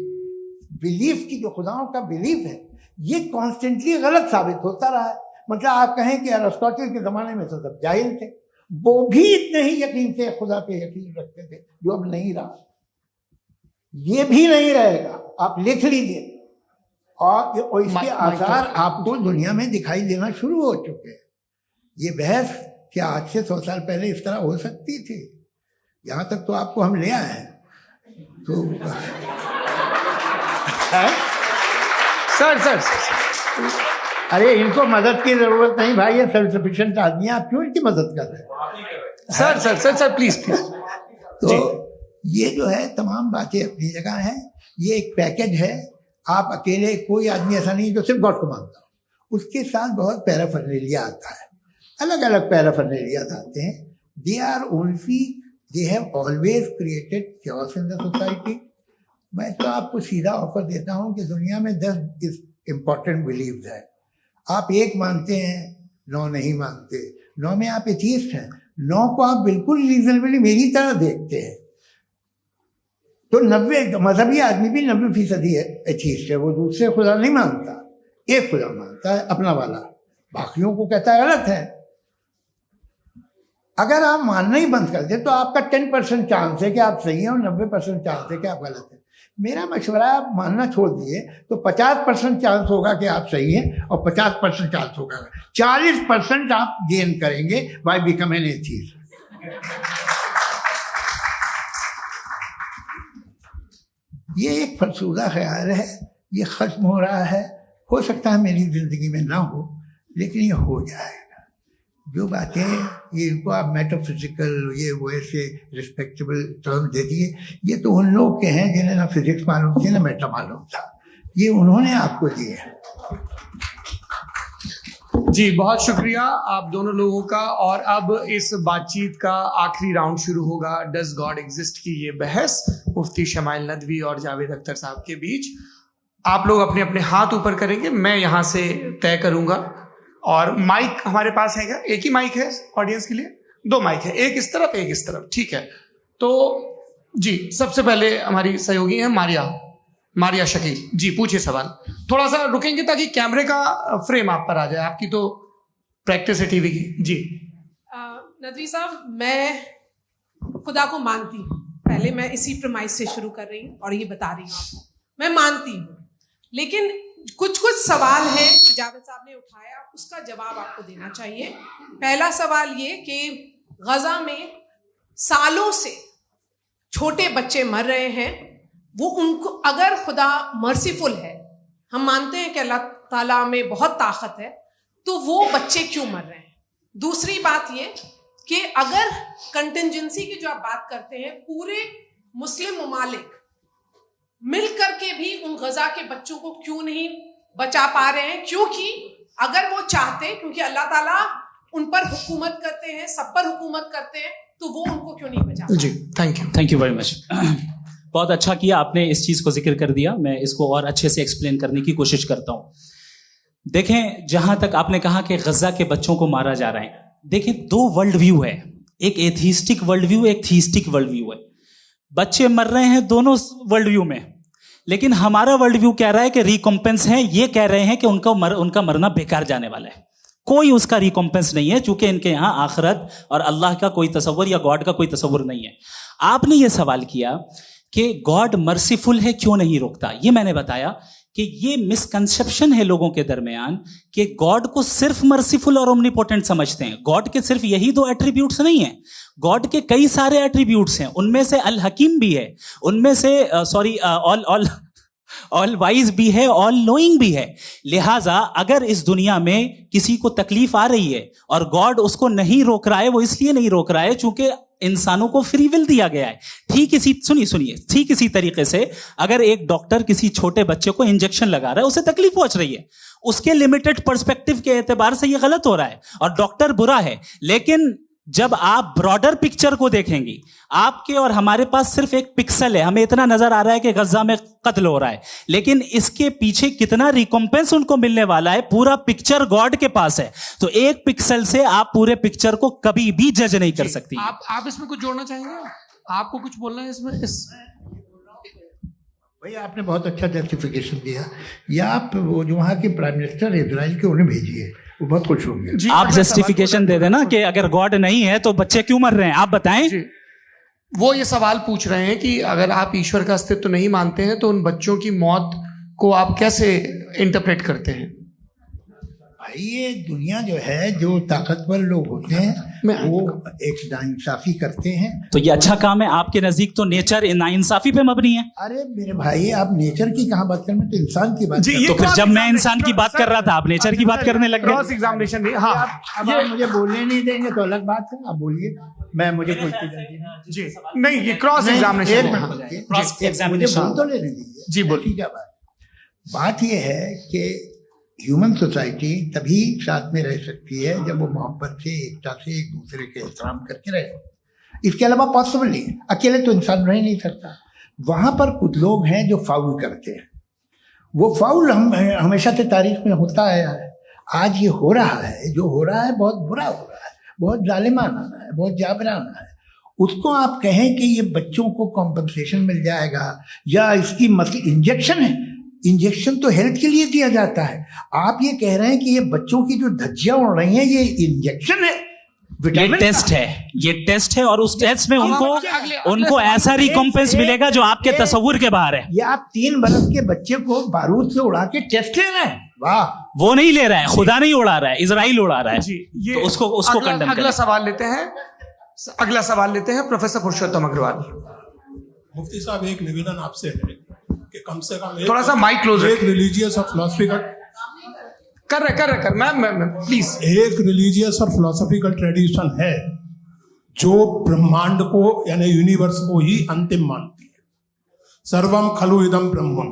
[SPEAKER 3] बिलीफ की, जो खुदाओं का बिलीफ है, ये कॉन्स्टेंटली गलत साबित होता रहा है। मतलब आप कहें कि अरिस्टोटल के जमाने में तो सब जाहिल थे, वो भी इतने ही यकीन से खुदा पे यकीन रखते थे, जो अब नहीं रहा, ये भी नहीं रहेगा, आप लिख लीजिए। और इसके आसार आपको दुनिया में दिखाई देना शुरू हो चुके हैं। ये बहस क्या आज से 100 साल पहले इस तरह हो सकती थी? यहाँ तक तो आपको हम ले आए हैं। तो
[SPEAKER 1] सर
[SPEAKER 3] अरे इनको मदद की जरूरत नहीं भाई, ये सेल्फ सफिशिएंट आदमी है, आप क्यों इनकी मदद कर रहे हैं?
[SPEAKER 1] Sir please.
[SPEAKER 3] तो ये जो है तमाम बातें अपनी जगह हैं, ये एक पैकेज है। आप अकेले, कोई आदमी ऐसा नहीं जो सिर्फ गॉड को मानता हो, उसके साथ बहुत पैराफर्नेलिया आता है, अलग अलग पैराफर्नेलिया आते हैं। They have always created chaos in the society. मैं तो आपको सीधा ऑफर देता हूँ कि दुनिया में 10 इंपॉर्टेंट बिलीव्स है, आप एक मानते हैं, 9 नहीं मानते, 9 में आप एथीस्ट हैं, 9 को आप बिल्कुल रीजनेबली मेरी तरह देखते हैं। तो 90 मजहबी आदमी भी 90% एथीस्ट है, वो दूसरे खुदा नहीं मानता, एक खुदा मानता है अपना वाला, बाकियों को कहता है गलत है। अगर आप मानना ही बंद कर दे तो आपका 10% चांस है कि आप सही हैं और 90% चांस है कि आप गलत हैं। मेरा मशवरा है, आप मानना छोड़ दिए तो 50% चांस होगा कि आप सही हैं और 50% चांस होगा, 40% आप गेन करेंगे बाय बिकमिंग एथीस्ट। ये एक फरसूदा ख्याल है, ये खत्म हो रहा है। हो सकता है मेरी जिंदगी में ना हो, लेकिन ये हो जाएगा। जो बातें ये इनको आप मेटाफिजिकल, ये वो ऐसे रिस्पेक्टेबल टर्म दे दिए, ये तो उन लोग के हैं जिन्हें ना फिजिक्स मालूम थी ना मेटा मालूम था, ये उन्होंने आपको दिए हैं।
[SPEAKER 1] जी बहुत शुक्रिया आप दोनों लोगों का। और अब इस बातचीत का आखिरी राउंड शुरू होगा, डज गॉड एग्जिस्ट की ये बहस मुफ्ती शमाइल नदवी और जावेद अख्तर साहब के बीच। आप लोग अपने अपने हाथ ऊपर करेंगे, मैं यहां से तय करूंगा। और माइक हमारे पास है क्या? एक ही माइक है ऑडियंस के लिए? 2 माइक है, एक इस तरफ एक इस तरफ, ठीक है। तो जी सबसे पहले हमारी सहयोगी है मारिया शकील जी, पूछिए सवाल। थोड़ा सा रुकेंगे ताकि कैमरे का फ्रेम आप पर आ जाए, आपकी तो प्रैक्टिस है टीवी की। जी
[SPEAKER 4] नदवी साहब, मैं खुदा को मानती हूँ, पहले मैं इसी प्रमाइस से शुरू कर रही हूँ और ये बता रही हूँ आपको, मैं मानती हूँ, लेकिन कुछ सवाल हैं जो जावेद साहब ने उठाया, उसका जवाब आपको देना चाहिए। पहला सवाल ये कि गजा में सालों से छोटे बच्चे मर रहे हैं, वो उनको, अगर खुदा मर्सीफुल है, हम मानते हैं कि अल्लाह ताला में बहुत ताकत है, तो वो बच्चे क्यों मर रहे हैं? दूसरी बात ये कि अगर कंटिजेंसी की जो आप बात करते हैं, पूरे मुस्लिम ममालिक मिल करके भी उन गजा के बच्चों को क्यों नहीं बचा पा रहे हैं? क्योंकि अगर वो चाहते, क्योंकि अल्लाह ताला उन पर हुकूमत करते हैं, सब पर हुकूमत करते हैं, तो वो उनको क्यों नहीं बचा?
[SPEAKER 1] जी थैंक यू वेरी मच।
[SPEAKER 2] बहुत अच्छा किया आपने इस चीज को जिक्र कर दिया, मैं इसको और अच्छे से एक्सप्लेन करने की कोशिश करता हूं। देखें, जहां तक आपने कहा कि गजा के बच्चों को मारा जा रहा है, देखें 2 वर्ल्ड व्यू है, एक एथीस्टिक वर्ल्ड व्यू, एक थीस्टिक वर्ल्ड व्यू है। बच्चे मर रहे हैं दोनों वर्ल्ड व्यू में, लेकिन हमारा वर्ल्ड व्यू कह रहा है कि रिकॉम्पेंस है, ये कह रहे हैं कि उनका मरना बेकार जाने वाला है, कोई उसका रिकॉम्पेंस नहीं है, चूंकि इनके यहां आखिरत और अल्लाह का कोई तसव्वुर या गॉड का कोई तसव्वुर नहीं है। आपने ये सवाल किया कि गॉड मर्सीफुल है, क्यों नहीं रोकता? ये मैंने बताया कि ये मिसकंसेप्शन है लोगों के दरमियान कि गॉड को सिर्फ मर्सीफुल और ओमनीपोटेंट समझते हैं। गॉड के सिर्फ यही 2 एट्रीब्यूट्स नहीं हैं, गॉड के कई सारे एट्रीब्यूट्स हैं, उनमें से अल हकीम भी है, उनमें से ऑल वाइज भी है, ऑल नोइंग भी है। लिहाजा अगर इस दुनिया में किसी को तकलीफ आ रही है और गॉड उसको नहीं रोक रहा है, वो इसलिए नहीं रोक रहा है चूंकि इंसानों को फ्री विल दिया गया है। ठीक इसी तरीके से अगर एक डॉक्टर किसी छोटे बच्चे को इंजेक्शन लगा रहा है, उसे तकलीफ पहुंच रही है, उसके लिमिटेड पर्सपेक्टिव के एतबार से ये गलत हो रहा है और डॉक्टर बुरा है, लेकिन जब आप ब्रॉडर पिक्चर को देखेंगी, आपके और हमारे पास सिर्फ एक पिक्सल है, हमें इतना नजर आ रहा है कि गजा में कत्ल हो रहा है, लेकिन इसके पीछे कितना रिकॉम्पेंस उनको मिलने वाला है, पूरा पिक्चर गॉड के पास है। तो एक पिक्सल से आप पूरे पिक्चर को कभी भी जज नहीं कर सकती।
[SPEAKER 1] आप इसमें कुछ जोड़ना चाहेंगे? आपको कुछ बोलना है इसमें?
[SPEAKER 3] भैया आपने बहुत अच्छा जस्टिफिकेशन दिया। या आप वो जो वहाँ के प्राइम मिनिस्टर इजराइल के उन्हें भेजिए, वो बहुत खुश होंगे।
[SPEAKER 2] आप जस्टिफिकेशन दे देना कि अगर गॉड नहीं है तो बच्चे क्यों मर रहे हैं, आप बताएं।
[SPEAKER 1] वो ये सवाल पूछ रहे हैं कि अगर आप ईश्वर का अस्तित्व नहीं मानते हैं तो उन बच्चों की मौत को आप कैसे इंटरप्रेट करते हैं?
[SPEAKER 3] भाई ये दुनिया जो है, जो ताकतवर लोग होते हैं वो एक नाइंसाफी करते हैं।
[SPEAKER 2] तो ये अच्छा काम है आपके नजदीक, तो नेचर नाइंसाफी पे मबनी है।
[SPEAKER 3] अरे मेरे भाई, आप नेचर की कहाँ बात कर रहे हैं, तो इंसान की बात।
[SPEAKER 2] तो फिर जब मैं इंसान की बात कर रहा था आप नेचर की बात करने लग गए।
[SPEAKER 1] क्रॉस एग्जामिनेशन नहीं। हाँ,
[SPEAKER 3] अब आप मुझे बोलने नहीं देंगे तो अलग बात है, आप बोलिए, मैं मुझे कोई
[SPEAKER 1] जी नहीं, ये क्रॉस एग्जामिनेशन
[SPEAKER 3] बोल तो लेने दीजिए।
[SPEAKER 1] जी बोलिए।
[SPEAKER 3] क्या बात ये है कि ह्यूमन सोसाइटी तभी साथ में रह सकती है जब वो मोहब्बत से, एकता से, एक दूसरे के एहतराम करके रहे। इसके अलावा पॉसिबल नहीं है, अकेले तो इंसान रह नहीं सकता। वहाँ पर कुछ लोग हैं जो फाउल करते हैं। वो फाउल हमेशा से तारीख में होता आया है। आज ये हो रहा है, जो हो रहा है बहुत बुरा हो रहा है, बहुत जालिमाना है, बहुत जाबराना है। उसको आप कहें कि ये बच्चों को कॉम्पनसेशन मिल जाएगा या इसकी इंजेक्शन है, इंजेक्शन तो हेल्थ के लिए दिया जाता है। आप ये कह रहे हैं कि ये बच्चों की जो धज्जियां उड़ रही हैं ये इंजेक्शन है,
[SPEAKER 2] ये टेस्ट है, ये टेस्ट है, और उस टेस्ट में उनको ऐसा रिकॉम्पेंस मिलेगा जो आपके तस्वुर के बाहर है।
[SPEAKER 3] ये आप 3 बरस के बच्चे को बारूद से उड़ा के टेस्ट ले रहे हैं। वाह,
[SPEAKER 2] वो नहीं ले रहा है, खुदा नहीं उड़ा रहा है, इजराइल उड़ा रहा है जी। ये तो उसको कंडेम
[SPEAKER 1] अगला सवाल लेते हैं। अगला सवाल लेते हैं प्रोफेसर पुरुषोत्तम अग्रवाल।
[SPEAKER 5] मुफ्ती साहब, एक निवेदन आपसे है कि कम से कम
[SPEAKER 1] थोड़ा सा माइक क्लोज,
[SPEAKER 5] एक रिलीजियस और फिलोसफिकल
[SPEAKER 1] कर मैं प्लीज।
[SPEAKER 5] एक रिलीजियस और फिलोसफिकल ट्रेडिशन है जो ब्रह्मांड को यानी यूनिवर्स को ही अंतिम मानती है। सर्वम खलु इदम ब्रह्मम,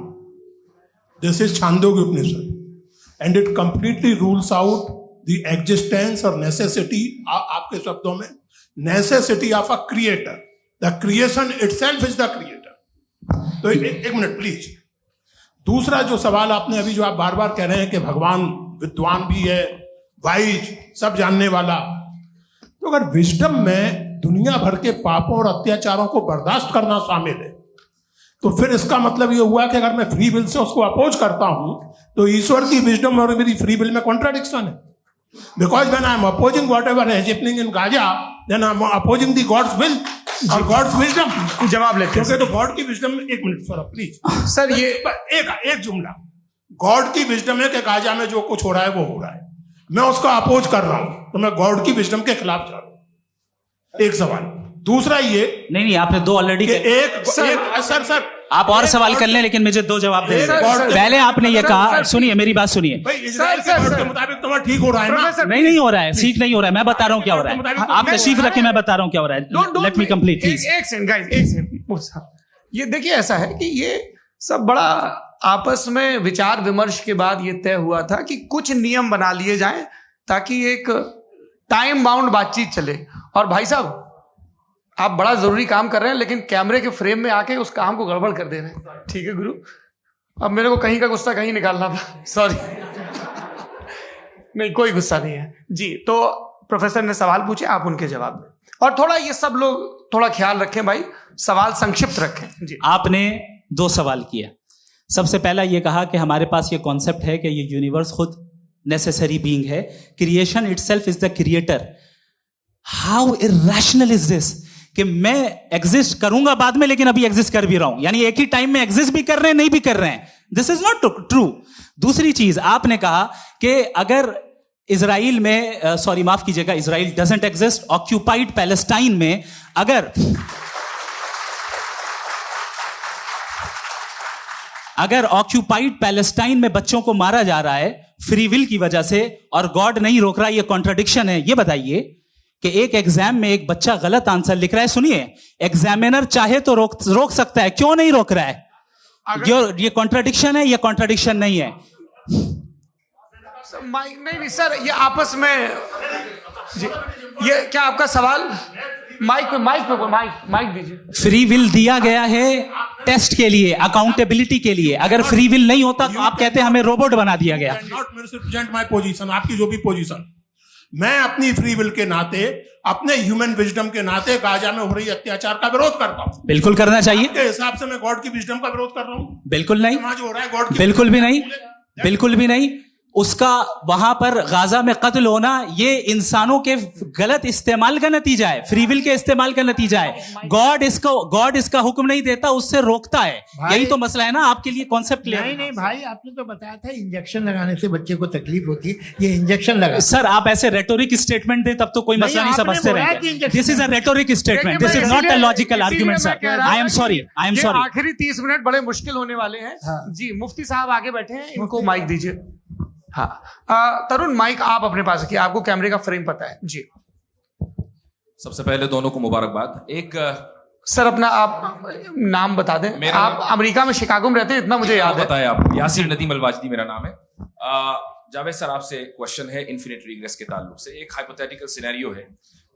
[SPEAKER 5] this is Chandogya Upanishad, and it completely rules out the existence और नेसेसिटी, आपके शब्दों में necessity of a creator. The creation itself is the creator. तो एक मिनट प्लीज। दूसरा जो सवाल आपने अभी, जो आप बार बार कह रहे हैं कि भगवान विद्वान भी है, वाइज, सब जानने वाला, तो अगर विजडम में दुनिया भर के पापों और अत्याचारों को बर्दाश्त करना शामिल है, तो फिर इसका मतलब यह हुआ कि अगर मैं फ्री विल से उसको अपोज करता हूं तो ईश्वर की विजडम और मेरी फ्री विल में कॉन्ट्राडिक्शन है। Because when I am opposing whatever is happening in Gaza, then I am opposing the God's will और गॉड्स विजडम।
[SPEAKER 1] जवाब लेते हैं
[SPEAKER 5] तो गॉड की विजडम, एक मिनट सर प्लीज
[SPEAKER 1] सर, ये
[SPEAKER 5] एक जुमला, गॉड की विजडम है कि गाजा में जो कुछ हो रहा है वो हो रहा है, मैं उसका अपोज कर रहा हूं, तो मैं गॉड की विजडम के खिलाफ जा रहा हूं। एक सवाल। दूसरा ये
[SPEAKER 2] नहीं, आपने 2 ऑलरेडी।
[SPEAKER 5] सर
[SPEAKER 2] आप और सवाल कर लें, लेकिन मुझे 2 जवाब दे। पहले आपने ये कहा, सुनिए मेरी बात सुनिए।
[SPEAKER 5] इजराइल के गॉड के मुताबिक तुम्हारा ठीक हो रहा है ना?
[SPEAKER 2] नहीं हो रहा है, ठीक नहीं हो रहा है। मैं बता रहा हूँ क्या हो रहा है, आप तशरीफ रखें, मैं बता रहा हूँ क्या हो रहा है। Let me complete please.
[SPEAKER 1] एक सेकंड। ये देखिए, ऐसा है कि ये सब बड़ा आपस में विचार विमर्श के बाद ये तय हुआ था कि कुछ नियम बना लिए जाएं ताकि एक टाइम बाउंड बातचीत चले। और भाई साहब, आप बड़ा जरूरी काम कर रहे हैं लेकिन कैमरे के फ्रेम में आके उस काम को गड़बड़ कर दे रहे हैं। ठीक है गुरु, अब मेरे को कहीं का गुस्सा कहीं निकालना था, सॉरी। नहीं, कोई गुस्सा नहीं है जी। तो प्रोफेसर ने सवाल पूछे, आप उनके जवाब दें, और थोड़ा ये सब लोग थोड़ा ख्याल रखें भाई, सवाल संक्षिप्त रखें जी।
[SPEAKER 2] आपने 2 सवाल किया। सबसे पहला ये कहा कि हमारे पास ये कॉन्सेप्ट है कि ये यूनिवर्स खुद नेसेसरी बीइंग है, creation itself is the creator. How irrational is this कि मैं एग्जिस्ट करूंगा बाद में, लेकिन अभी एग्जिस्ट कर भी रहा हूं, यानी एक ही टाइम में एग्जिस्ट भी कर रहे हैं, नहीं भी कर रहे हैं। This is not true. दूसरी चीज आपने कहा कि अगर इजराइल में, सॉरी माफ कीजिएगा, Israel doesn't exist, occupied Palestine में अगर ऑक्यूपाइड पैलेस्टाइन में बच्चों को मारा जा रहा है फ्री विल की वजह से और गॉड नहीं रोक रहा, ये कॉन्ट्रडिक्शन है। ये बताइए कि एक एग्जाम में एक बच्चा गलत आंसर लिख रहा है, सुनिए, एग्जामिनर चाहे तो रोक सकता है, क्यों नहीं रोक रहा है? ये कॉन्ट्रडिक्शन है, ये कॉन्ट्रडिक्शन नहीं है।
[SPEAKER 1] नहीं सर, ये आपस में जी, ये क्या आपका सवाल? माइक दीजिए।
[SPEAKER 2] फ्री विल दिया गया है टेस्ट के लिए, अकाउंटेबिलिटी के लिए। अगर फ्री विल नहीं होता तो आप कहते हैं हमें रोबोट बना दिया गया।
[SPEAKER 5] नॉट मिसरिप्रेजेंट माय पोजीशन, आपकी जो भी पोजीशन, मैं अपनी फ्री विल के नाते, अपने ह्यूमन विजडम के नाते गाजा में हो रही अत्याचार का विरोध करता हूं।
[SPEAKER 2] बिल्कुल करना चाहिए।
[SPEAKER 5] के हिसाब से मैं गॉड की विजडम का विरोध कर रहा हूं?
[SPEAKER 2] बिल्कुल नहीं,
[SPEAKER 5] समाज हो रहा है गॉड की,
[SPEAKER 2] बिल्कुल भी नहीं, बिल्कुल भी नहीं। उसका वहां पर गाजा में कत्ल होना ये इंसानों के गलत इस्तेमाल का नतीजा है, फ्री विल के इस्तेमाल का नतीजा है। गॉड इसका हुक्म नहीं देता, उससे रोकता है। यही तो मसला है ना, आपके लिए कॉन्सेप्ट क्लियर
[SPEAKER 3] नहीं नहीं भाई, आपने तो बताया था इंजेक्शन लगाने से बच्चे को तकलीफ होती है, ये इंजेक्शन लगा।
[SPEAKER 2] सर आप ऐसे रेटोरिक स्टेटमेंट दें तब तो कोई मसला नहीं समझते रहेंगे। This is a rhetoric statement, this is not a logical argument sir. I am sorry.
[SPEAKER 1] आखिरी 30 मिनट बड़े मुश्किल होने वाले हैं। जी, मुफ्ती साहब आगे बैठे हैं, इनको माइक दीजिए। हाँ, तरुण माइक आप अपने पास रखिए, आपको कैमरे का फ्रेम पता है। जी,
[SPEAKER 6] सबसे पहले दोनों को मुबारकबाद। एक
[SPEAKER 1] सर अपना आप नाम बता दें। आप अमेरिका में शिकागो में रहते हैं, इतना मुझे याद है।
[SPEAKER 6] बताया आप, यासिर नदीम अलवाजदी मेरा नाम है। जावेद सर, आपसे क्वेश्चन है इन्फिनिट रिग्रेस के ताल्लुक से। एक हाइपोथेटिकल सिनेरियो है,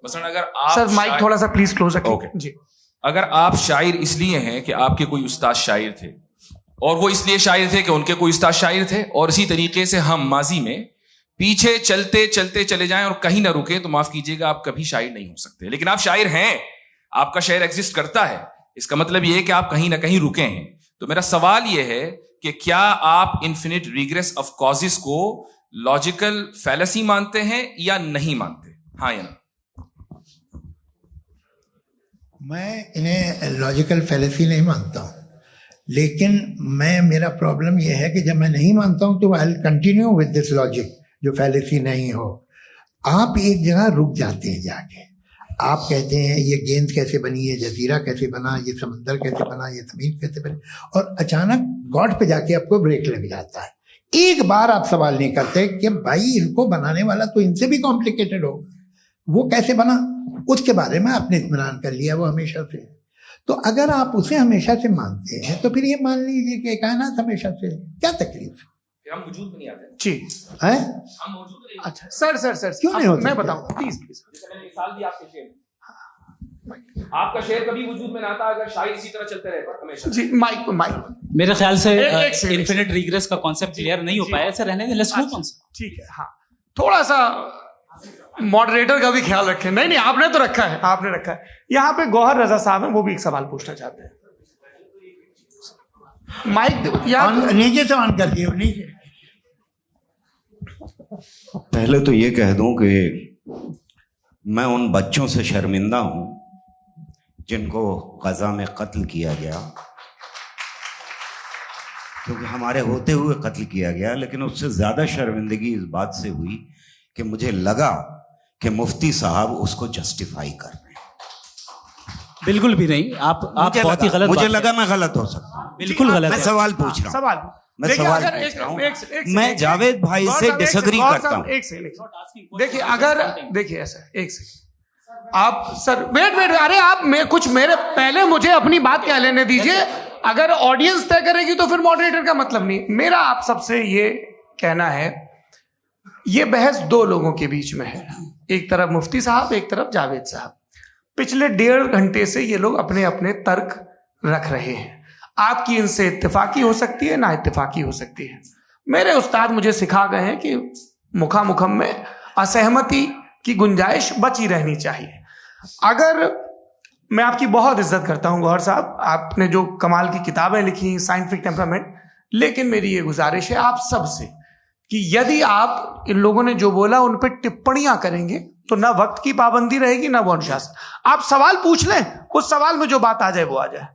[SPEAKER 6] मसलन अगर आप
[SPEAKER 1] सर माइक थोड़ा सा प्लीज क्लोज रखिए।
[SPEAKER 6] ओके
[SPEAKER 1] जी,
[SPEAKER 6] अगर आप शायर इसलिए हैं कि आपके कोई उस्ताद शायर थे, और वो इसलिए शायर थे कि उनके कोई उस्ताद शायर थे, और इसी तरीके से हम माजी में पीछे चलते चलते चले जाएं और कहीं ना रुके, तो माफ कीजिएगा आप कभी शायर नहीं हो सकते। लेकिन आप शायर हैं, आपका शायर एग्जिस्ट करता है, इसका मतलब यह है कि आप कहीं ना कहीं रुके हैं। तो मेरा सवाल यह है कि क्या आप इन्फिनिट रिग्रेस ऑफ कॉजेस को लॉजिकल फैलेसी मानते हैं या नहीं मानते? हाँ या ना?
[SPEAKER 3] मैं इन्हें लॉजिकल फैलेसी नहीं मानता हूँ, लेकिन मेरा प्रॉब्लम यह है कि जब मैं नहीं मानता हूँ तो I will continue with this logic जो फैलेसी नहीं हो। आप एक जगह रुक जाते हैं जाके, आप कहते हैं ये गेंद कैसे बनी, ये जजीरा कैसे बना, ये समंदर कैसे बना, ये जमीन कैसे बनी, और अचानक गॉड पे जाके आपको ब्रेक लग जाता है। एक बार आप सवाल नहीं करते कि भाई इनको बनाने वाला तो इनसे भी कॉम्प्लिकेटेड होगा, वो कैसे बना, उसके बारे में आपने इत्मीनान कर लिया वो हमेशा से। तो अगर आप उसे हमेशा से मानते हैं तो फिर ये मान लीजिए कि कायनात हमेशा से, क्या तकलीफ
[SPEAKER 6] हम वजूद में नहीं आते
[SPEAKER 1] जी
[SPEAKER 3] है?
[SPEAKER 6] हम मौजूद नहीं।
[SPEAKER 1] अच्छा सर
[SPEAKER 3] क्यों नहीं होता?
[SPEAKER 1] मैं बताऊं प्लीज।
[SPEAKER 6] जैसे मैंने मिसाल दी आपके शेर, आपका शेर कभी वजूद में ना आता अगर शायर इसी तरह चलते रहते हमेशा।
[SPEAKER 1] जी, माइक
[SPEAKER 2] मेरे ख्याल से
[SPEAKER 1] एक सेकंड,
[SPEAKER 2] इन्फिनिट रिग्रेस का कॉन्सेप्ट क्लियर नहीं हो पाया, ऐसे रहने दें, लेट्स मूव ऑन।
[SPEAKER 1] ठीक है। हाँ, थोड़ा सा मॉडरेटर का भी ख्याल रखें। नहीं आपने तो रखा है, आपने रखा है। यहाँ पे गौहर रजा साहब हैं, वो भी एक सवाल पूछना चाहते हैं। माइक
[SPEAKER 3] नीचे से ऑन कर दिए, नीचे।
[SPEAKER 7] पहले तो ये कह दूं कि मैं उन बच्चों से शर्मिंदा हूं जिनको गजा में कत्ल किया गया, क्योंकि हमारे होते हुए कत्ल किया गया। लेकिन उससे ज्यादा शर्मिंदगी इस बात से हुई कि मुझे लगा कि मुफ्ती साहब उसको जस्टिफाई कर रहे हैं।
[SPEAKER 2] बिल्कुल भी नहीं, आप बहुत ही गलत।
[SPEAKER 7] मुझे लगा मैं गलत हो सकता हूं,
[SPEAKER 2] बिल्कुल गलत।
[SPEAKER 7] मैं सवाल पूछ रहा हूं,
[SPEAKER 1] सवाल
[SPEAKER 7] मैं सवाल पूछ रहा हूं। मैं जावेद भाई से डिसएग्री करता हूं।
[SPEAKER 1] एक सेकंड देखिए, अगर देखिए ऐसा एक सेकंड आप सर वेट अरे आप कुछ मेरे पहले मुझे अपनी बात कह लेने दीजिए। अगर ऑडियंस तय करेगी तो फिर मॉडरेटर का मतलब नहीं। मेरा आप सबसे ये कहना है, ये बहस दो लोगों के बीच में है, एक तरफ मुफ्ती साहब, एक तरफ जावेद साहब। पिछले 1.5 घंटे से ये लोग अपने अपने तर्क रख रहे हैं। आपकी इनसे इत्तेफाकी हो सकती है, ना इत्तेफाकी हो सकती है। मेरे उस्ताद मुझे सिखा गए हैं कि मुखामुखम में असहमति की गुंजाइश बची रहनी चाहिए। अगर मैं आपकी बहुत इज्जत करता हूं गौहर साहब, आपने जो कमाल की किताबें लिखी, साइंटिफिक टेम्परामेंट, लेकिन मेरी ये गुजारिश है आप सबसे कि यदि आप इन लोगों ने जो बोला उन पर टिप्पणियां करेंगे तो ना वक्त की पाबंदी रहेगी ना वो अनुशासन। आप सवाल पूछ लें, उस सवाल में जो बात आ जाए वो आ जाए।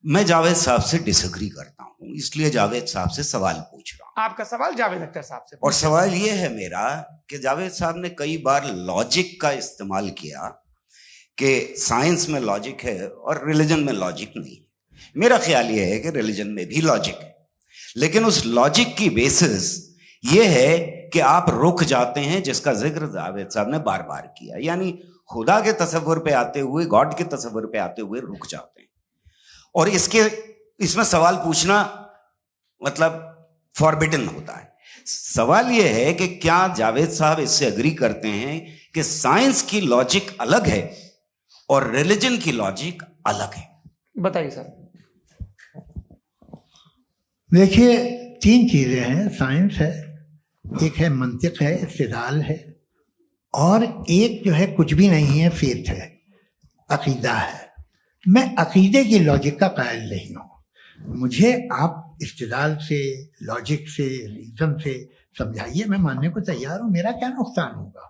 [SPEAKER 7] मैं जावेद साहब से डिसएग्री करता हूं, इसलिए जावेद साहब से सवाल पूछ रहा हूं।
[SPEAKER 1] आपका सवाल जावेद अख्तर साहब से।
[SPEAKER 7] और सवाल यह है मेरा कि जावेद साहब ने कई बार लॉजिक का इस्तेमाल किया कि साइंस में लॉजिक है और रिलीजन में लॉजिक नहीं है। मेरा ख्याल यह है कि रिलीजन में भी लॉजिक है, लेकिन उस लॉजिक की बेसिस ये है कि आप रुक जाते हैं, जिसका जिक्र जावेद साहब ने बार बार किया, यानी खुदा के तसव्वुर पे आते हुए, गॉड के तसव्वुर पे आते हुए रुक जाते हैं। और इसमें सवाल पूछना मतलब फॉरबिडन होता है। सवाल यह है कि क्या जावेद साहब इससे एग्री करते हैं कि साइंस की लॉजिक अलग है और रिलीजन की लॉजिक अलग है।
[SPEAKER 1] बताइए सर।
[SPEAKER 3] देखिए, 3 चीजें हैं, साइंस है, एक है मंतिक है, इस्तिदलाल है, और एक जो है कुछ भी नहीं है, फेथ है, अकीदा है। मैं अकीदे की लॉजिक का कायल नहीं हूं। मुझे आप इस्तिदलाल से, लॉजिक से, रीजन से समझाइए, मैं मानने को तैयार हूं, मेरा क्या नुकसान होगा।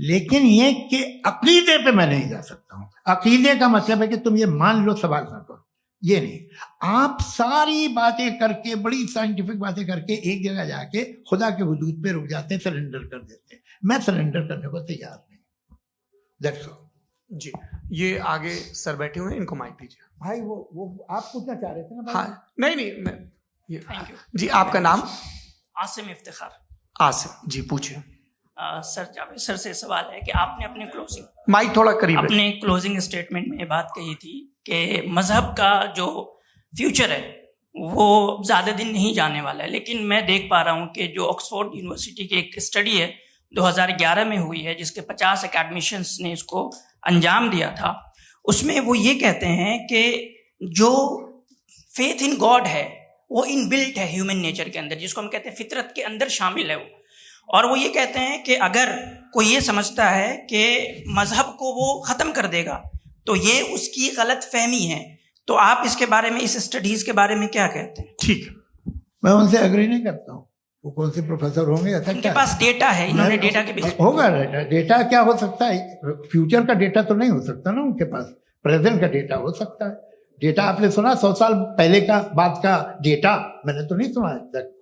[SPEAKER 3] लेकिन ये कि अकीदे पे मैं नहीं जा सकता हूं। अकीदे का मतलब है कि तुम ये मान लो, सवाल ना करो, ये नहीं। आप सारी बातें करके, बड़ी साइंटिफिक बातें करके एक जगह जाके खुदा के हुदूद पे रुक जाते हैं, सरेंडर कर देते हैं। मैं सरेंडर करने को तैयार नहीं। दैट्स ऑल
[SPEAKER 1] जी। ये आगे सर बैठे हुए हैं, इनको माइक दीजिए।
[SPEAKER 3] भाई। वो आप पूछना चाह रहे थे ना भाई?
[SPEAKER 1] हाँ, नहीं मैं ये
[SPEAKER 8] थैंक यू
[SPEAKER 1] जी। आपका नाम?
[SPEAKER 8] आसिम इफ्तिखार।
[SPEAKER 1] आसिम जी, पूछिए।
[SPEAKER 8] सर, जावेद सर से सवाल है कि आपने
[SPEAKER 1] माइक थोड़ा करीब
[SPEAKER 8] अपने क्लोजिंग स्टेटमेंट में बात कही थी कि मजहब का जो फ्यूचर है वो ज़्यादा दिन नहीं जाने वाला है, लेकिन मैं देख पा रहा हूँ कि जो ऑक्सफोर्ड यूनिवर्सिटी की एक स्टडी है 2011 में हुई है, जिसके 50 एकेडमिशियंस ने इसको अंजाम दिया था, उसमें वो ये कहते हैं कि जो फेथ इन गॉड है वो इनबिल्ट है ह्यूमन नेचर के अंदर, जिसको हम कहते हैं फितरत के अंदर शामिल है वो। और वो ये कहते हैं कि अगर कोई ये समझता है कि मजहब को वो ख़त्म कर देगा तो ये उसकी गलत फहमी है। तो आप इसके बारे में, इस स्टडीज़ के बारे में क्या कहते हैं?
[SPEAKER 1] ठीक है,
[SPEAKER 3] मैं उनसे एग्री नहीं करता हूँ। वो कौन से प्रोफेसर होंगे? ऐसा
[SPEAKER 8] उनके पास डेटा है, इन्होंने डेटा के बेसिस
[SPEAKER 3] होगा। डेटा क्या हो सकता है? फ्यूचर का डेटा तो नहीं हो सकता ना उनके पास, प्रेजेंट का डेटा हो सकता है। डेटा आपने सुना 100 साल पहले का बाद का डेटा? मैंने तो नहीं सुना आज तक।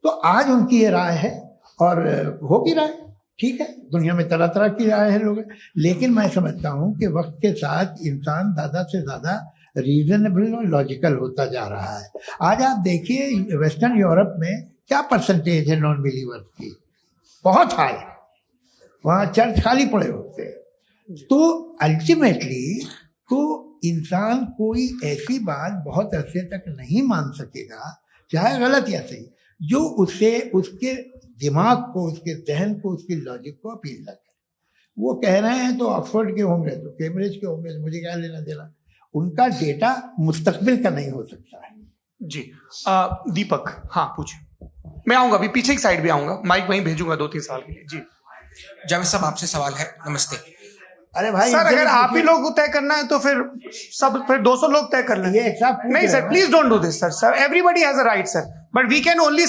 [SPEAKER 3] तो आज उनकी ये राय है और हो भी रहा है, ठीक है। दुनिया में तरह तरह की राय है लोग, लेकिन मैं समझता हूँ कि वक्त के साथ इंसान ज़्यादा से ज़्यादा रीजनेबल और लॉजिकल होता जा रहा है। आज आप देखिए वेस्टर्न यूरोप में क्या परसेंटेज है नॉन बिलीवर्स की, बहुत हाई। वहाँ चर्च खाली पड़े होते हैं। तो अल्टीमेटली तो इंसान कोई ऐसी बात बहुत अरसे तक नहीं मान सकेगा, चाहे गलत या सही, जो उसे, उसके दिमाग को, उसके जहन को, उसकी लॉजिक को अपील न करे। वो कह रहे हैं तो ऑक्सफोर्ड के होंगे तो कैम्ब्रिज के होंगे, मुझे क्या लेना देना। उनका डेटा मुस्तकबिल का नहीं हो सकता है।
[SPEAKER 1] जी। दीपक, हाँ पूछिए। मैं आऊंगा अभी, पीछे की साइड भी आऊंगा, माइक वहीं भेजूंगा 2-3 साल के लिए। जी
[SPEAKER 9] जावेद साहब, आपसे सवाल है। नमस्ते।
[SPEAKER 3] अरे भाई
[SPEAKER 1] सर, अगर आप ही लोग को तय करना है तो फिर 200 लोग तय कर लें। नहीं sir, please don't do this sir. Everybody has a right sir, but we can only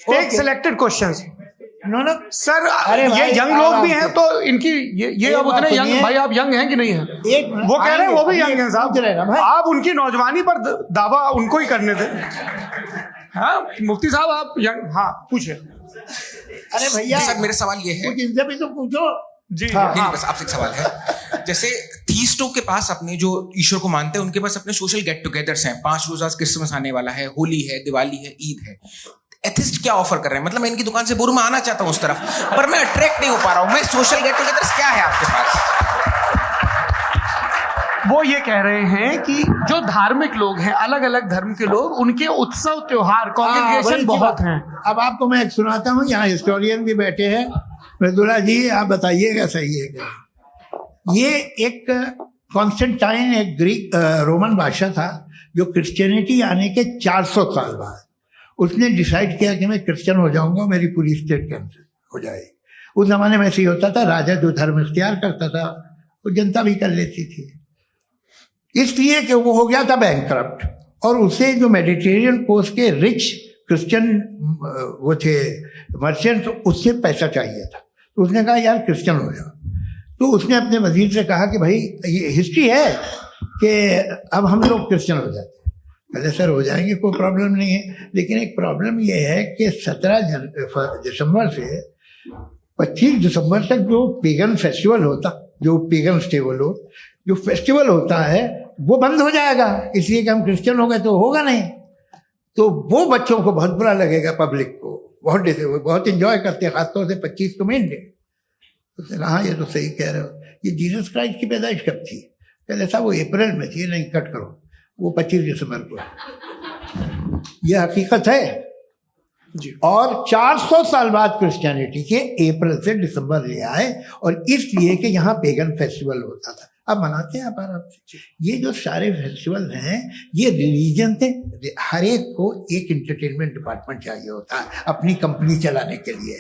[SPEAKER 1] take selected questions.
[SPEAKER 3] No
[SPEAKER 1] sir, ये यंग लोग भी हैं तो इनकी ये अब उतने यंग, भाई आप यंग हैं कि नहीं हैं? वो कह रहे हैं वो भी यंग हैं साहब, आप उनकी नौजवानी पर दावा उनको ही करने दें। हाँ मुफ्ती साहब, आप यंग, हाँ पूछे।
[SPEAKER 3] अरे भैया
[SPEAKER 9] सर, मेरा सवाल ये है,
[SPEAKER 3] इनसे भी तो पूछो
[SPEAKER 1] जी।
[SPEAKER 9] नहीं, बस आपसे एक सवाल है। जैसे थीस्टों के पास, अपने जो ईश्वर को मानते हैं, उनके पास अपने सोशल गेट टुगेदर्स हैं। 5 रोज आज क्रिसमस आने वाला है, होली है, दिवाली है, ईद है। एथिस्ट क्या ऑफर कर रहे हैं? मतलब मैं इनकी दुकान से बोलूं, मैं आना चाहता हूं उस तरफ, पर मैं अट्रैक्ट नहीं हो पा रहा हूं। मैं सोशल गेट टुगेदर्स क्या है आपके पास?
[SPEAKER 1] वो ये कह रहे हैं कि जो धार्मिक लोग हैं, अलग अलग धर्म के लोग, उनके उत्सव त्योहार, कॉन्ग्रेगेशन बहुत हैं।
[SPEAKER 3] अब आपको मैं एक सुनाता हूँ, यहाँ हिस्टोरियन भी बैठे हैं। मृदुला जी, आप बताइएगा सही है क्या? ये एक कॉन्स्टेंटाइन, एक ग्रीक रोमन बादशाह था, जो क्रिश्चियनिटी आने के 400 साल बाद उसने डिसाइड किया कि मैं क्रिश्चियन हो जाऊंगा, मेरी पूरी स्टेट कैंसिल हो जाएगी। उस जमाने में ऐसे ही होता था, राजा जो धर्म इख्तियार करता था वो जनता भी कर लेती थी, इसलिए कि वो हो गया था बैंकरप्ट। और उसे जो मेडिटेरियन कोस्ट के रिच क्रिश्चियन वो थे मर्चेंट, उससे पैसा चाहिए था। तो उसने कहा यार क्रिश्चियन हो जाओ। तो उसने अपने वजीर से कहा कि भाई ये हिस्ट्री है कि अब हम लोग क्रिश्चियन हो जाते हैं। पहले सर हो जाएंगे, कोई प्रॉब्लम नहीं है, लेकिन एक प्रॉब्लम ये है कि 17 दिसंबर से 25 दिसंबर तक जो पेगन फेस्टिवल होता, जो पेगन जो फेस्टिवल होता है वो बंद हो जाएगा, इसलिए कि हम क्रिश्चियन हो गए तो होगा नहीं। तो वो बच्चों को बहुत बुरा लगेगा, पब्लिक को बहुत इंजॉय करते हैं, खासतौर से 25 को मेन डे। उसने कहा हाँ ये तो सही कह रहे हो। ये जीसस क्राइस्ट की पैदाइश कब थी? कहते साहब वो अप्रैल में थी। नहीं, कट करो, वो 25 दिसंबर को। ये हकीकत है।
[SPEAKER 1] जी।
[SPEAKER 3] और 400 साल बाद क्रिश्चियनिटी के अप्रैल से दिसंबर ले आए, और इसलिए कि यहाँ पेगन फेस्टिवल होता था। अब मनाते हैं आप आराम से। ये जो सारे फेस्टिवल हैं ये रिलीजन थे। हर एक को एक एंटरटेनमेंट डिपार्टमेंट चाहिए होता है अपनी कंपनी चलाने के लिए।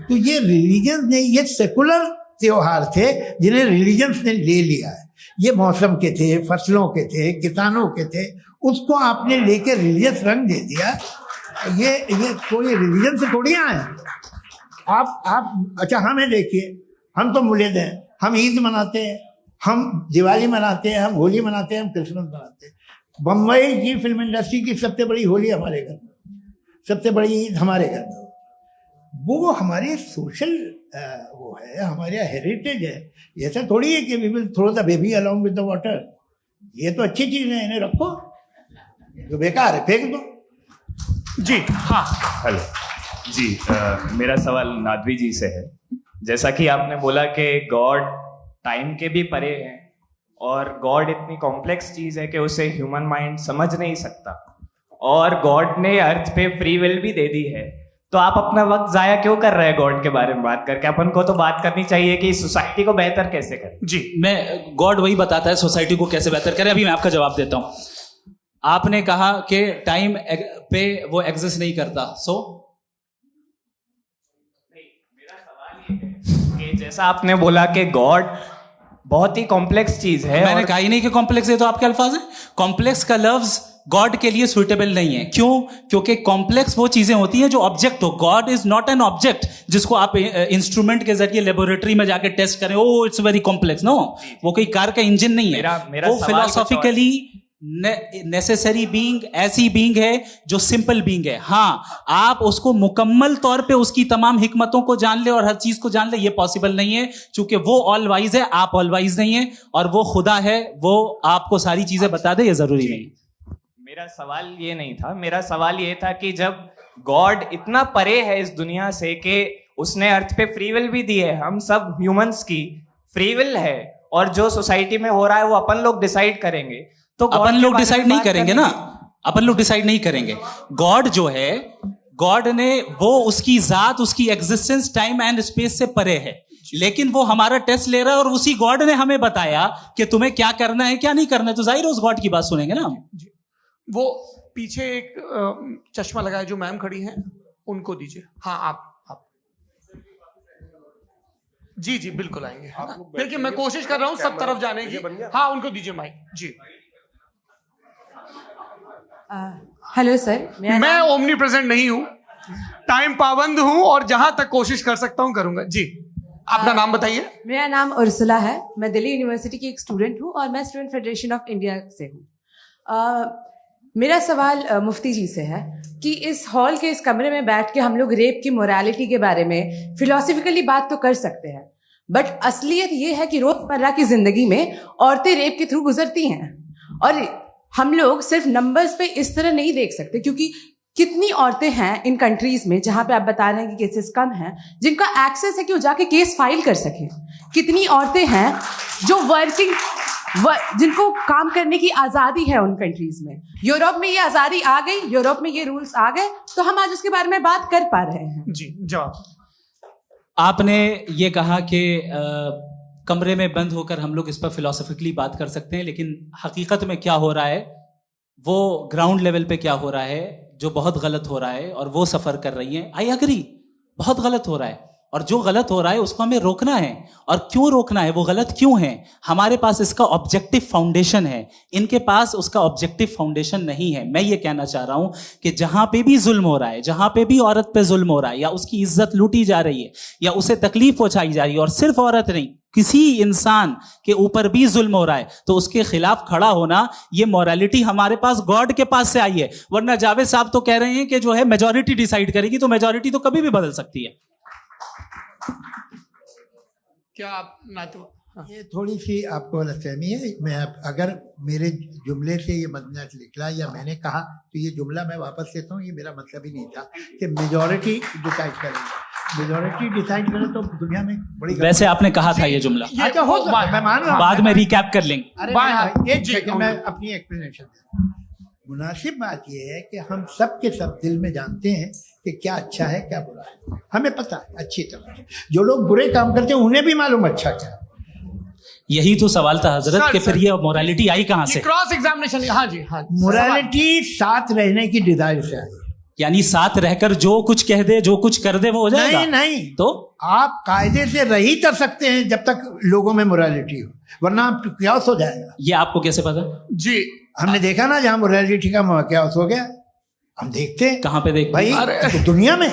[SPEAKER 3] तो ये रिलीजन ने, ये सेकुलर त्योहार थे जिन्हें रिलीजन्स ने ले लिया है। ये मौसम के थे, फसलों के थे, किसानों के थे, उसको आपने लेके रिलीजियस रंग दे दिया। ये कोई रिलीजन से थोड़ी आए आप। अच्छा हमें देखिए, हम तो मुल्द हैं, हम ईद मनाते हैं, हम दिवाली मनाते हैं, हम होली मनाते हैं, हम क्रिसमस मनाते हैं। बम्बई की फिल्म इंडस्ट्री की सबसे बड़ी होली हमारे घर में, सबसे बड़ी ईद हमारे घर में। वो हमारे सोशल वो है, हमारे हेरिटेज है। ऐसा थोड़ी है कि we will throw the baby along with the water. ये तो अच्छी चीज है, इन्हें रखो, जो बेकार है फेंक दो।
[SPEAKER 1] जी हाँ,
[SPEAKER 10] हेलो जी, मेरा सवाल नादवी जी से है। जैसा कि आपने बोला कि गॉड टाइम के भी परे है और गॉड इतनी कॉम्प्लेक्स चीज है कि उसे ह्यूमन माइंड समझ नहीं सकता, और गॉड ने अर्थ पे फ्री विल भी दे दी है, तो आप अपना वक्त जाया क्यों कर रहे हैं गॉड के बारे में बात करके? अपन को तो बात करनी चाहिए कि सोसाइटी को बेहतर कैसे करें।
[SPEAKER 1] जी,
[SPEAKER 2] मैं गॉड वही बताता है सोसाइटी को कैसे बेहतर करें। अभी मैं आपका जवाब देता हूं। आपने कहा कि टाइम पे वो एग्जिस्ट नहीं करता, सो
[SPEAKER 10] मेरा सवाल ये है कि जैसा आपने बोला कि गॉड बहुत ही कॉम्प्लेक्स चीज है,
[SPEAKER 2] मैंने कहा ही नहीं कि कॉम्प्लेक्स है, तो आपके अल्फाज हैं। कॉम्प्लेक्स का लफ्ज गॉड के लिए सुइटेबल नहीं है। क्यों? क्योंकि कॉम्प्लेक्स वो चीजें होती हैं जो ऑब्जेक्ट हो। God is not an object जिसको आप इंस्ट्रूमेंट के जरिए लेबोरेटरी में जाके टेस्ट करें, oh it's very complex. No, वो कोई कार का इंजन नहीं है।
[SPEAKER 10] मेरा
[SPEAKER 2] वो फिलोसॉफिकली नेसेसरी बीइंग ऐसी बीइंग है जो सिंपल बीइंग है। हाँ, आप उसको मुकम्मल तौर पे उसकी तमाम हिकमतों को जान ले और हर चीज को जान ले, ये पॉसिबल नहीं है, क्योंकि वो ऑल वाइज है, आप ऑल वाइज नहीं है, और वो खुदा है, वो आपको सारी चीजें बता दे, ये जरूरी नहीं।
[SPEAKER 10] मेरा सवाल ये नहीं था, मेरा सवाल ये था कि जब गॉड इतना परे है इस दुनिया से कि उसने अर्थ पे फ्री विल भी दी है, हम सब ह्यूमंस की फ्री विल है, और जो सोसाइटी में हो रहा है वो अपन लोग डिसाइड करेंगे, तो अपन लोग डिसाइड नहीं करेंगे ना, अपन लोग डिसाइड नहीं करेंगे। गॉड जो है, गॉड ने वो उसकी जात, उसकी एग्जिस्टेंस टाइम एंड स्पेस से परे है, लेकिन वो हमारा टेस्ट ले रहा है और उसी गॉड ने हमें बताया कि तुम्हें क्या करना है क्या नहीं करना है, तो जाहिर है उस गॉड की बात सुनेंगे ना।
[SPEAKER 1] वो पीछे एक चश्मा लगाए जो मैम खड़ी हैं, उनको दीजिए। हाँ, आप जी जी बिल्कुल आएंगे। देखिए मैं कोशिश कर रहा हूँ सब तरफ जाने की। हाँ, उनको दीजिए माइक। जी,
[SPEAKER 11] हेलो सर,
[SPEAKER 1] मैं ओमनी प्रेजेंट नहीं हूँ, टाइम पाबंद हूँ, और जहां तक कोशिश कर सकता हूँ करूंगा। जी, अपना नाम बताइए।
[SPEAKER 11] मेरा नाम उर्सुला है, मैं दिल्ली यूनिवर्सिटी की एक स्टूडेंट हूँ और मैं स्टूडेंट फेडरेशन ऑफ इंडिया से हूँ। मेरा सवाल मुफ्ती जी से है कि इस हॉल के इस कमरे में बैठ के हम लोग रेप की मोरालिटी के बारे में फिलोसफिकली बात तो कर सकते हैं, बट असलियत ये है कि रोजमर्रा की जिंदगी में औरतें रेप के थ्रू गुजरती हैं, और हम लोग सिर्फ नंबर्स पे इस तरह नहीं देख सकते, क्योंकि कितनी औरतें हैं इन कंट्रीज में जहां पे आप बता रहे हैं कि केसेस कम हैं, जिनका एक्सेस है कि वो जाके केस फाइल कर सकें। कितनी औरतें हैं जो जिनको काम करने की आजादी है उन कंट्रीज में। यूरोप में ये आजादी आ गई, यूरोप में ये रूल्स आ गए, तो हम आज उसके बारे में बात कर पा रहे हैं।
[SPEAKER 1] जी, जवाब।
[SPEAKER 2] आपने ये कहा कि कमरे में बंद होकर हम लोग इस पर फिलोसफिकली बात कर सकते हैं, लेकिन हकीकत में क्या हो रहा है, वो ग्राउंड लेवल पे क्या हो रहा है जो बहुत गलत हो रहा है, और वो सफर कर रही हैं। आई एग्री, बहुत गलत हो रहा है, और जो गलत हो रहा है उसको हमें रोकना है। और क्यों रोकना है, वो गलत क्यों है? हमारे पास इसका ऑब्जेक्टिव फाउंडेशन है, इनके पास उसका ऑब्जेक्टिव फाउंडेशन नहीं है। मैं ये कहना चाह रहा हूं कि जहां पे भी जुल्म हो रहा है, जहां पे भी औरत पे जुल्म हो रहा है, या उसकी इज्जत लूटी जा रही है, या उसे तकलीफ पहुंचाई जा रही है, और सिर्फ औरत नहीं, किसी इंसान के ऊपर भी जुल्म हो रहा है, तो उसके खिलाफ खड़ा होना, ये मोरालिटी हमारे पास गॉड के पास से आई है। वरना जावेद साहब तो कह रहे हैं कि जो है मेजॉरिटी डिसाइड करेगी, तो मेजॉरिटी तो कभी भी बदल सकती है।
[SPEAKER 1] क्या आप ना तो
[SPEAKER 3] ये थोड़ी सी आपको गलतफहमी है। मैं अगर मेरे जुमले से ये मतलब निकला या मैंने कहा, तो ये जुमला मैं वापस लेता हूँ, ये मेरा मतलब ही नहीं था कि मेजॉरिटी डिसाइड करेंगे। मेजॉरिटी डिसाइड करे तो दुनिया में बड़ी, वैसे
[SPEAKER 2] आपने कहा था ये जुमला।
[SPEAKER 3] अच्छा, हो सकता है, मैं मान रहा हूँ,
[SPEAKER 2] बाद में रिकैप कर लेंगे।
[SPEAKER 3] एक मैं अपनी एक्सप्लेनेशन मुनासिब बात यह है कि हम सब के सब दिल में जानते हैं कि क्या अच्छा है क्या बुरा है, हमें पता है अच्छी तरह से। जो लोग बुरे काम करते हैं उन्हें भी मालूम अच्छा क्या है।
[SPEAKER 2] यही तो सवाल था हजरत कि फिर ये मोरालिटी आई कहाँ से?
[SPEAKER 1] Cross examination. हाँ जी, हाँ।
[SPEAKER 3] मोरालिटी साथ रहने की डिजायर से आई,
[SPEAKER 2] यानी साथ रहकर जो कुछ कह दे जो कुछ कर दे वो हो जाएगा?
[SPEAKER 3] नहीं नहीं,
[SPEAKER 2] तो
[SPEAKER 3] आप कायदे से रही कर सकते हैं जब तक लोगों में मोरालिटी हो, वरना आप क्यास हो जाएगा।
[SPEAKER 2] ये आपको कैसे पता?
[SPEAKER 1] जी
[SPEAKER 3] हमने देखा ना, जहां मोरालिटी का क्यास हो गया, हम देखते हैं।
[SPEAKER 2] कहाँ पे देखते
[SPEAKER 3] भाई तो दुनिया में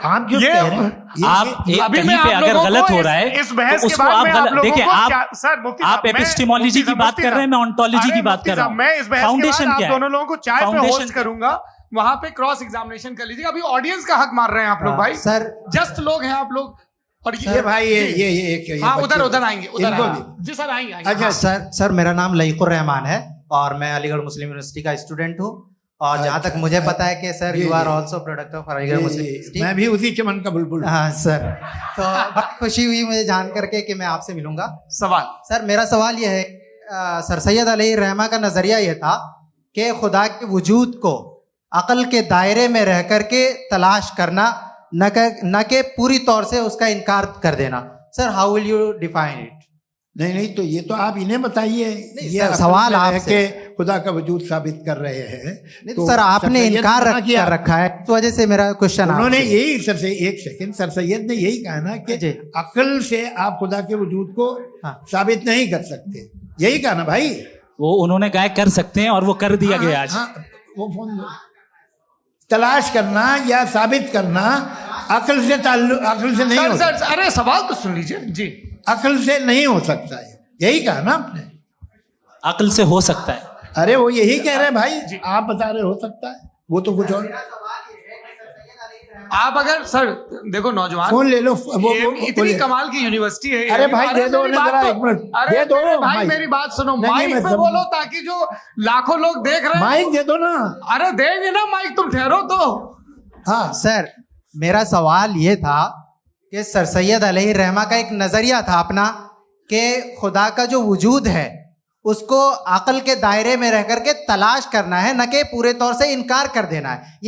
[SPEAKER 3] आप जो कह रहे हैं,
[SPEAKER 2] आप कहीं पे अगर गलत हो रहा है
[SPEAKER 1] इस बहस
[SPEAKER 2] तो
[SPEAKER 1] के
[SPEAKER 2] उसको
[SPEAKER 1] बाद
[SPEAKER 2] आप देखिए, आप
[SPEAKER 1] मैं
[SPEAKER 2] एपिस्टेमोलॉजी की बात कर रहे हैं, मैं ऑन्टोलॉजी की बात कर रहा हूँ।
[SPEAKER 1] मैं इस बहस
[SPEAKER 2] फाउंडेशन
[SPEAKER 1] आप
[SPEAKER 2] क्या है?
[SPEAKER 1] दोनों लोगों को चाय पे होस्ट करूंगा, वहां पे क्रॉस एग्जामिनेशन कर लीजिएगा। अभी ऑडियंस का हक मार रहे हैं आप लोग भाई,
[SPEAKER 12] सर
[SPEAKER 1] जस्ट लोग हैं आप लोग। और
[SPEAKER 3] ये भाई ये
[SPEAKER 1] हाँ, उधर आएंगे, उधर
[SPEAKER 3] इनको
[SPEAKER 1] आएंगे जी सर, आएंगे।
[SPEAKER 12] अच्छा सर मेरा नाम लईकुर रहमान है और मैं अलीगढ़ मुस्लिम यूनिवर्सिटी का स्टूडेंट हूँ। और जहाँ तक मुझे पता है कि sir you are also product of Aligarh Muslim University.
[SPEAKER 3] मैं भी उसी चमन का बुलबुल।
[SPEAKER 12] हाँ सर, तो बहुत खुशी हुई मुझे जान करके कि मैं आपसे मिलूंगा।
[SPEAKER 1] सवाल
[SPEAKER 12] सर, मेरा सवाल यह है, सर सैयद अलैहि रहमा का नजरिया यह था कि खुदा के वजूद को अकल के दायरे में रह करके तलाश करना, न के पूरी तौर से उसका इनकार कर देना। Sir how will you define it?
[SPEAKER 3] नहीं तो ये तो आप इन्हें बताइए। ये
[SPEAKER 12] सवाल आपसे
[SPEAKER 3] खुदा का वजूद साबित कर रहे हैं
[SPEAKER 12] तो सर आपने इनकार कर रखा है, इस वजह से मेरा क्वेश्चन।
[SPEAKER 3] उन्होंने यही सर से एक सेकंड, सर सैयद ने यही कहा ना कि अकल से आप खुदा के वजूद को साबित नहीं कर सकते, यही कहा ना भाई।
[SPEAKER 2] वो उन्होंने कहा कर सकते हैं और वो कर दिया गया आज।
[SPEAKER 3] वो फोन तलाश करना या साबित करना अकल से अकल से नहीं हो सकता।
[SPEAKER 1] अरे सवाल तो सुन लीजिए जी।
[SPEAKER 3] अकल से नहीं हो सकता है, यही कहा ना आपने।
[SPEAKER 2] अकल से हो सकता है,
[SPEAKER 3] अरे वो यही कह रहे हैं भाई, आप बता रहे हो सकता है, वो तो कुछ और।
[SPEAKER 1] आप अगर सर देखो नौजवान
[SPEAKER 3] फोन ले लो, वो
[SPEAKER 1] इतनी कमाल की यूनिवर्सिटी है।
[SPEAKER 3] अरे भाई दे दो जरा, एक मिनट दे दो
[SPEAKER 1] भाई, मेरी बात सुनो, माइक पे बोलो ताकि जो लाखों लोग देख रहे हैं।
[SPEAKER 3] माइक दे दो ना।
[SPEAKER 1] अरे देंगे ना माइक, तुम ठहरो तो।
[SPEAKER 12] हाँ सर, मेरा सवाल ये था कि सर सैयद अलैहि रहमा का एक नजरिया था अपना कि खुदा का जो वजूद है उसको अकल के दायरे में रह करके तलाश करना है, न कि पूरे तौर से इनकार कर देना है।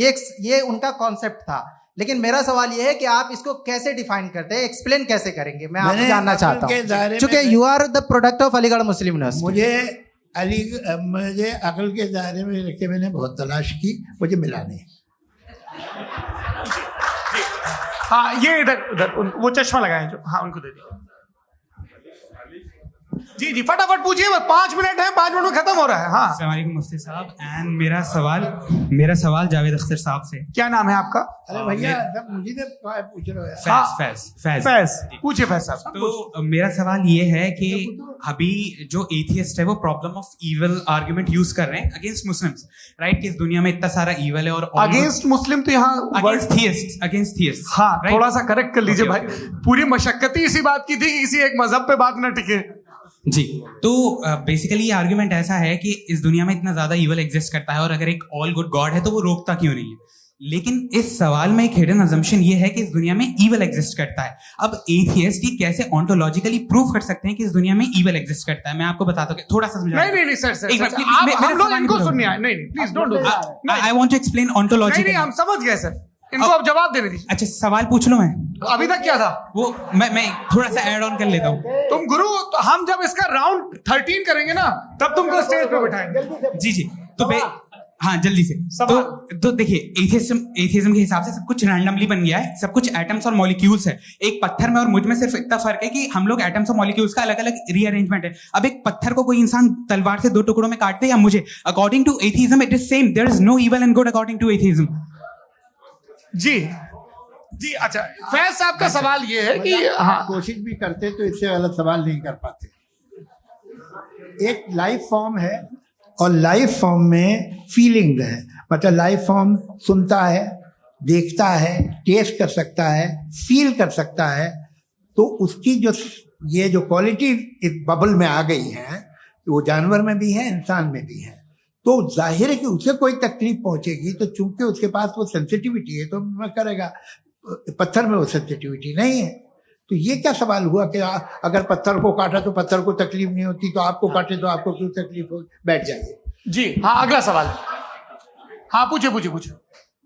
[SPEAKER 12] ये उनका कॉन्सेप्ट था। लेकिन मेरा सवाल ये है कि आप इसको कैसे डिफाइन करते हैं, एक्सप्लेन कैसे करेंगे? मैं आपसे जानना चाहता हूँ, क्योंकि you are the product of Aligarh Muslim University.
[SPEAKER 3] मुझे अकल के दायरे में रख के मैंने बहुत तलाश की, मुझे मिला नहीं।
[SPEAKER 1] हाँ ये इधर वो चश्मा लगाए जो, हाँ उनको दे दिया। जी जी फटाफट पूछिए, 5 मिनट है, 5 मिनट में खत्म हो रहा है। हाँ
[SPEAKER 13] अस्सलाम वालेकुम मुफ्ती साहब। एंड मेरा सवाल जावेद अख्तर साहब से।
[SPEAKER 1] क्या नाम है आपका?
[SPEAKER 3] अरे भैया मुझे पूछ रहे
[SPEAKER 13] हो।
[SPEAKER 1] फैज पूछिए फैज साहब।
[SPEAKER 13] तो मेरा सवाल ये है कि अभी जो एथियस्ट है वो problem of evil argument use कर रहे हैं अगेंस्ट मुस्लिम्स, राइट? कि इस दुनिया में इतना सारा इविल है और
[SPEAKER 1] अगेंस्ट मुस्लिम तो यहाँ
[SPEAKER 13] अगेंस्ट थियस्ट।
[SPEAKER 1] हाँ थोड़ा सा करेक्ट कर लीजिए भाई, पूरी मशक्कत ही इसी बात की थी कि किसी एक मजहब पे बात न टिके
[SPEAKER 13] जी। तो बेसिकली ये आर्गुमेंट ऐसा है कि इस दुनिया में इतना ज्यादा इविल एग्जिस्ट करता है और अगर एक ऑल गुड गॉड है तो वो रोकता क्यों नहीं है? लेकिन इस सवाल में एक हिडन अजम्पशन ये है कि इस दुनिया में इविल एग्जिस्ट करता है। अब एथियस्ट ये कैसे ऑन्टोलॉजिकली प्रूव कर सकते हैं कि इस दुनिया में इविल एग्जिस्ट करता है? मैं आपको बताता हूँ, थोड़ा सा समझा।
[SPEAKER 1] नहीं सर हम लोग इनको सुनने आए। नहीं please don't do that.
[SPEAKER 13] I want to explain ontologically.
[SPEAKER 1] नहीं हम समझ गए सर, इनको अब जवाब देने दीजिए।
[SPEAKER 13] अच्छा सवाल पूछ लो। मैं
[SPEAKER 1] अभी तक क्या था
[SPEAKER 13] वो मैं थोड़ा सा ऐड ऑन कर लेता हूँ।
[SPEAKER 1] तुम गुरु, तो हम जब इसका राउंड 13 करेंगे ना तब तुमको स्टेज पे बैठाएंगे।
[SPEAKER 13] जी तो हाँ जल्दी से। तो देखिए एथियज्म के हिसाब से सब कुछ रैंडमली बन गया है, सब कुछ एटम्स और मॉलिक्यूल्स है। एक पत्थर में और मुझ में सिर्फ इतना फर्क है कि हम लोग एटम्स और मॉलिक्यूल्स का अलग अलग रीअरेंजमेंट है। अब एक पत्थर को कोई इंसान तलवार से 2 टुकड़ों में काटते या मुझे, according to atheism it is same. There is no evil and good according to atheism.
[SPEAKER 1] जी अच्छा फैज साहब का सवाल ये है कि हाँ
[SPEAKER 3] कोशिश भी करते तो इससे गलत सवाल नहीं कर पाते। एक लाइफ फॉर्म है और लाइफ फॉर्म में फीलिंग है, मतलब लाइफ फॉर्म सुनता है, देखता है, टेस्ट कर सकता है, फील कर सकता है। तो उसकी जो ये जो क्वालिटी इस बबल में आ गई है वो जानवर में भी है, इंसान में भी है। तो जाहिर है कि उसे कोई तकलीफ पहुंचेगी, तो चूंकि उसके पास वो सेंसिटिविटी है तो मैं करेगा। पत्थर में वो सेंसिटिविटी नहीं है। तो ये क्या सवाल हुआ कि अगर पत्थर को काटा तो पत्थर को तकलीफ नहीं होती, तो आपको काटे तो आपको क्यों तकलीफ हो? बैठ जाइए।
[SPEAKER 1] जी हाँ अगला सवाल। हाँ पूछे पूछे पूछे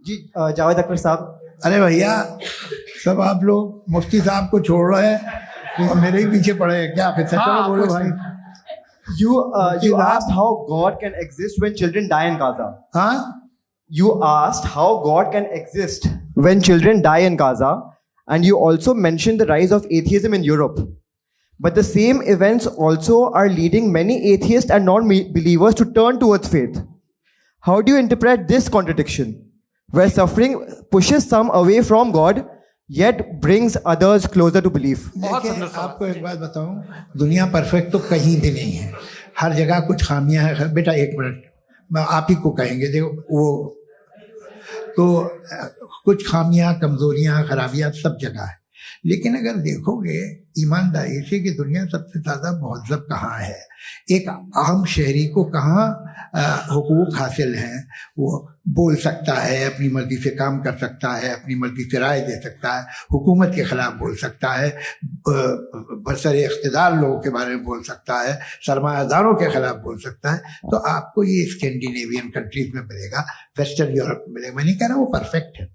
[SPEAKER 14] जी जावेद अख्तर साहब।
[SPEAKER 3] अरे भैया सब आप लोग मुफ्ती साहब को छोड़ रहे हैं तो मेरे ही पीछे पड़े हैं क्या? फिर चलो बोलो भाई।
[SPEAKER 14] You asked how God can exist when children die in Gaza.
[SPEAKER 3] हाँ?
[SPEAKER 14] You asked how God can exist when children die in Gaza, and you also mentioned the rise of atheism in Europe. But the same events also are leading many atheists and non-believers to turn towards faith. How do you interpret this contradiction, where suffering pushes some away from God, yet brings others closer to belief?
[SPEAKER 3] देखिए, आपको एक बात बताऊं, दुनिया perfect तो कहीं भी नहीं है, हर जगह कुछ खामियां हैं। बेटा एक मिनट, मैं आप ही को कहेंगे, देखो वो तो कुछ खामियां, कमजोरियां, खराबियां सब जगह है। लेकिन अगर देखोगे ईमानदारी से कि दुनिया सबसे ज़्यादा महज़ब कहाँ है, एक आम शहरी को कहाँ हुकूक हासिल हैं, वो बोल सकता है, अपनी मर्जी से काम कर सकता है, अपनी मर्जी से राय दे सकता है, हुकूमत के ख़िलाफ़ बोल सकता है, बरसरे इख्तिदार लोगों के बारे में बोल सकता है, सरमायादारों के ख़िलाफ़ बोल सकता है। तो आपको ये स्कैंडिनेवियन कंट्रीज़ में मिलेगा, वेस्टर्न यूरोप में मिलेगा। मैं नहीं कह रहा वो परफेक्ट है,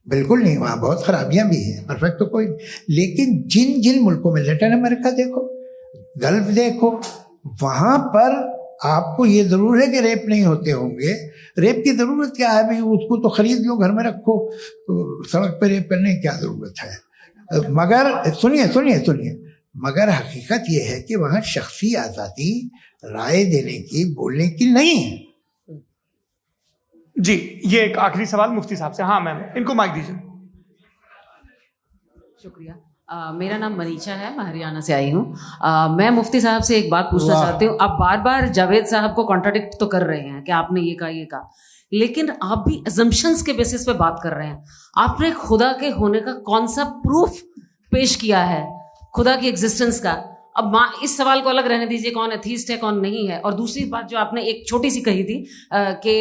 [SPEAKER 3] बिल्कुल नहीं, वहाँ बहुत खराबियां भी हैं, परफेक्ट तो कोई। लेकिन जिन जिन मुल्कों में, लैटिन अमेरिका देखो, गल्फ देखो, वहाँ पर आपको ये ज़रूर है कि रेप नहीं होते होंगे। रेप की ज़रूरत क्या है भाई? उसको तो खरीद लो, घर में रखो, सड़क पर रेप करने की क्या ज़रूरत है? मगर सुनिए सुनिए सुनिए, मगर हकीकत ये है कि वहाँ शख्सी आज़ादी राय देने की, बोलने की नहीं है।
[SPEAKER 1] जी, ये एक आखिरी सवाल मुफ्ती साहब से। हाँ मैम, इनको माइक दीजिए।
[SPEAKER 15] शुक्रिया। मेरा नाम मनीषा है, मैं हरियाणा से आई हूँ। मैं मुफ्ती साहब से एक बात पूछना चाहती हूँ। आप बार बार जावेद साहब को कॉन्ट्राडिक्ट तो कर रहे हैं कि आपने ये कहा, लेकिन आप भी अजम्पशंस के बेसिस पे बात कर रहे हैं। आपने खुदा के होने का कौन सा प्रूफ पेश किया है, खुदा की एग्जिस्टेंस का? अब इस सवाल को अलग रहने दीजिए, कौन एथीस्ट है कौन नहीं है। और दूसरी बात जो आपने एक छोटी सी कही थी कि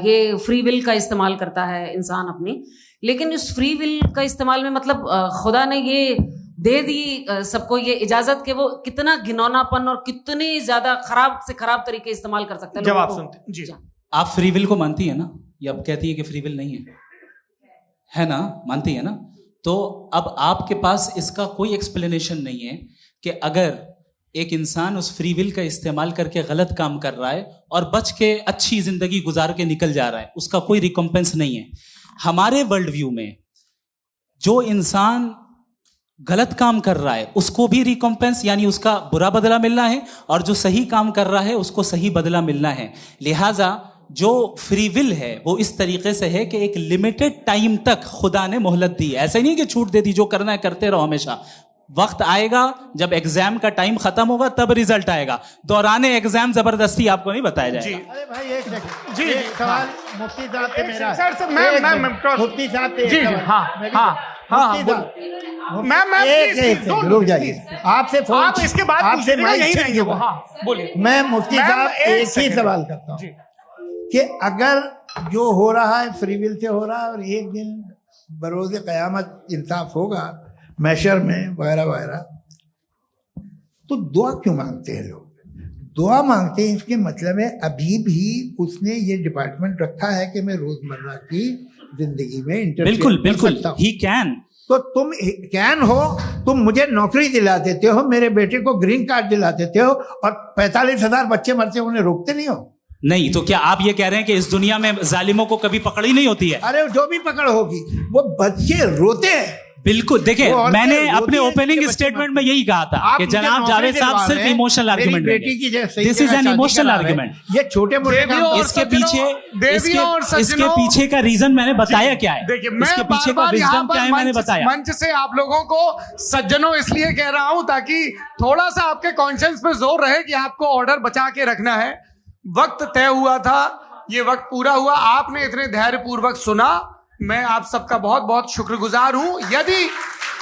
[SPEAKER 15] ये फ्री विल का इस्तेमाल करता है इंसान अपनी, लेकिन इस फ्री विल का इस्तेमाल में मतलब खुदा ने ये दे दी सबको ये इजाजत कि वो कितना घिनौनापन और कितनी ज्यादा खराब से खराब तरीके इस्तेमाल कर सकते हैं।
[SPEAKER 1] जवाब सुनते जी।
[SPEAKER 2] आप फ्री विल को मानती है ना, या अब कहती है कि फ्री विल नहीं है ना? मानती है ना? तो अब आपके पास इसका कोई एक्सप्लेनेशन नहीं है कि अगर एक इंसान उस फ्री विल का इस्तेमाल करके गलत काम कर रहा है और बच के अच्छी जिंदगी गुजार के निकल जा रहा है, उसका कोई रिकॉम्पेंस नहीं है। हमारे वर्ल्ड व्यू में जो इंसान गलत काम कर रहा है उसको भी रिकॉम्पेंस यानी उसका बुरा बदला मिलना है, और जो सही काम कर रहा है उसको सही बदला मिलना है। लिहाजा जो फ्री विल है वो इस तरीके से है कि एक लिमिटेड टाइम तक खुदा ने मोहलत दी है। ऐसा नहीं कि छूट दे दी, जो करना है करते रहो हमेशा। वक्त आएगा जब एग्जाम का टाइम खत्म होगा तब रिजल्ट आएगा, दौराने एग्जाम जबरदस्ती आपको नहीं बताया जाएगा।
[SPEAKER 3] अरे भाई एक सेकंड,
[SPEAKER 1] जी
[SPEAKER 3] एक सवाल मुफ्ती साहब से मेरा।
[SPEAKER 1] सर मैं
[SPEAKER 3] मुफ्ती साहब से
[SPEAKER 1] जी
[SPEAKER 3] हाँ, रुक जाइए, आपसे फोन,
[SPEAKER 1] आप इसके बाद
[SPEAKER 3] आपसे
[SPEAKER 1] यही रहेंगे वो। हाँ बोलिए।
[SPEAKER 3] मैं मुफ्ती साहब एक ही सवाल करता हूँ कि अगर जो हो रहा है फ्री विल से हो रहा है और एक दिन बरोज़ क़यामत इंसाफ होगा मैशर में वगैरह वगैरह, तो दुआ क्यों मांगते हैं लोग? दुआ मांगते हैं इसके मतलब है अभी भी उसने ये डिपार्टमेंट रखा है कि मैं रोजमर्रा की जिंदगी में
[SPEAKER 2] बिल्कुल बिल्कुल ही कैन।
[SPEAKER 3] तो तुम कैन हो, तुम मुझे नौकरी दिला देते हो, मेरे बेटे को ग्रीन कार्ड दिला देते हो, और 45,000 बच्चे मरते हो, उन्हें रोकते नहीं हो।
[SPEAKER 2] नहीं तो क्या आप ये कह रहे हैं कि इस दुनिया में जालिमों को कभी पकड़ ही नहीं होती है?
[SPEAKER 3] अरे जो भी पकड़ होगी वो बच्चे रोते हैं।
[SPEAKER 2] बिल्कुल, देखिए मैंने अपने ओपनिंग स्टेटमेंट में यही कहा था कि जनाब जावेद साहब सिर्फ इमोशनल आर्गुमेंट देंगे। This is an emotional argument.
[SPEAKER 3] ये छोटे मोटे
[SPEAKER 2] इसके पीछे का रीजन मैंने बताया क्या है, इसके पीछे का विजडम क्या है मैंने बताया।
[SPEAKER 1] मंच से आप लोगों को सज्जनों इसलिए कह रहा हूं ताकि थोड़ा सा आपके कॉन्शियंस पे जोर रहे कि आपको ऑर्डर बचा के रखना है। वक्त तय हुआ था, ये वक्त पूरा हुआ, आपने इतने धैर्यपूर्वक सुना, मैं आप सबका बहुत बहुत शुक्रगुजार हूं। यदि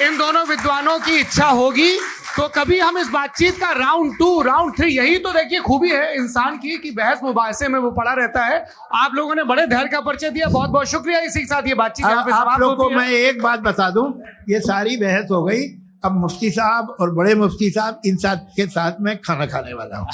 [SPEAKER 1] इन दोनों विद्वानों की इच्छा होगी तो कभी हम इस बातचीत का राउंड 2, राउंड 3, यही तो देखिए खूबी है इंसान की कि बहस मुबाहसे में वो पड़ा रहता है। आप लोगों ने बड़े धैर्य का परिचय दिया, बहुत बहुत शुक्रिया। इसी के साथ ये बातचीत
[SPEAKER 3] आप लोग को मैं एक बात बता दूं, ये सारी बहस हो गई, अब मुफ्ती साहब और बड़े मुफ्ती साहब इन साथ के साथ मैं खाना खाने वाला हूँ।